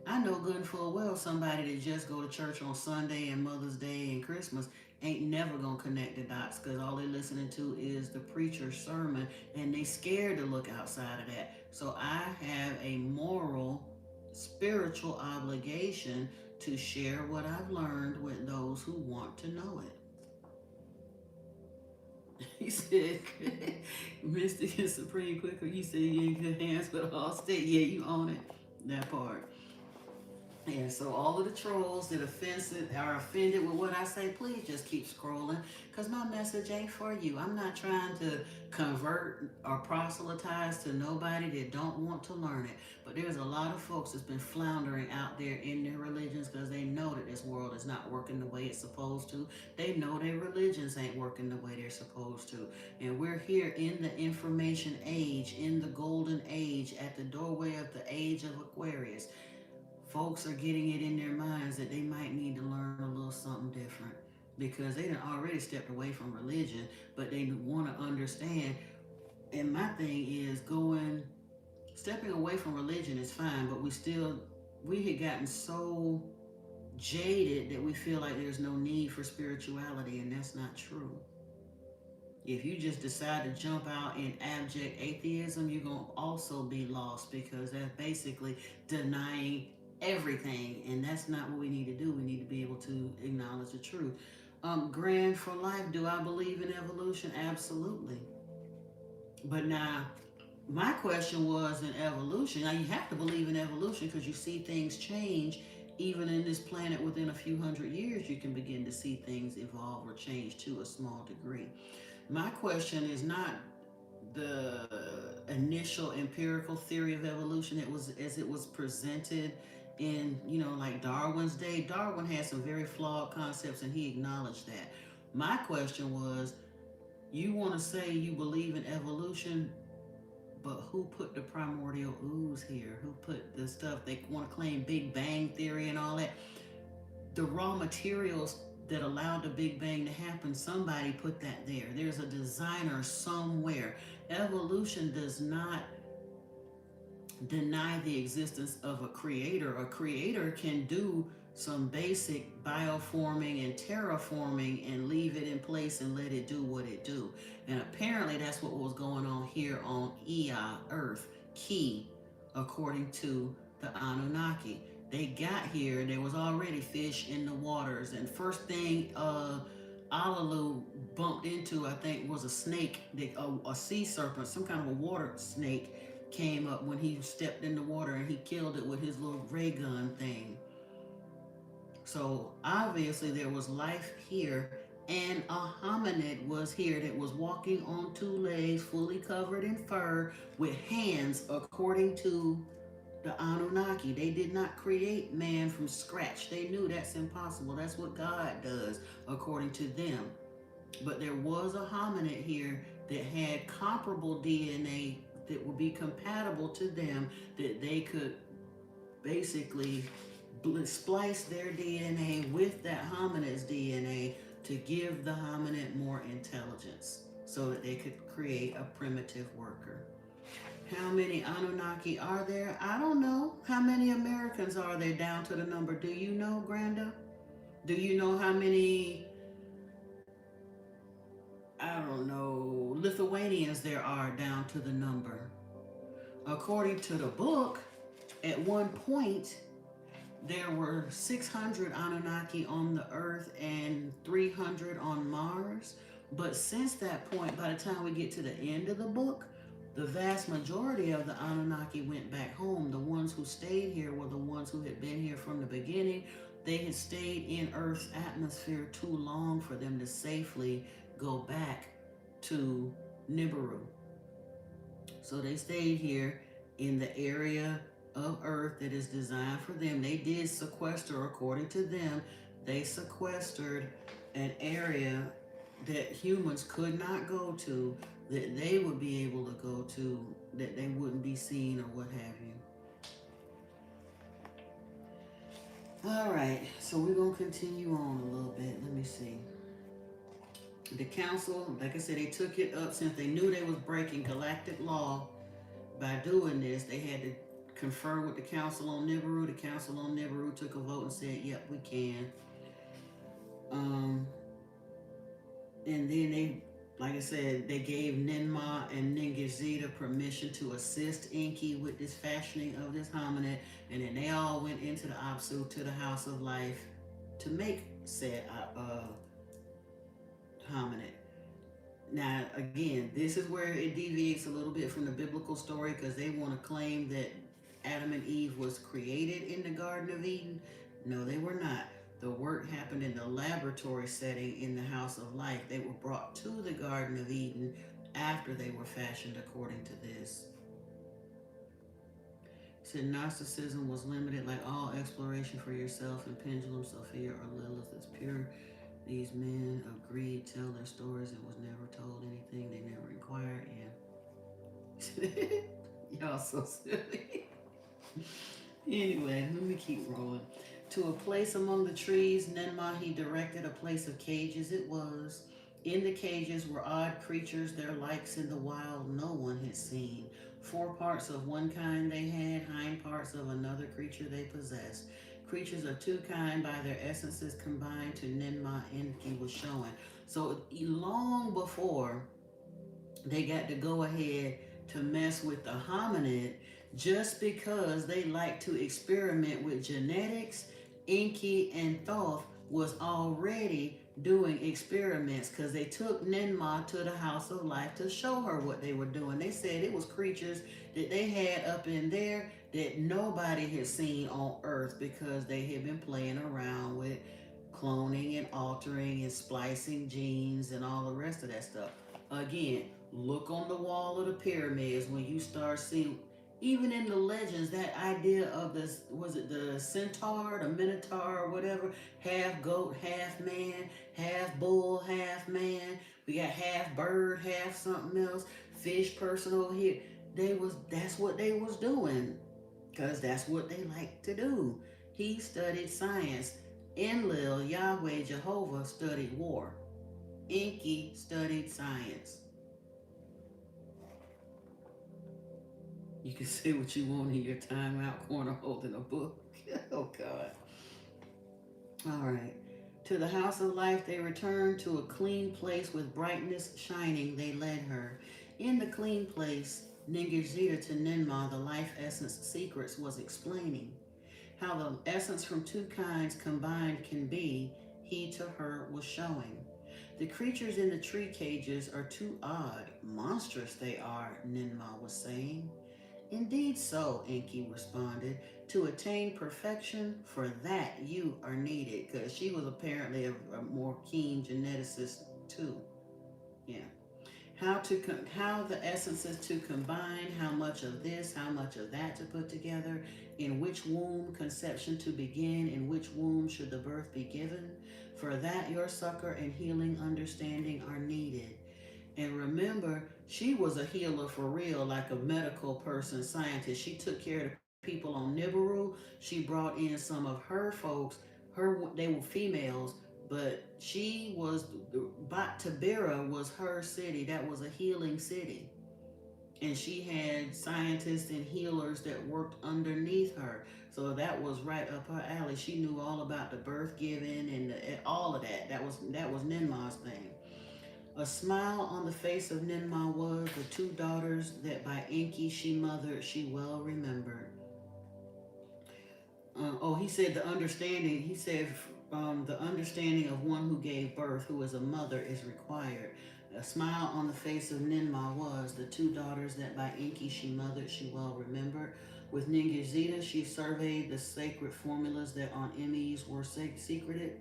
I know good and full well somebody that just go to church on Sunday and Mother's Day and Christmas ain't never gonna connect the dots because all they listening to is the preacher's sermon and they scared to look outside of that. So I have a moral, spiritual obligation to share what I've learned with those who want to know it. He said, Mystic and Supreme Quicker, you said you in good hands with Allstate. Yeah, you own it. That part. And so all of the trolls that are offended with what I say, please just keep scrolling because my message ain't for you. I'm not trying to convert or proselytize to nobody that don't want to learn it. But there's a lot of folks that's been floundering out there in their religions because they know that this world is not working the way it's supposed to. They know their religions ain't working the way they're supposed to. And we're here in the information age, in the golden age, at the doorway of the age of Aquarius. Folks are getting it in their minds that they might need to learn a little something different because they done already stepped away from religion, but they want to understand. And my thing is stepping away from religion is fine, but we had gotten so jaded that we feel like there's no need for spirituality, and that's not true. If you just decide to jump out in abject atheism, you're going to also be lost because that's basically denying everything, and that's not what we need to do. We need to be able to acknowledge the truth. Grand for life, do I believe in evolution? Absolutely. But now, my question was in evolution. Now, you have to believe in evolution because you see things change. Even in this planet, within a few hundred years, you can begin to see things evolve or change to a small degree. My question is not the initial empirical theory of evolution as it was presented in, like Darwin's day. Darwin had some very flawed concepts and he acknowledged that. My question was, you want to say you believe in evolution, but who put the primordial ooze here? Who put the stuff they want to claim Big Bang theory and all that? The raw materials that allowed the Big Bang to happen, somebody put that there. There's a designer somewhere. Evolution does not deny the existence of a creator. A creator can do some basic bioforming and terraforming and leave it in place and let it do what it do. And apparently that's what was going on here on Ea, Earth, Ki, according to the Anunnaki. They got here, there was already fish in the waters, and first thing Alalu bumped into, I think, was a snake, a sea serpent, some kind of a water snake came up when he stepped in the water and he killed it with his little ray gun thing. So obviously there was life here, and a hominid was here that was walking on two legs, fully covered in fur, with hands, according to the Anunnaki. They did not create man from scratch. They knew that's impossible. That's what God does, according to them. But there was a hominid here that had comparable DNA that would be compatible to them, that they could basically splice their DNA with that hominid's DNA to give the hominid more intelligence so that they could create a primitive worker. How many Anunnaki are there? I don't know. How many Americans are there down to the number? Do you know, Granda? Do you know how many, I don't know, Lithuanians there are down to the number? According to the book, at one point, there were 600 Anunnaki on the Earth and 300 on Mars. But since that point, by the time we get to the end of the book, the vast majority of the Anunnaki went back home. The ones who stayed here were the ones who had been here from the beginning. They had stayed in Earth's atmosphere too long for them to safely go back to Nibiru. So they stayed here in the area of Earth that is designed for them. They did sequester, according to them, they sequestered an area that humans could not go to, that they would be able to go to, that they wouldn't be seen or what have you. All right, so we're going to continue on a little bit. Let me see. The council, like I said, they took it up since they knew they was breaking galactic law by doing this. They had to confer with the Council on Nibiru. The Council on Nibiru took a vote and said, "Yep, we can." Um, and then they, like I said, they gave Ninmah and Ningishzida permission to assist Enki with this fashioning of this hominid, and then they all went into the Apsu to the House of Life to make said hominid. Now, again, this is where it deviates a little bit from the biblical story because they want to claim that Adam and Eve was created in the Garden of Eden. No, they were not. The work happened in the laboratory setting in the House of Life. They were brought to the Garden of Eden after they were fashioned according to this. It said Gnosticism was limited like all exploration for yourself, and Pendulum, Sophia, or Lilith is pure. These men agreed, tell their stories, and was never told anything. They never inquired. Yeah. Y'all so silly. Anyway, let me keep rolling. To a place among the trees, Ninmah he directed a place of cages it was. In the cages were odd creatures, their likes in the wild no one had seen. 4 parts of one kind they had, hind parts of another creature they possessed. Creatures of 2 kinds by their essences combined to Ninmah Enki was showing. So long before they got to go ahead to mess with the hominid, just because they like to experiment with genetics, Enki and Thoth was already doing experiments because they took Ninmah to the House of Life to show her what they were doing. They said it was creatures that they had up in there that nobody had seen on Earth because they had been playing around with cloning and altering and splicing genes and all the rest of that stuff. Again, look on the wall of the pyramids when you start seeing, even in the legends, that idea of this, was it the centaur, the minotaur, or whatever, half goat, half man, half bull, half man. We got half bird, half something else, fish person over here. That's what they was doing, because that's what they like to do. He studied science. Enlil, Yahweh, Jehovah, studied war. Enki studied science. You can say what you want in your timeout corner holding a book. Oh, God. All right. To the House of Life they returned, to a clean place with brightness shining they led her. In the clean place, Ningishzida to Ninmah, the life essence secrets, was explaining how the essence from 2 kinds combined can be, he to her was showing. The creatures in the tree cages are too odd, monstrous they are, Ninmah was saying. Indeed so, Enki responded. To attain perfection, for that you are needed. Because she was apparently a more keen geneticist too. Yeah. How the essences to combine, how much of this, how much of that to put together, in which womb conception to begin, in which womb should the birth be given. For that your succor and healing understanding are needed. And remember, she was a healer for real, like a medical person, scientist. She took care of the people on Nibiru. She brought in some of her folks. They were females, but she was, Bat Tabira was her city. That was a healing city. And she had scientists and healers that worked underneath her. So that was right up her alley. She knew all about the birth giving and all of that. That was Ninmah's thing. A smile on the face of Ninmah was the 2 daughters that by Enki she mothered, she well remembered. He said the understanding, the understanding of one who gave birth, who is a mother, is required. A smile on the face of Ninmah was the 2 daughters that by Enki she mothered, she well remembered. With Ningishzida, she surveyed the sacred formulas that on Emes were secreted.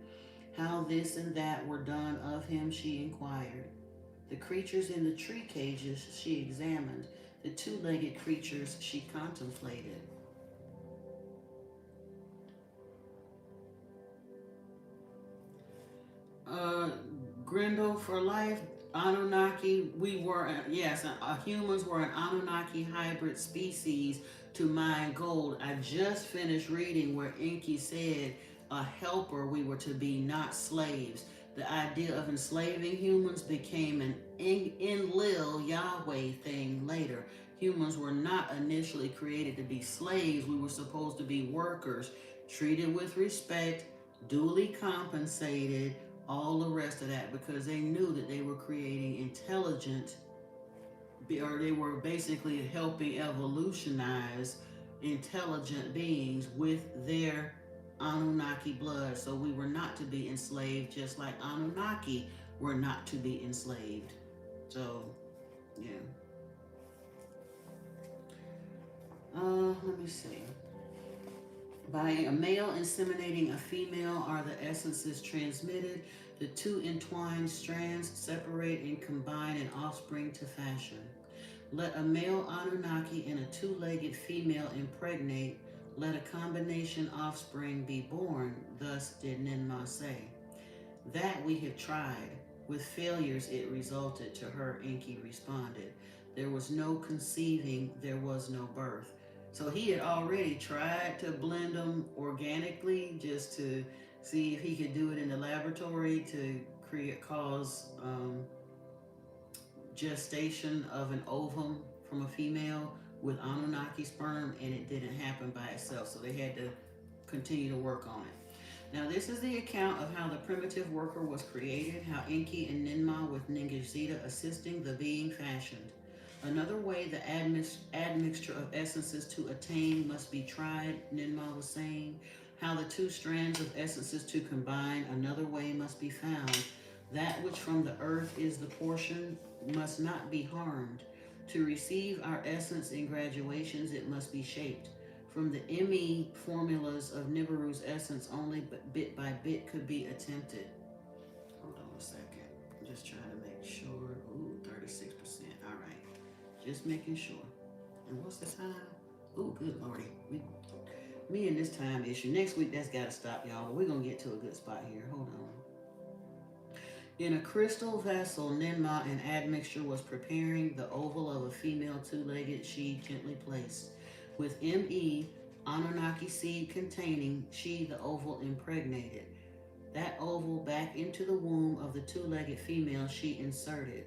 How this and that were done of him, she inquired. The creatures in the tree cages she examined. The 2-legged creatures she contemplated. Grendel for life, Anunnaki, humans were an Anunnaki hybrid species to mine gold. I just finished reading where Enki said a helper we were to be, not slaves. The idea of enslaving humans became an Enlil Yahweh thing later. Humans were not initially created to be slaves. We were supposed to be workers, treated with respect, duly compensated, all the rest of that, because they knew that they were creating intelligent, or they were basically helping evolutionize intelligent beings with their Anunnaki blood. So we were not to be enslaved, just like Anunnaki were not to be enslaved. So, yeah. Let me see. By a male inseminating a female are the essences transmitted. The two entwined strands separate and combine an offspring to fashion. Let a male Anunnaki and a two-legged female impregnate. Let a combination offspring be born. Thus did Ninmah say. That we have tried. With failures it resulted, to her Enki responded. There was no conceiving, there was no birth. So he had already tried to blend them organically just to see if he could do it in the laboratory to cause gestation of an ovum from a female with Anunnaki sperm, and it didn't happen by itself. So they had to continue to work on it. Now, this is the account of how the primitive worker was created, how Enki and Ninmah with Ningishzida assisting the being fashioned. Another way the admixture of essences to attain must be tried, Ninmah was saying. How the two strands of essences to combine, another way must be found. That which from the earth is the portion must not be harmed. To receive our essence in graduations, it must be shaped. From the ME formulas of Nibiru's essence, only bit by bit could be attempted. Hold on a second. I'm just trying to make sure. Ooh, 36%. All right. Just making sure. And what's the time? Ooh, good lordy. Me and this time issue. Next week, that's got to stop, y'all. But we're going to get to a good spot here. Hold on. In a crystal vessel, Ninmah, an admixture, was preparing the oval of a female two-legged she gently placed. With ME, Anunnaki seed containing, she the oval impregnated. That oval back into the womb of the two-legged female she inserted.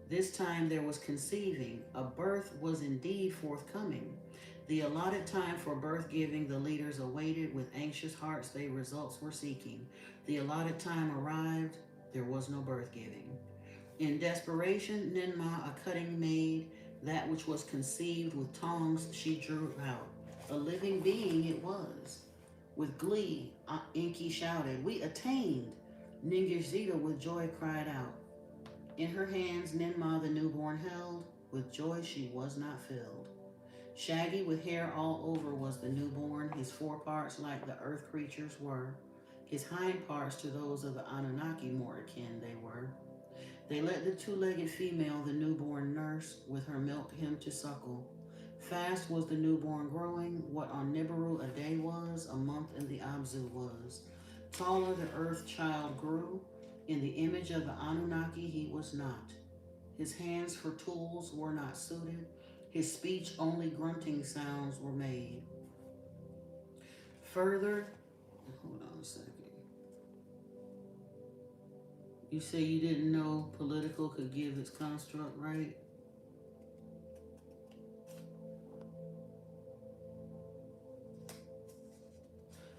This time there was conceiving. A birth was indeed forthcoming. The allotted time for birth giving the leaders awaited with anxious hearts they results were seeking. The allotted time arrived. There was no birth giving. In desperation, Ninmah a cutting made. That which was conceived with tongs she drew out. A living being it was. With glee, Enki shouted, "We attained!" Ningishzida with joy cried out. In her hands Ninmah the newborn held. With joy she was not filled. Shaggy with hair all over was the newborn, his foreparts like the earth creatures were. His hind parts to those of the Anunnaki more akin they were. They let the two-legged female the newborn nurse, with her milk him to suckle. Fast was the newborn growing, what on Nibiru a day was, a month in the Abzu was. Taller the earth child grew, in the image of the Anunnaki he was not. His hands for tools were not suited, his speech only grunting sounds were made. Further, hold on a second. You say you didn't know political could give its construct, right?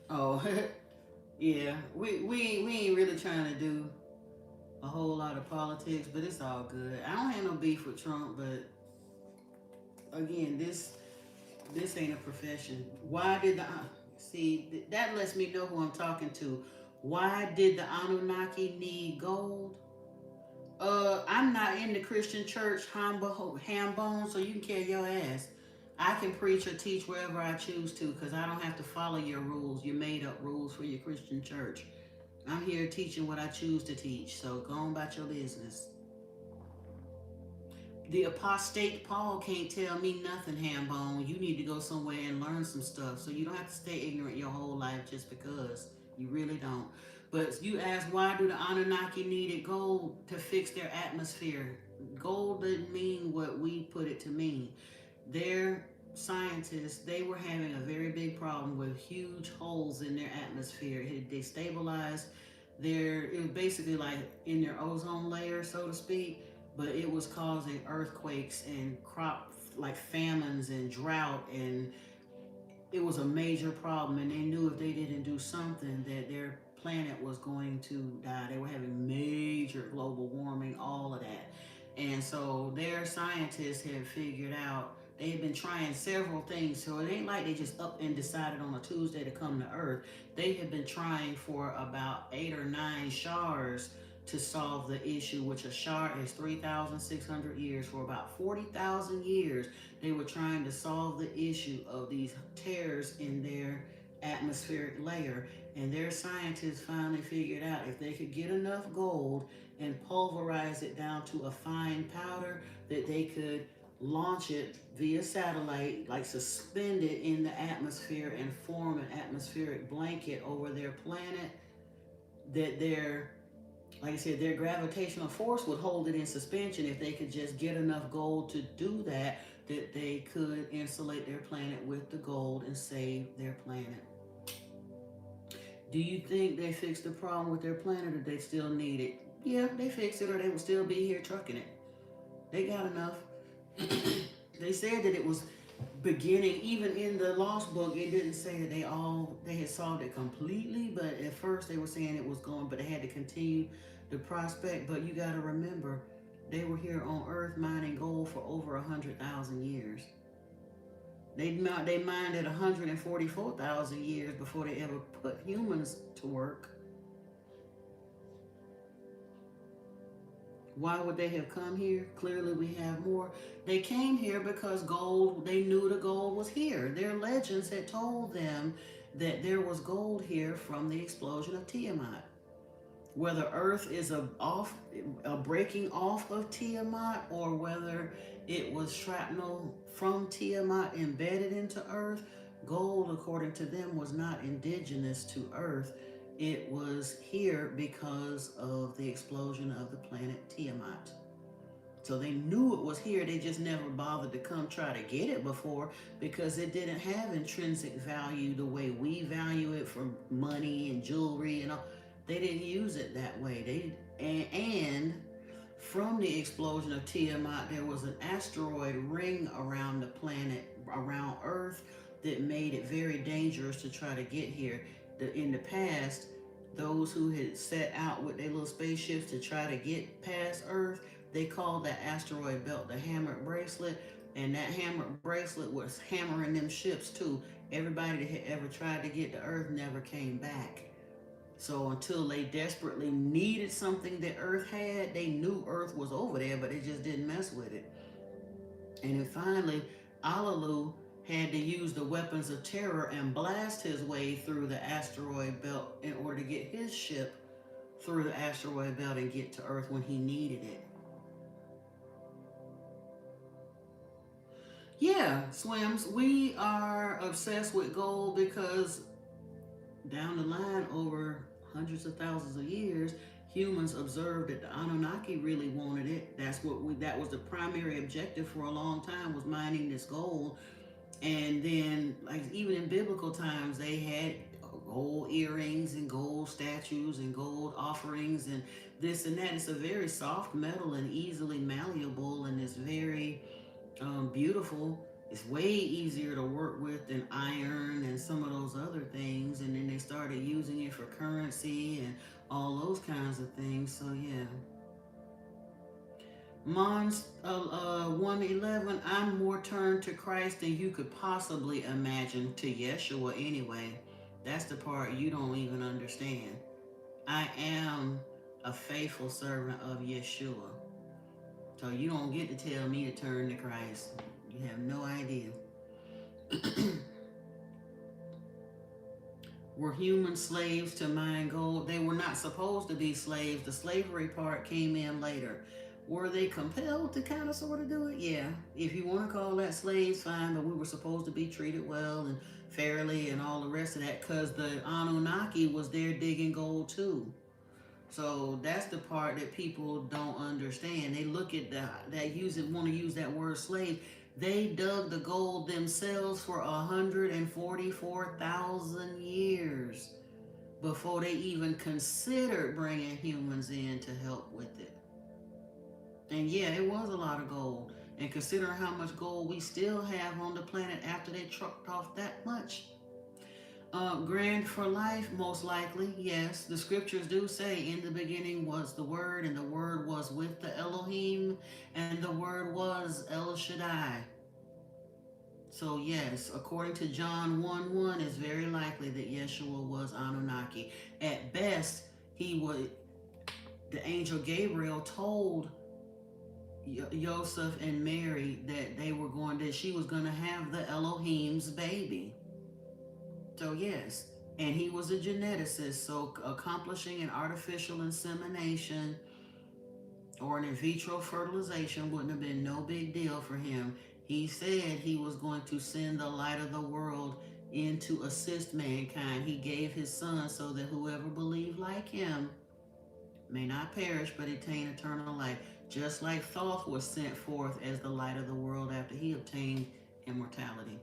Oh, yeah. We ain't really trying to do a whole lot of politics, but it's all good. I don't have no beef with Trump, but again, this ain't a profession. Why did the see that lets me know who I'm talking to. Why did the Anunnaki need gold? I'm not in the Christian church ham bone, so you can carry your ass. I can preach or teach wherever I choose to because I don't have to follow your rules, your made up rules for your Christian church. I'm here teaching what I choose to teach, so go on about your business. The apostate Paul can't tell me nothing, Hambone. You need to go somewhere and learn some stuff. So you don't have to stay ignorant your whole life just because. You really don't. But you ask, why do the Anunnaki needed gold to fix their atmosphere? Gold didn't mean what we put it to mean. Their scientists, they were having a very big problem with huge holes in their atmosphere. It destabilized it was basically like in their ozone layer, so to speak, but it was causing earthquakes and like famines and drought, and it was a major problem, and they knew if they didn't do something that their planet was going to die. They were having major global warming, all of that. And so their scientists had figured out, they had been trying several things. So it ain't like they just up and decided on a Tuesday to come to Earth. They had been trying for about 8 or 9 shars to solve the issue, which a shar is 3,600 years. For about 40,000 years, they were trying to solve the issue of these tears in their atmospheric layer. And their scientists finally figured out if they could get enough gold and pulverize it down to a fine powder, that they could launch it via satellite, like suspend it in the atmosphere and form an atmospheric blanket over their planet, that their, like I said, their gravitational force would hold it in suspension. If they could just get enough gold to do that, that they could insulate their planet with the gold and save their planet. Do you think they fixed the problem with their planet, or they still need it? Yeah, they fixed it, or they would still be here trucking it. They got enough. They said that it was beginning, even in the Lost Book, it didn't say that they had solved it completely, but at first they were saying it was going, but they had to continue the prospect. But you got to remember, they were here on Earth mining gold for over 100,000 years. They mined at 144,000 years before they ever put humans to work. Why would they have come here? Clearly we have more. They came here because gold, they knew the gold was here. Their legends had told them that there was gold here from the explosion of Tiamat. Whether Earth is a breaking off of Tiamat, or whether it was shrapnel from Tiamat embedded into Earth, gold, according to them, was not indigenous to Earth. It was here because of the explosion of the planet Tiamat. So they knew it was here. They just never bothered to come try to get it before, because it didn't have intrinsic value the way we value it, for money and jewelry and all. They didn't use it that way. And from the explosion of Tiamat, there was an asteroid ring around the planet, around Earth, that made it very dangerous to try to get here. In the past, those who had set out with their little spaceships to try to get past Earth, they called that asteroid belt the Hammered Bracelet, and that Hammered Bracelet was hammering them ships too. Everybody that had ever tried to get to Earth never came back. So until they desperately needed something that Earth had, they knew Earth was over there, but they just didn't mess with it. And then finally, Alalu had to use the weapons of terror and blast his way through the asteroid belt in order to get his ship through the asteroid belt and get to Earth when he needed it. Yeah, Swims, we are obsessed with gold because down the line, over hundreds of thousands of years, humans observed that the Anunnaki really wanted it. That was the primary objective for a long time, was mining this gold. And then, like, even in biblical times, they had gold earrings and gold statues and gold offerings and this and that. It's a very soft metal and easily malleable, and it's very beautiful. It's way easier to work with than iron and some of those other things. And then they started using it for currency and all those kinds of things. So yeah. Mons 111, I'm more turned to Christ than you could possibly imagine. To Yeshua anyway. That's the part you don't even understand. I am a faithful servant of Yeshua. So you don't get to tell me to turn to Christ. You have no idea. Were human slaves to mine gold? They were not supposed to be slaves. The slavery part came in later. Were they compelled to kind of sort of do it? Yeah. If you want to call that slaves, fine, but we were supposed to be treated well and fairly and all the rest of that, because the Anunnaki was there digging gold too. So that's the part that people don't understand. They look at want to use that word slave. They dug the gold themselves for 144,000 years before they even considered bringing humans in to help with it. And yeah, it was a lot of gold. And considering how much gold we still have on the planet after they trucked off that much. Grand for life, most likely, yes. The scriptures do say, in the beginning was the Word, and the Word was with the Elohim, and the Word was El Shaddai. So, yes, according to John 1:1, it's very likely that Yeshua was Anunnaki. At best, the angel Gabriel told Joseph and Mary that she was going to have the Elohim's baby. So, yes, and he was a geneticist, so accomplishing an artificial insemination or an in vitro fertilization wouldn't have been no big deal for him. He said he was going to send the light of the world in to assist mankind. He gave his son so that whoever believed like him may not perish but attain eternal life. Just like Thoth was sent forth as the light of the world after he obtained immortality.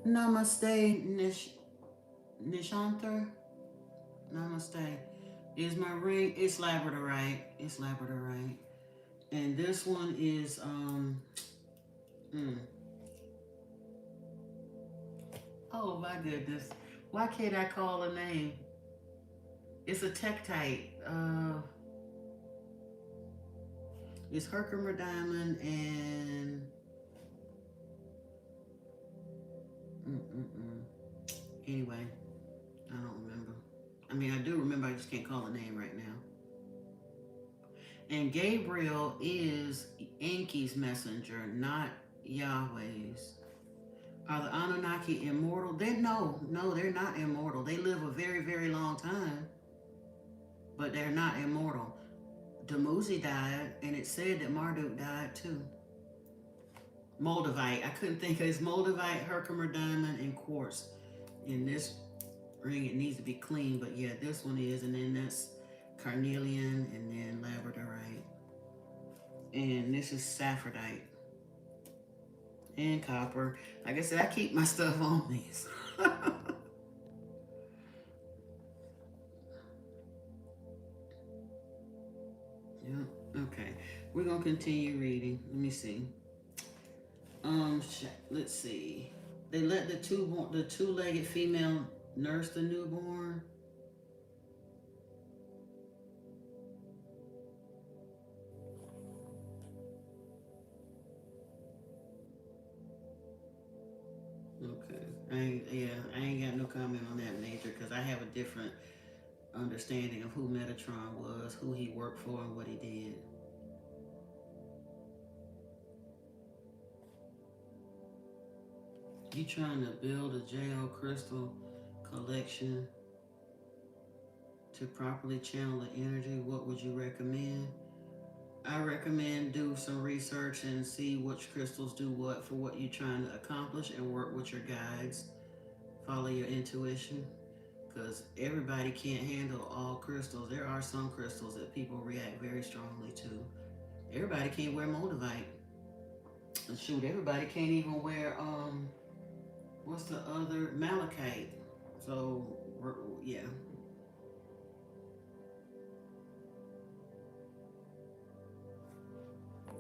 Namaste, Nishantar. Namaste. Is my ring? It's labradorite. It's labradorite. And this one is oh my goodness. Why can't I call a name? It's a tektite. It's Herkimer diamond and anyway, I don't remember. I mean, I do remember, I just can't call the name right now. And Gabriel is Enki's messenger, not Yahweh's. Are the Anunnaki immortal? No, they're not immortal. They live a very, very long time, but they're not immortal. Dumuzi died, and it said that Marduk died too. Moldavite. I couldn't think of it. It's Moldavite, Herkimer diamond, and quartz. In this ring, it needs to be clean, but yeah, this one is, and then that's carnelian, and then labradorite, and this is saffordite, and copper. Like I said, I keep my stuff on me. Yeah. Okay. We're gonna continue reading. Let me see. Let's see. They let the two-legged female nurse the newborn. Okay. I ain't got no comment on that, Major, because I have a different understanding of who Metatron was, who he worked for, and what he did. You trying to build a JL crystal collection to properly channel the energy? What would you recommend? I recommend do some research and see which crystals do what for what you're trying to accomplish, and work with your guides. Follow your intuition, because everybody can't handle all crystals. There are some crystals that people react very strongly to. Everybody can't wear Moldavite. Shoot, everybody can't even wear what's the other, malachite. So yeah.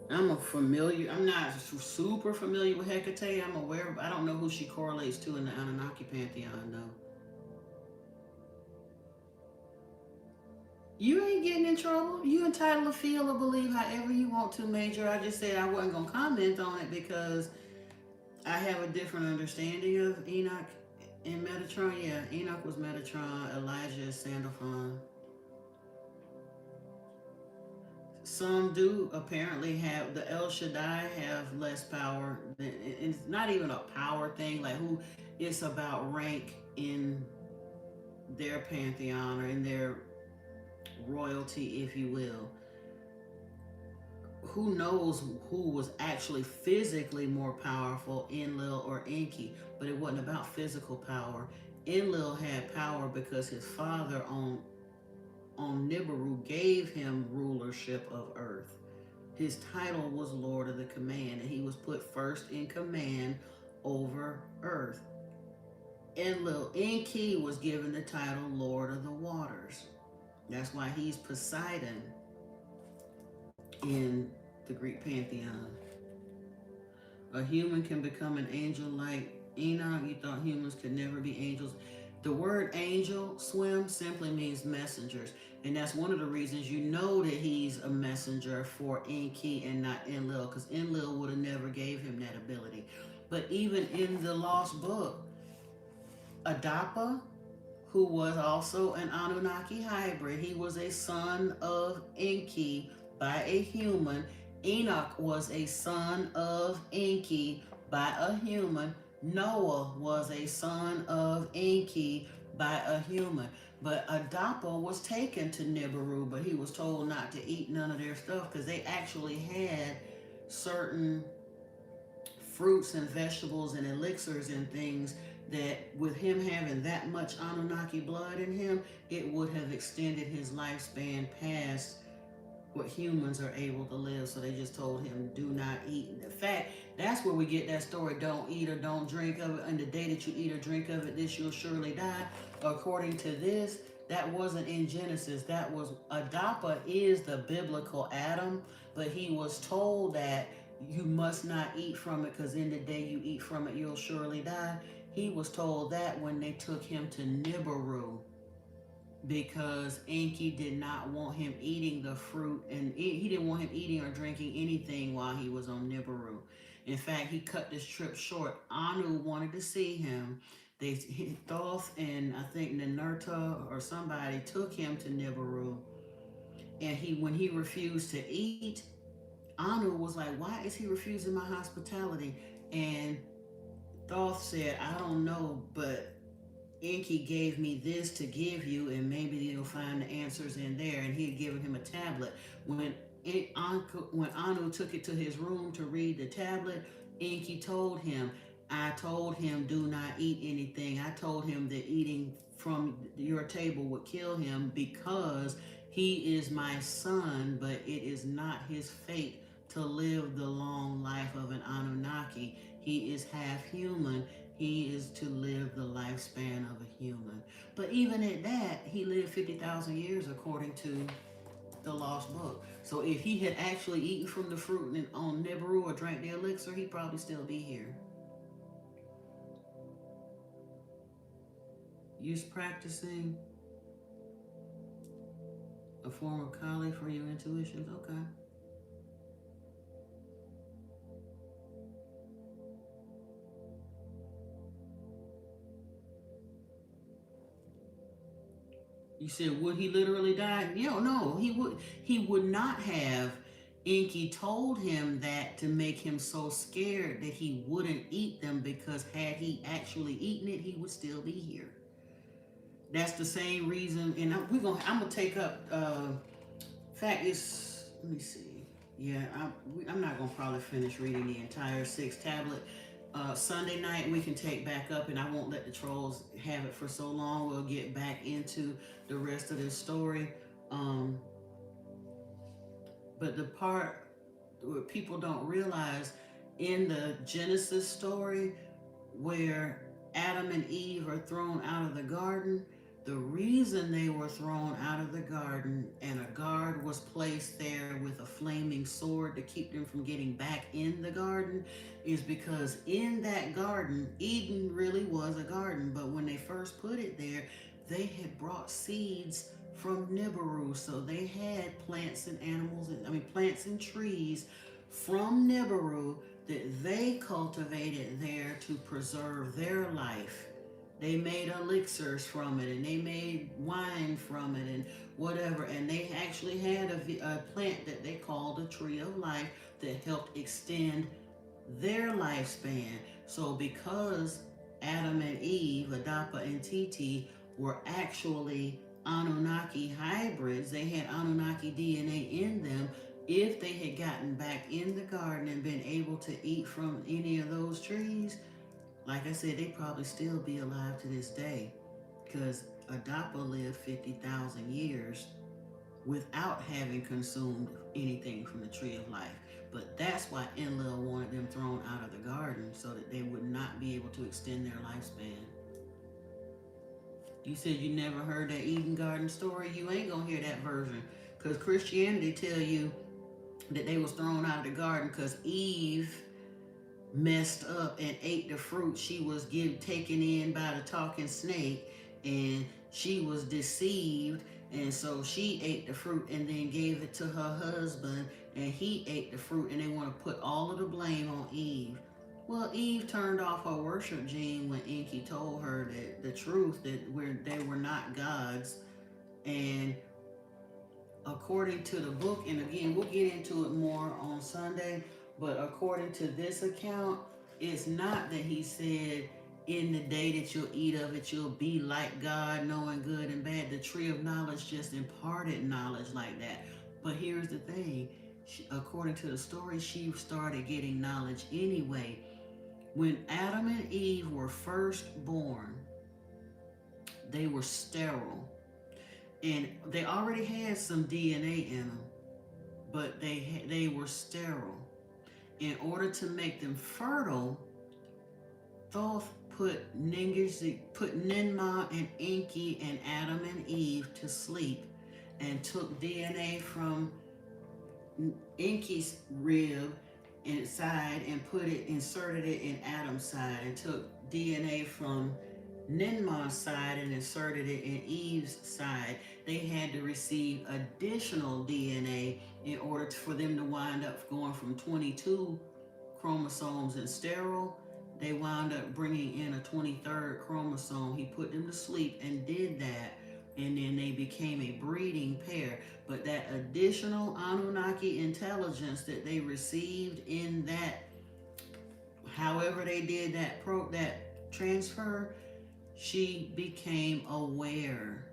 I'm not super familiar with Hecate. I'm aware of, I don't know who she correlates to in the Anunnaki pantheon, though. You ain't getting in trouble. You entitled to feel or believe however you want to, Major. I just said I wasn't going to comment on it because I have a different understanding of Enoch and Metatron. Yeah, Enoch was Metatron, Elijah is Sandalphon. Some do apparently have, the El Shaddai have less power. It's not even a power thing, like who, it's about rank in their pantheon or in their royalty, if you will. Who knows who was actually physically more powerful, Enlil or Enki, but it wasn't about physical power. Enlil had power because his father on Nibiru gave him rulership of earth. His title was Lord of the Command, and he was put first in command over earth. Enki was given the title Lord of the Waters. That's why he's Poseidon. in the Greek pantheon. A human can become an angel like Enoch. You thought humans could never be angels. The word angel, swim, simply means messengers. And that's one of the reasons you know that he's a messenger for Enki and not Enlil, because Enlil would have never gave him that ability. But even in the Lost Book, Adapa, who was also an Anunnaki hybrid, he was a son of Enki by a human. Enoch was a son of Enki by a human. Noah was a son of Enki by a human. But Adapa was taken to Nibiru, but he was told not to eat none of their stuff because they actually had certain fruits and vegetables and elixirs and things that with him having that much Anunnaki blood in him, it would have extended his lifespan past what humans are able to live. So they just told him, do not eat. In fact, that's where we get that story, don't eat or don't drink of it. And the day that you eat or drink of it, this you'll surely die. According to this, that wasn't in Genesis. That was, Adapa is the biblical Adam, but he was told that you must not eat from it because in the day you eat from it, you'll surely die. He was told that when they took him to Nibiru, because Enki did not want him eating the fruit, and he didn't want him eating or drinking anything while he was on Nibiru. In fact, he cut this trip short. Anu wanted to see him. Thoth and I think Ninurta or somebody took him to Nibiru, and when he refused to eat, Anu was like, "Why is he refusing my hospitality?" And Thoth said, "I don't know, but Enki gave me this to give you, and maybe you'll find the answers in there." And he had given him a tablet. When Anu took it to his room to read the tablet, Enki told him, "I told him do not eat anything. I told him that eating from your table would kill him because he is my son, but it is not his fate to live the long life of an Anunnaki. He is half human. He is to live the lifespan of a human." But even at that, he lived 50,000 years according to the Lost Book. So if he had actually eaten from the fruit on Nibiru or drank the elixir, he'd probably still be here. Use practicing a form of Kali for your intuitions. Okay. You said, would he literally die? No, he would not have. Enki told him that to make him so scared that he wouldn't eat them, because had he actually eaten it, he would still be here. That's the same reason. And I'm gonna take up. Fact is, let me see. Yeah, I'm not gonna probably finish reading the entire 6th tablet. Sunday night we can take back up, and I won't let the trolls have it for so long. We'll get back into the rest of this story. But the part where people don't realize, in the Genesis story where Adam and Eve are thrown out of the garden, the reason they were thrown out of the garden and a guard was placed there with a flaming sword to keep them from getting back in the garden is because in that garden, Eden really was a garden, but when they first put it there, they had brought seeds from Nibiru. So they had plants and plants and trees from Nibiru that they cultivated there to preserve their life. They made elixirs from it, and they made wine from it, and whatever. And they actually had a plant that they called a tree of life that helped extend their lifespan. So because Adam and Eve, Adapa and Titi, were actually Anunnaki hybrids, they had Anunnaki DNA in them. If they had gotten back in the garden and been able to eat from any of those trees, like I said, they'd probably still be alive to this day, because Adapa lived 50,000 years without having consumed anything from the tree of life. But that's why Enlil wanted them thrown out of the garden, so that they would not be able to extend their lifespan. You said you never heard that Eden Garden story? You ain't gonna hear that version, because Christianity tell you that they was thrown out of the garden because Eve messed up and ate the fruit she was taken in by the talking snake, and she was deceived, and so she ate the fruit and then gave it to her husband, and he ate the fruit, and they want to put all of the blame on Eve. Well, Eve turned off her worship gene when Enki told her that the truth, that they were not gods. And according to the book, and again, we'll get into it more on Sunday, but according to this account, it's not that he said, in the day that you'll eat of it, you'll be like God, knowing good and bad. The tree of knowledge just imparted knowledge like that. But here's the thing, according to the story, she started getting knowledge anyway. When Adam and Eve were first born, they were sterile. And they already had some DNA in them, but they were sterile. In order to make them fertile, Thoth put Ninmah and Enki and Adam and Eve to sleep, and took DNA from Enki's rib inside and inserted it in Adam's side, and took DNA from Ninmah's side and inserted it in Eve's side. They had to receive additional DNA in order for them to wind up going from 22 chromosomes and sterile. They wound up bringing in a 23rd chromosome. He put them to sleep and did that, and then they became a breeding pair. But that additional Anunnaki intelligence that they received in that, however they did that transfer, she became aware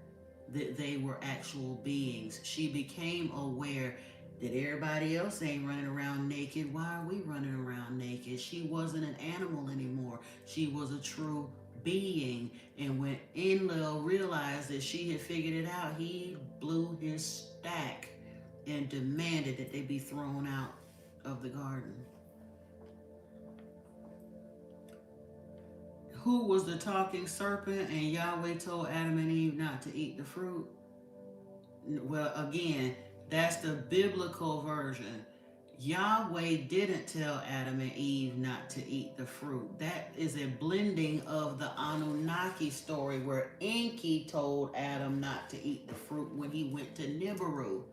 that they were actual beings. She became aware that everybody else ain't running around naked. Why are we running around naked? She wasn't an animal anymore. She was a true being. And when Enlil realized that she had figured it out, he blew his stack and demanded that they be thrown out of the garden. Who was the talking serpent and Yahweh told Adam and Eve not to eat the fruit? Well, again, that's the biblical version. Yahweh didn't tell Adam and Eve not to eat the fruit. That is a blending of the Anunnaki story where Enki told Adam not to eat the fruit when he went to Nibiru.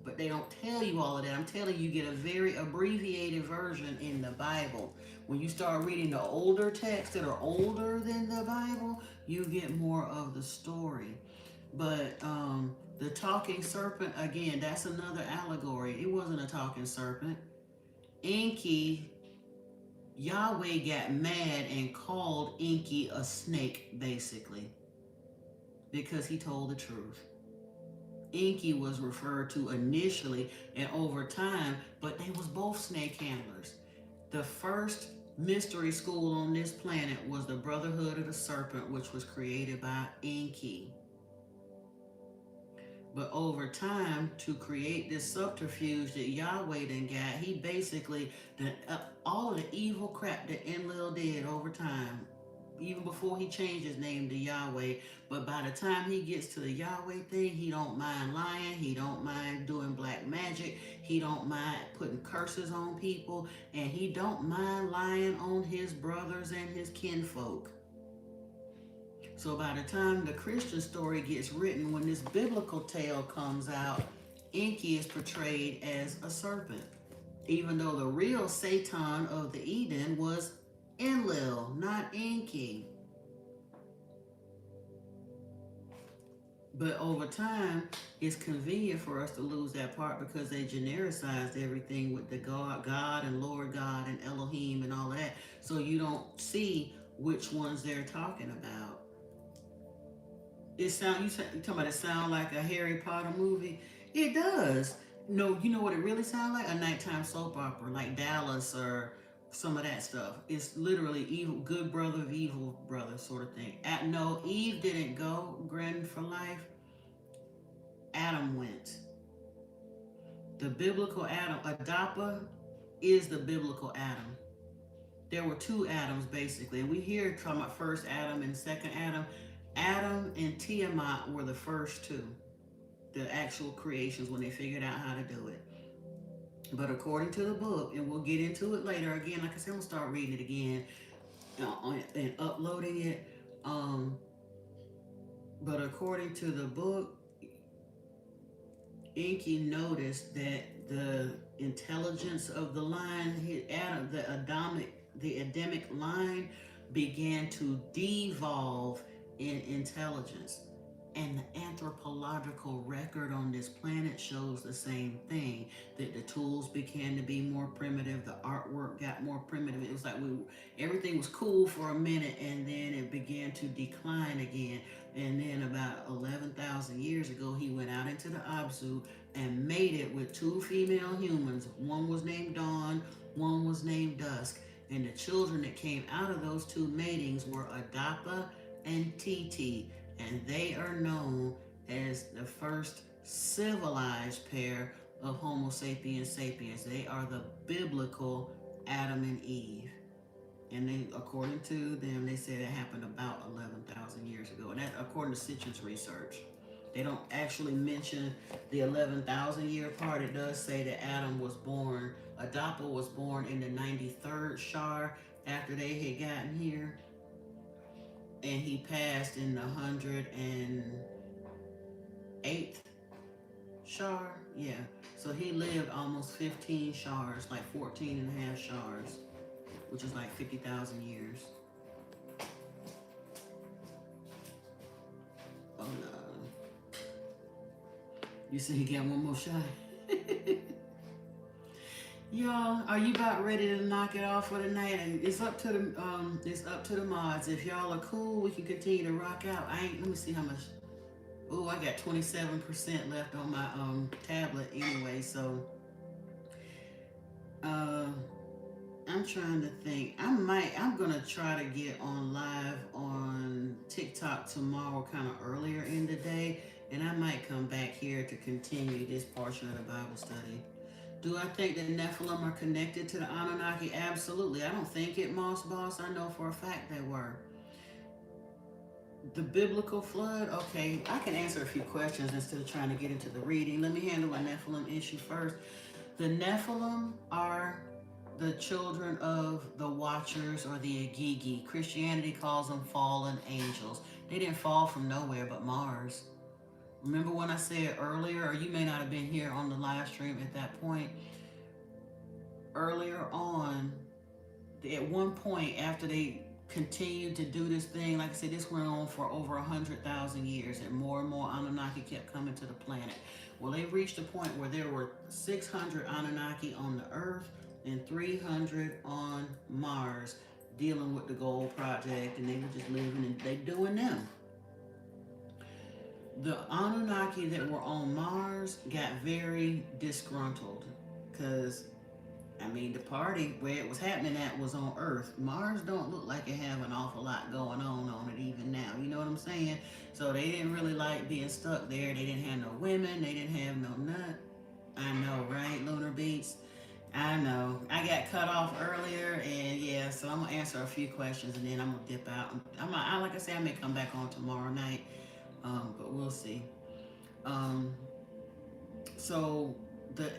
But they don't tell you all of that. I'm telling you, you get a very abbreviated version in the Bible. When you start reading the older texts that are older than the Bible, you get more of the story. But the talking serpent, again, that's another allegory. It wasn't a talking serpent. Enki, Yahweh got mad and called Enki a snake, basically, because he told the truth. Enki was referred to initially and over time, but they was both snake handlers. The first mystery school on this planet was the Brotherhood of the Serpent, which was created by Enki. But over time, to create this subterfuge that Yahweh then got, he basically, all of the evil crap that Enlil did over time, even before he changed his name to Yahweh, but by the time he gets to the Yahweh thing, he don't mind lying, he don't mind doing black magic, he don't mind putting curses on people, and he don't mind lying on his brothers and his kinfolk. So by the time the Christian story gets written, when this biblical tale comes out, Enki is portrayed as a serpent, even though the real Satan of the Eden was Enlil, not Enki. But over time, it's convenient for us to lose that part because they genericized everything with the God and Lord God and Elohim and all that. So you don't see which ones they're talking about. You talking about it sound like a Harry Potter movie? It does. No, you know what it really sounds like? A nighttime soap opera, like Dallas or some of that stuff. It's literally evil, good brother of evil brother sort of thing. No, Eve didn't go grin for life. Adam went. The biblical Adam, Adapa, is the biblical Adam. There were two Adams basically, and we hear talking about first Adam and second Adam. Adam and Tiamat were the first two, the actual creations when they figured out how to do it. But according to the book, and we'll get into it later. Again, like I said, I'm gonna start reading it again and uploading it. Um, but according to the book, Inky noticed that the intelligence of the line, the Adamic line, began to devolve in intelligence. And the anthropological record on this planet shows the same thing, that the tools began to be more primitive, the artwork got more primitive. It was like everything was cool for a minute and then it began to decline again. And then about 11,000 years ago, he went out into the Absu and mated with two female humans. One was named Dawn, one was named Dusk. And the children that came out of those two matings were Adapa and Titi. And they are known as the first civilized pair of Homo sapiens sapiens. They are the biblical Adam and Eve. And they, according to them, they said it happened about 11,000 years ago. And that, according to Sitchin's research, they don't actually mention the 11,000 year part. It does say that Adam was born, Adapa was born in the 93rd Shar after they had gotten here. And he passed in the 108th Shar. Yeah. So he lived almost 15 Shars, like 14 and a half Shars, which is like 50,000 years. Oh no. You say he got one more shot? Y'all, are you about ready to knock it off for the night? And it's up to the mods. If y'all are cool, we can continue to rock out. Let me see how much. Oh, I got 27% left on my tablet anyway, so I'm trying to think. I'm gonna try to get on live on TikTok tomorrow, kind of earlier in the day, and I might come back here to continue this portion of the Bible study. Do I think the Nephilim are connected to the Anunnaki? Absolutely. I don't think it, Moss Boss. I know for a fact they were. The biblical flood? Okay, I can answer a few questions instead of trying to get into the reading. Let me handle a Nephilim issue first. The Nephilim are the children of the Watchers or the Agigi. Christianity calls them fallen angels. They didn't fall from nowhere but Mars. Remember when I said earlier, or you may not have been here on the live stream at that point, earlier on, at one point after they continued to do this thing, like I said, this went on for over 100,000 years, and more Anunnaki kept coming to the planet. Well, they reached a point where there were 600 Anunnaki on the Earth and 300 on Mars dealing with the Gold Project, and they were just living and they doing them. The Anunnaki that were on Mars got very disgruntled because, I mean, the party where it was happening at was on Earth. Mars don't look like it have an awful lot going on it even now. You know what I'm saying? So they didn't really like being stuck there. They didn't have no women. They didn't have no nut. I know, right, Lunar Beats? I know. I got cut off earlier, and yeah, so I'm going to answer a few questions, and then I'm going to dip out. Like I said, I may come back on tomorrow night. But we'll see. So the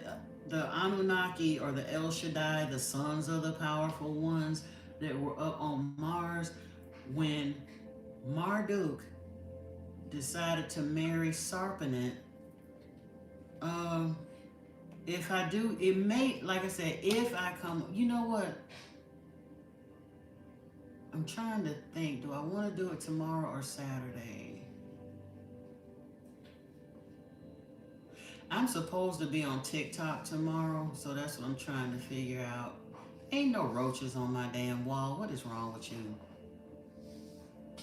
Anunnaki or the El Shaddai, the sons of the powerful ones that were up on Mars, when Marduk decided to marry Sarpanet, if I do, it may, like I said, if I come, you know what? I'm trying to think, do I want to do it tomorrow or Saturday? I'm supposed to be on TikTok tomorrow, so that's what I'm trying to figure out. Ain't no roaches on my damn wall. What is wrong with you?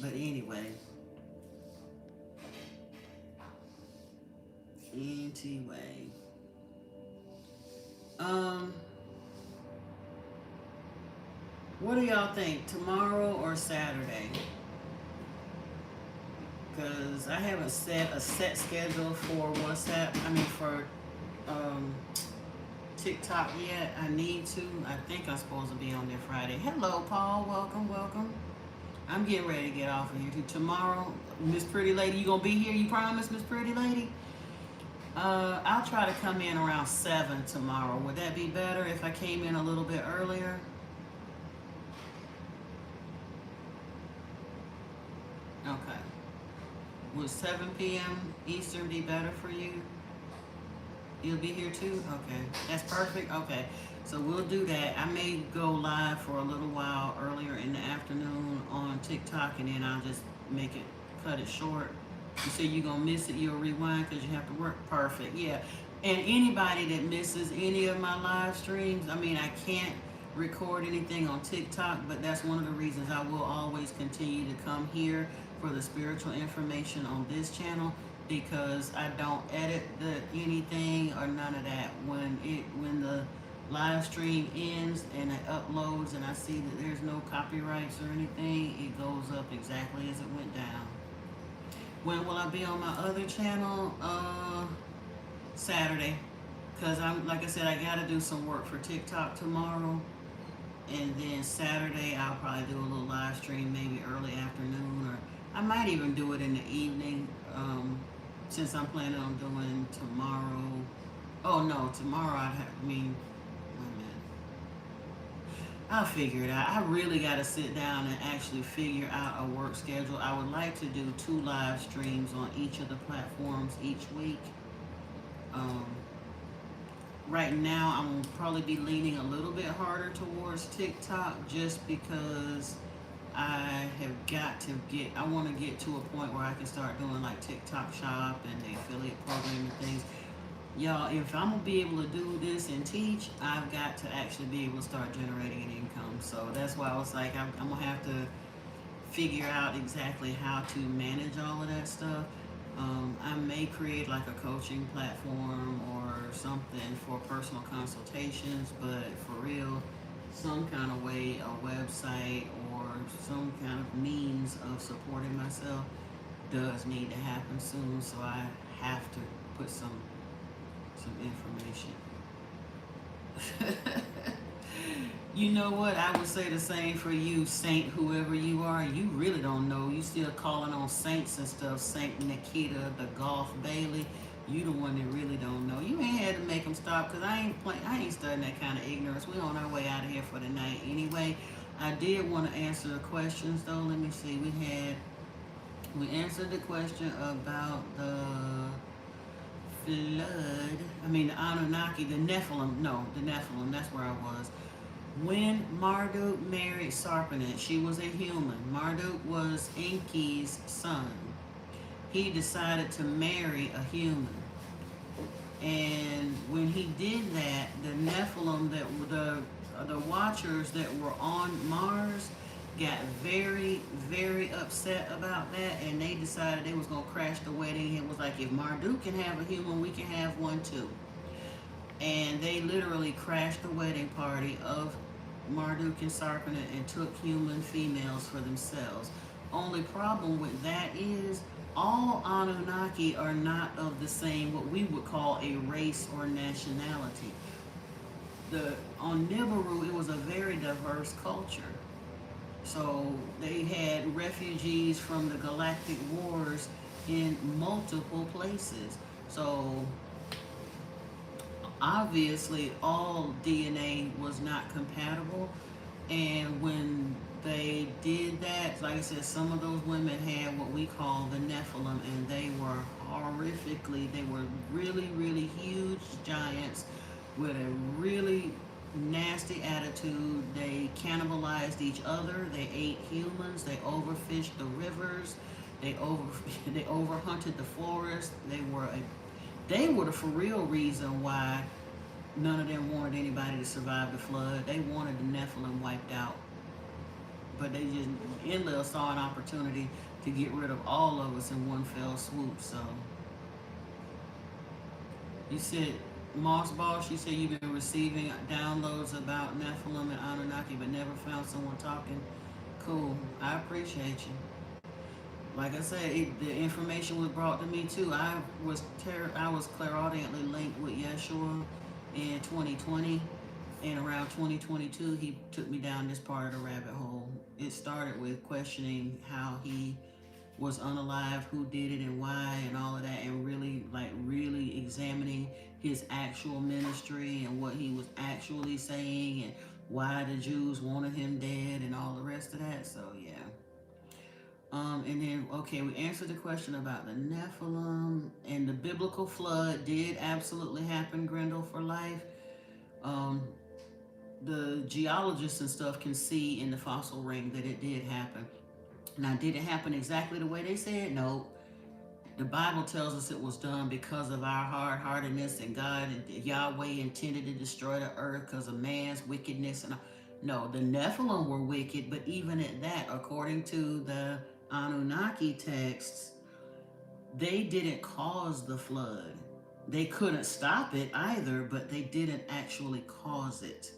But anyway. What do y'all think? Tomorrow or Saturday? Because I haven't set a set schedule for WhatsApp. For TikTok yet. I need to. I think I'm supposed to be on there Friday. Hello, Paul. Welcome. I'm getting ready to get off of here too. Tomorrow, Miss Pretty Lady, you gonna be here? You promise, Miss Pretty Lady? I'll try to come in around 7 tomorrow. Would that be better if I came in a little bit earlier? Okay. Would 7 p.m. Eastern be better for you? You'll be here too? Okay. That's perfect? Okay. So we'll do that. I may go live for a little while earlier in the afternoon on TikTok, and then I'll just make it, cut it short. You say you're going to miss it, you'll rewind because you have to work. Perfect. Yeah. And anybody that misses any of my live streams, I mean, I can't record anything on TikTok, but that's one of the reasons I will always continue to come here for the spiritual information on this channel, because I don't edit anything or none of that. When the live stream ends and it uploads and I see that there's no copyrights or anything, it goes up exactly as it went down. When will I be on my other channel? Saturday, because I'm, like I said, I got to do some work for TikTok tomorrow, and then Saturday I'll probably do a little live stream, maybe early afternoon, or I might even do it in the evening, since I'm planning on doing tomorrow. Oh no, tomorrow wait a minute. I'll figure it out. I really got to sit down and actually figure out a work schedule. I would like to do 2 live streams on each of the platforms each week. Um, right now, I'm gonna probably be leaning a little bit harder towards TikTok, just because I want to get to a point where I can start doing like TikTok shop and the affiliate program and things. Y'all, if I'm gonna be able to do this and teach, I've got to actually be able to start generating an income. So that's why I was like, I'm gonna have to figure out exactly how to manage all of that stuff. I may create like a coaching platform or something for personal consultations, but for real, some kind of way, a website or some kind of means of supporting myself does need to happen soon. So I have to put some information. You know what? I would say the same for you, Saint, whoever you are. You really don't know. You still calling on saints and stuff. Saint Nikita, the Golf Bailey. You the one that really don't know. You ain't had to make them stop, because I ain't studying that kind of ignorance. We on our way out of here for the night anyway. I did want to answer the questions though. Let me see. We answered the question about the flood. I mean the Anunnaki, the Nephilim. No, the Nephilim. That's where I was. When Marduk married Sarpanet, she was a human. Marduk was Enki's son. He decided to marry a human. And when he did that, the Nephilim, that were the watchers that were on Mars, got very, very upset about that, and they decided they was gonna crash the wedding. It was like, if Marduk can have a human, we can have one too. And they literally crashed the wedding party of Marduk and Sarpanet and took human females for themselves. Only problem with that is all Anunnaki are not of the same, what we would call a race or nationality. On Nibiru, it was a very diverse culture. So they had refugees from the galactic wars in multiple places. So obviously all DNA was not compatible, and when they did that, like I said, some of those women had what we call the Nephilim, and they were they were really, really huge giants with a really nasty attitude. They cannibalized each other, they ate humans, they overfished the rivers, they overhunted the forest. They were the for real reason why none of them wanted anybody to survive the flood. They wanted the Nephilim wiped out. But Enlil saw an opportunity to get rid of all of us in one fell swoop. So, you said, Moss Ball, she said you've been receiving downloads about Nephilim and Anunnaki, but never found someone talking. Cool. I appreciate you. Like I said, the information was brought to me too. I was clairaudiently linked with Yeshua in 2020, and around 2022, he took me down this part of the rabbit hole. It started with questioning how he was unalive, who did it and why, and all of that, and really, like, really examining his actual ministry and what he was actually saying and why the Jews wanted him dead and all the rest of that. So, yeah. And then, okay, we answered the question about the Nephilim, and the biblical flood did absolutely happen, Grendel, for life. Um, the geologists and stuff can see in the fossil ring that it did happen. Now, did it happen exactly the way they said? No. The Bible tells us it was done because of our hard-heartedness, and God, Yahweh intended to destroy the earth because of man's wickedness. And no, the Nephilim were wicked, but even at that, according to the Anunnaki texts, they didn't cause the flood. They couldn't stop it either, but they didn't actually cause it.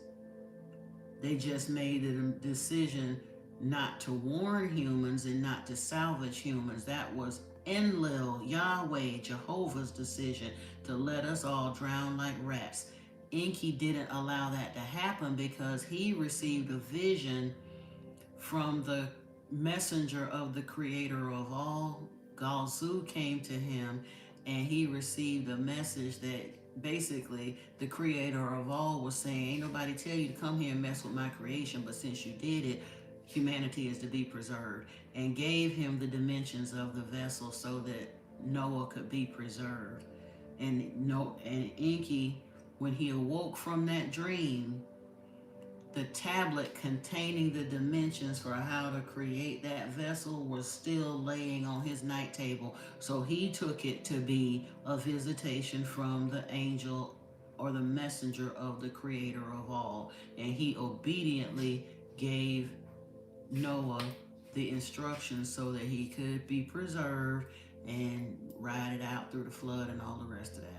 They just made a decision not to warn humans and not to salvage humans. That was Enlil, Yahweh, Jehovah's decision to let us all drown like rats. Enki didn't allow that to happen because he received a vision from the messenger of the creator of all. Galzu came to him and he received a message that basically the creator of all was saying, ain't nobody tell you to come here and mess with my creation, but since you did it, humanity is to be preserved, and gave him the dimensions of the vessel so that Noah could be preserved. And Enki, when he awoke from that dream, the tablet containing the dimensions for how to create that vessel was still laying on his night table. So he took it to be a visitation from the angel or the messenger of the creator of all. And he obediently gave Noah the instructions so that he could be preserved and ride it out through the flood and all the rest of that.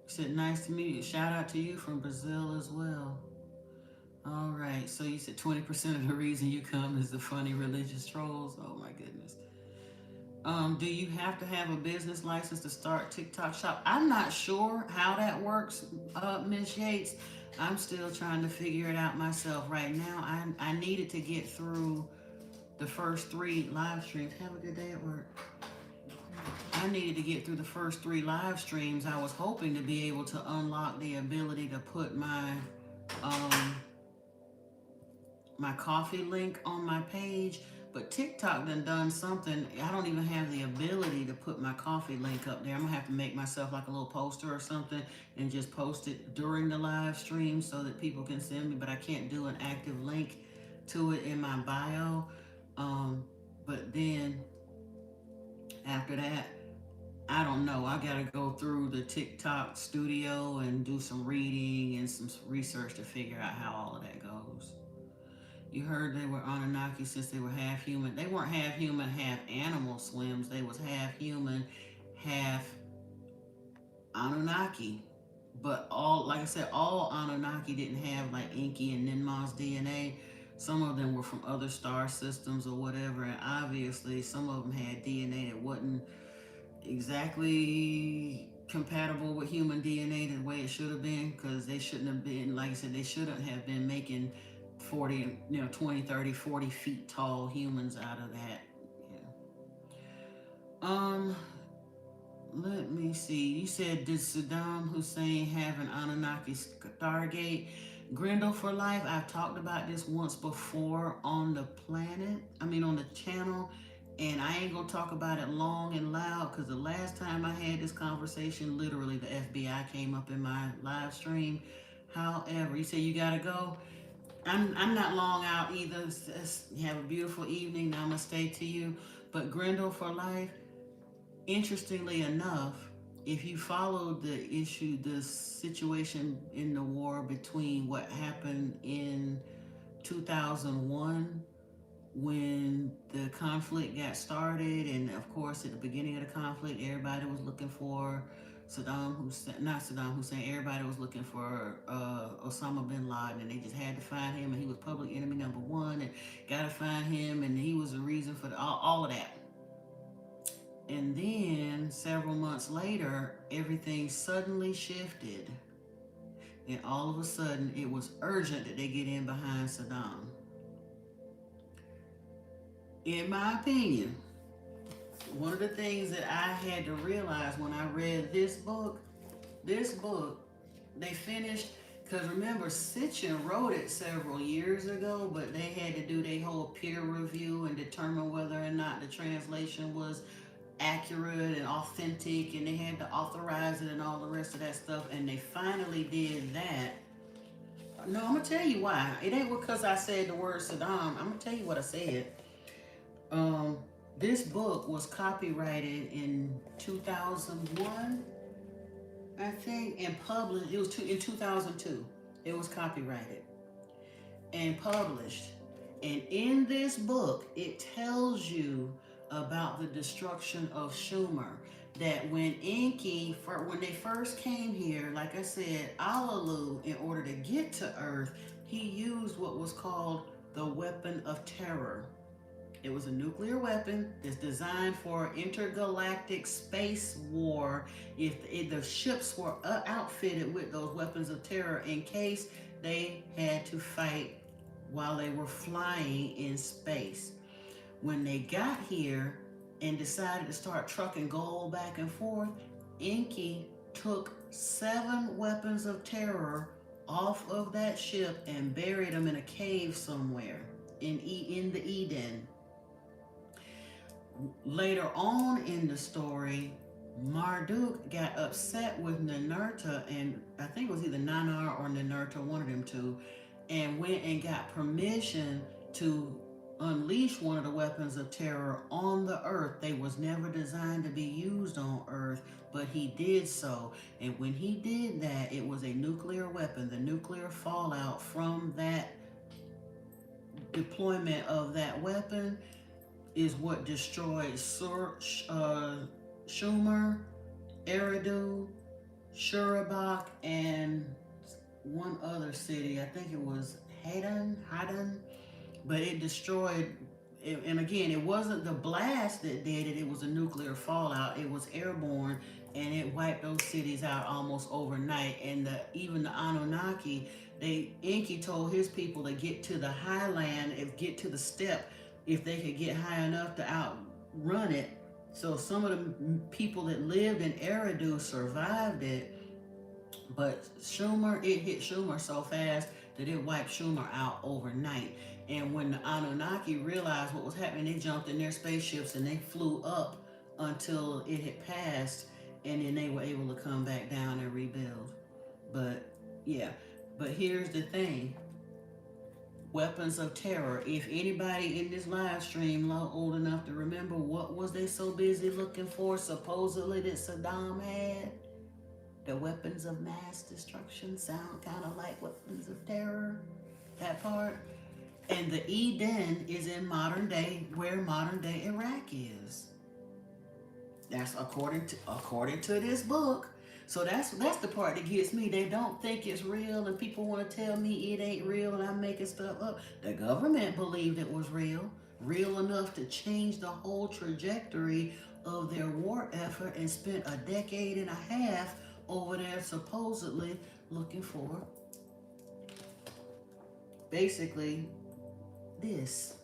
Said, nice to meet you. Shout out to you from Brazil as well. All right. So you said 20% of the reason you come is the funny religious trolls. Oh my goodness. Do you have to have a business license to start TikTok shop? I'm not sure how that works, Miss Yates. I'm still trying to figure it out myself right now. I needed to get through the first 3 live streams. Have a good day at work. I needed to get through the first 3 live streams. I was hoping to be able to unlock the ability to put my my coffee link on my page, but TikTok done something. I don't even have the ability to put my coffee link up there. I'm gonna have to make myself like a little poster or something and just post it during the live stream so that people can send me, but I can't do an active link to it in my bio. But then after that, I don't know. I gotta go through the TikTok studio and do some reading and some research to figure out how all of that goes. You heard they were Anunnaki since they were half human. They weren't half human, half animal swims. They was half human, half Anunnaki. But all, like I said, all Anunnaki didn't have like Enki and Ninmah's DNA. Some of them were from other star systems or whatever, and obviously some of them had DNA that wasn't exactly compatible with human DNA the way it should have been, because they shouldn't have been, like I said, they shouldn't have been making 40, 20, 30, 40 feet tall humans out of that. Yeah. Let me see. You said, did Saddam Hussein have an Anunnaki Stargate? Grendel for Life, I've talked about this once before on the on the channel, and I ain't gonna talk about it long and loud because the last time I had this conversation, literally the FBI came up in my live stream. However, you say you gotta go. I'm not long out either. Have a beautiful evening. Namaste to you. But Grendel for Life, interestingly enough, if you followed the situation in the war between what happened in 2001 when the conflict got started, and of course at the beginning of the conflict, everybody was looking for everybody was looking for Osama bin Laden, and they just had to find him, and he was public enemy number 1, and gotta find him, and he was the reason for all of that. And then several months later, everything suddenly shifted, and all of a sudden it was urgent that they get in behind Saddam. In my opinion, one of the things that I had to realize when I read this book, they finished, because remember, Sitchin wrote it several years ago, but they had to do their whole peer review and determine whether or not the translation was accurate and authentic, and they had to authorize it and all the rest of that stuff, and they finally did that. No, I'm gonna tell you why. It ain't because I said the word Saddam. I'm gonna tell you what I said. Um, this book was copyrighted in 2001, I think, and published. It was in 2002. It was copyrighted and published. And in this book, it tells you about the destruction of Sumer. That when Enki, when they first came here, like I said, Alalu, in order to get to Earth, he used what was called the weapon of terror. It was a nuclear weapon that's designed for intergalactic space war. If the ships were outfitted with those weapons of terror in case they had to fight while they were flying in space. When they got here and decided to start trucking gold back and forth, Enki took 7 weapons of terror off of that ship and buried them in a cave somewhere in the Eden. Later on in the story, Marduk got upset with Ninurta, and I think it was either Nanar or Ninurta, one of them two, and went and got permission to unleash one of the weapons of terror on the earth. They was never designed to be used on earth, but he did so. And when he did that, it was a nuclear weapon. The nuclear fallout from that deployment of that weapon is what destroyed Sumer, Eridu, Shurabak, and one other city. I think it was Hadan, but it destroyed. And again, it wasn't the blast that did it. It was a nuclear fallout. It was airborne, and it wiped those cities out almost overnight. And even the Anunnaki, Enki told his people to get to the highland, get to the steppe, if they could get high enough to outrun it. So some of the people that lived in Eridu survived it, but it hit Sumer so fast that it wiped Sumer out overnight. And when the Anunnaki realized what was happening, they jumped in their spaceships and they flew up until it had passed, and then they were able to come back down and rebuild. But yeah, but here's the thing. Weapons of terror. If anybody in this live stream old enough to remember, what was they so busy looking for supposedly that Saddam had? The weapons of mass destruction. Sound kind of like weapons of terror, that part. And the Eden is in modern day, where modern day Iraq is. That's according to this book. So that's the part that gets me. They don't think it's real, and people want to tell me it ain't real, and I'm making stuff up. The government believed it was real enough to change the whole trajectory of their war effort, and spent a decade and a half over there supposedly looking for basically this.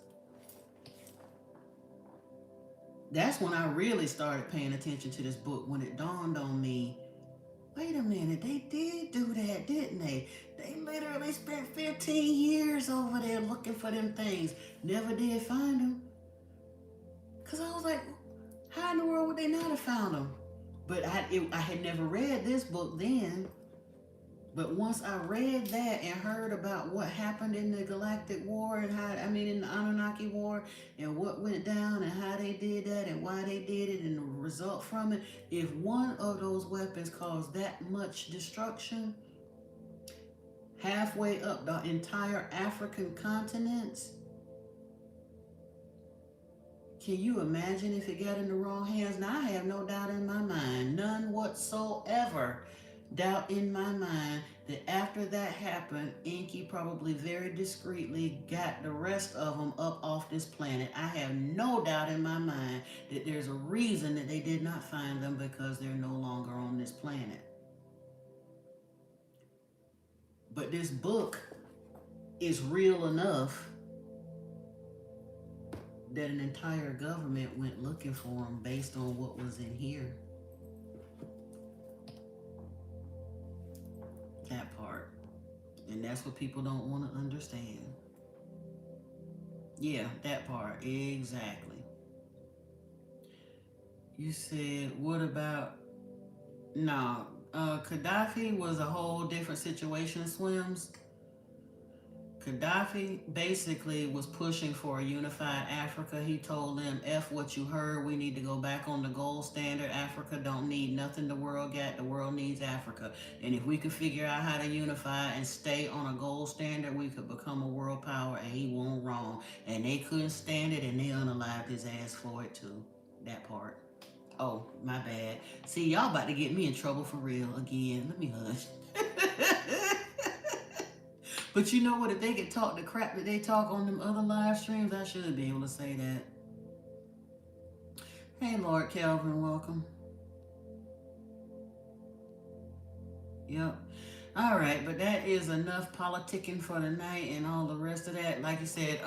That's when I really started paying attention to this book, when it dawned on me, wait a minute, they did do that, didn't they? They literally spent 15 years over there looking for them things. Never did find them. Because I was like, how in the world would they not have found them? But I had never read this book then. But once I read that and heard about what happened in the Galactic War, and in the Anunnaki War, and what went down and how they did that and why they did it and the result from it, if one of those weapons caused that much destruction, halfway up the entire African continents, can you imagine if it got in the wrong hands? Now, I have no doubt in my mind, none whatsoever, doubt in my mind, that after that happened, Enki probably very discreetly got the rest of them up off this planet. I have no doubt in my mind that there's a reason that they did not find them, because they're no longer on this planet. But this book is real enough that an entire government went looking for him based on what was in here. That part. And that's what people don't want to understand. Yeah, that part. Exactly. You said, what about... No, Gaddafi was a whole different situation, Swims. Gaddafi basically was pushing for a unified Africa. He told them, F what you heard, we need to go back on the gold standard. Africa don't need nothing the world got, the world needs Africa. And if we could figure out how to unify and stay on a gold standard, we could become a world power, and he wasn't wrong. And they couldn't stand it, and they unalived his ass for it too. That part. Oh, my bad. See, y'all about to get me in trouble for real again. Let me hush. But you know what? If they could talk the crap that they talk on them other live streams, I should be able to say that. Hey, Lord Calvin, welcome. Yep. All right, but that is enough politicking for tonight and all the rest of that. Like you said,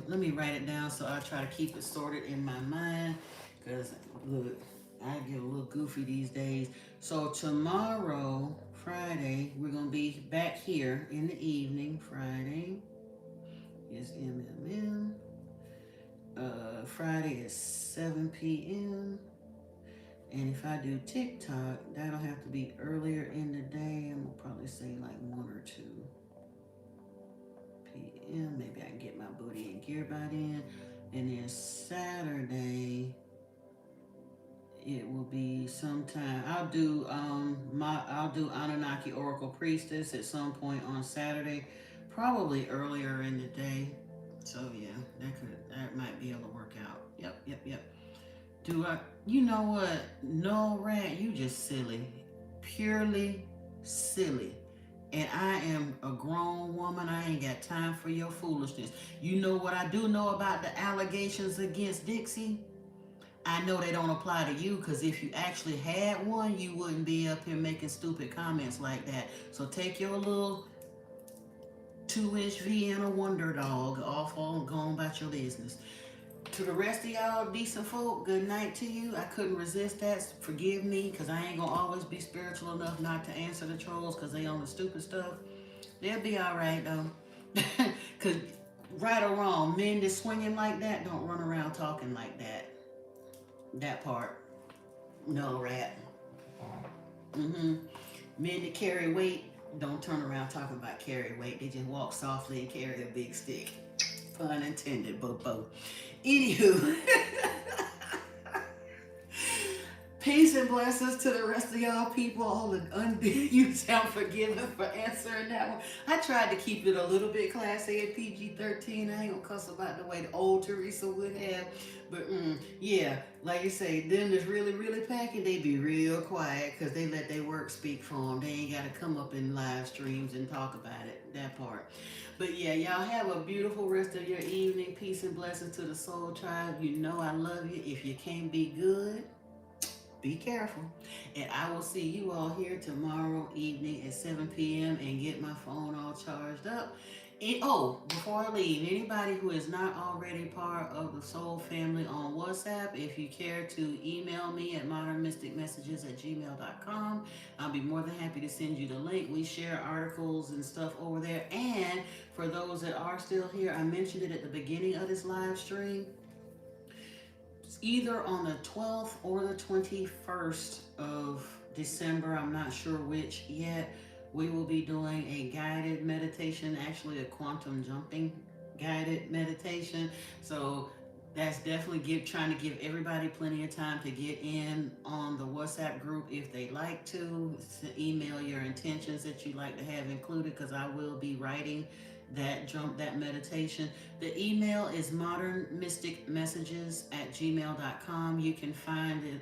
let me write it down so I try to keep it sorted in my mind. Because, look, I get a little goofy these days. So tomorrow, Friday, we're going to be back here in the evening. Friday is MMM. Friday is 7 p.m. And if I do TikTok, that'll have to be earlier in the day. I'm going to probably say like 1 or 2 p.m. Maybe I can get my booty and gear by then. And then Saturday, it will be sometime. I'll do Anunnaki Oracle Priestess at some point on Saturday, probably earlier in the day. So yeah, that might be able to work out. Yep. Do I? You know what? No, Rat, you just silly, purely silly. And I am a grown woman. I ain't got time for your foolishness. You know what I do know about the allegations against Dixie? I know they don't apply to you, because if you actually had one, you wouldn't be up here making stupid comments like that. So take your little 2-inch Vienna Wonder Dog off and go on about your business. To the rest of y'all decent folk, good night to you. I couldn't resist that. Forgive me, because I ain't gonna always be spiritual enough not to answer the trolls because they on the stupid stuff. They'll be all right though. Because right or wrong, men that swinging like that don't run around talking like that. That part. No, Rat. Men that carry weight don't turn around talking about carry weight. They just walk softly and carry a big stick. Pun intended, but both. Anywho. Peace and blessings to the rest of y'all people. All the you sound forgiven for answering that one. I tried to keep it a little bit classy at PG-13. I ain't gonna cuss about the way the old Teresa would have. But yeah, like you say, them that's really, really packing, they be real quiet because they let their work speak for them. They ain't got to come up in live streams and talk about it, that part. But yeah, y'all have a beautiful rest of your evening. Peace and blessings to the Soul Tribe. You know I love you. If you can't be good, be careful. And I will see you all here tomorrow evening at 7 p.m. and get my phone all charged up. Before I leave, anybody who is not already part of the Soul family on WhatsApp, if you care to email me at modernmysticmessages@gmail.com, I'll be more than happy to send you the link. We share articles and stuff over there. And for those that are still here, I mentioned it at the beginning of this live stream. Either on the 12th or the 21st of December, I'm not sure which yet, we will be doing a guided meditation, actually a quantum jumping guided meditation. So that's definitely trying to give everybody plenty of time to get in on the WhatsApp group if they like to email your intentions that you'd like to have included, because I will be writing that meditation. The email is modernmysticmessages@gmail.com. You can find it,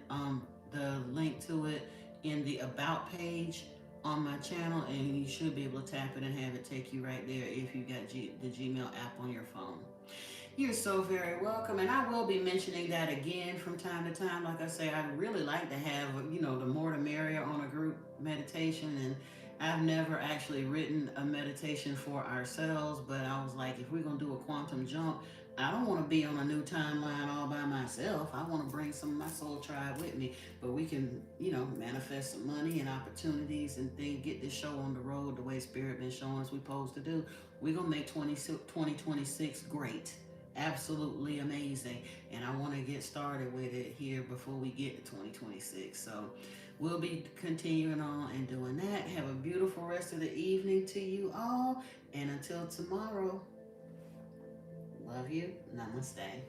the link to it in the About page on my channel, and you should be able to tap it and have it take you right there if you got the Gmail app on your phone. You're so very welcome, and I will be mentioning that again from time to time. Like I say, I'd really like to have, the more the merrier on a group meditation, I've never actually written a meditation for ourselves, but I was like, if we're going to do a quantum jump, I don't want to be on a new timeline all by myself. I want to bring some of my soul tribe with me, but we can, manifest some money and opportunities and things, get this show on the road the way Spirit been showing us we supposed to do. We're going to make 2026 great. Absolutely amazing. And I want to get started with it here before we get to 2026. So we'll be continuing on and doing that. Have a beautiful rest of the evening to you all. And until tomorrow, love you. Namaste.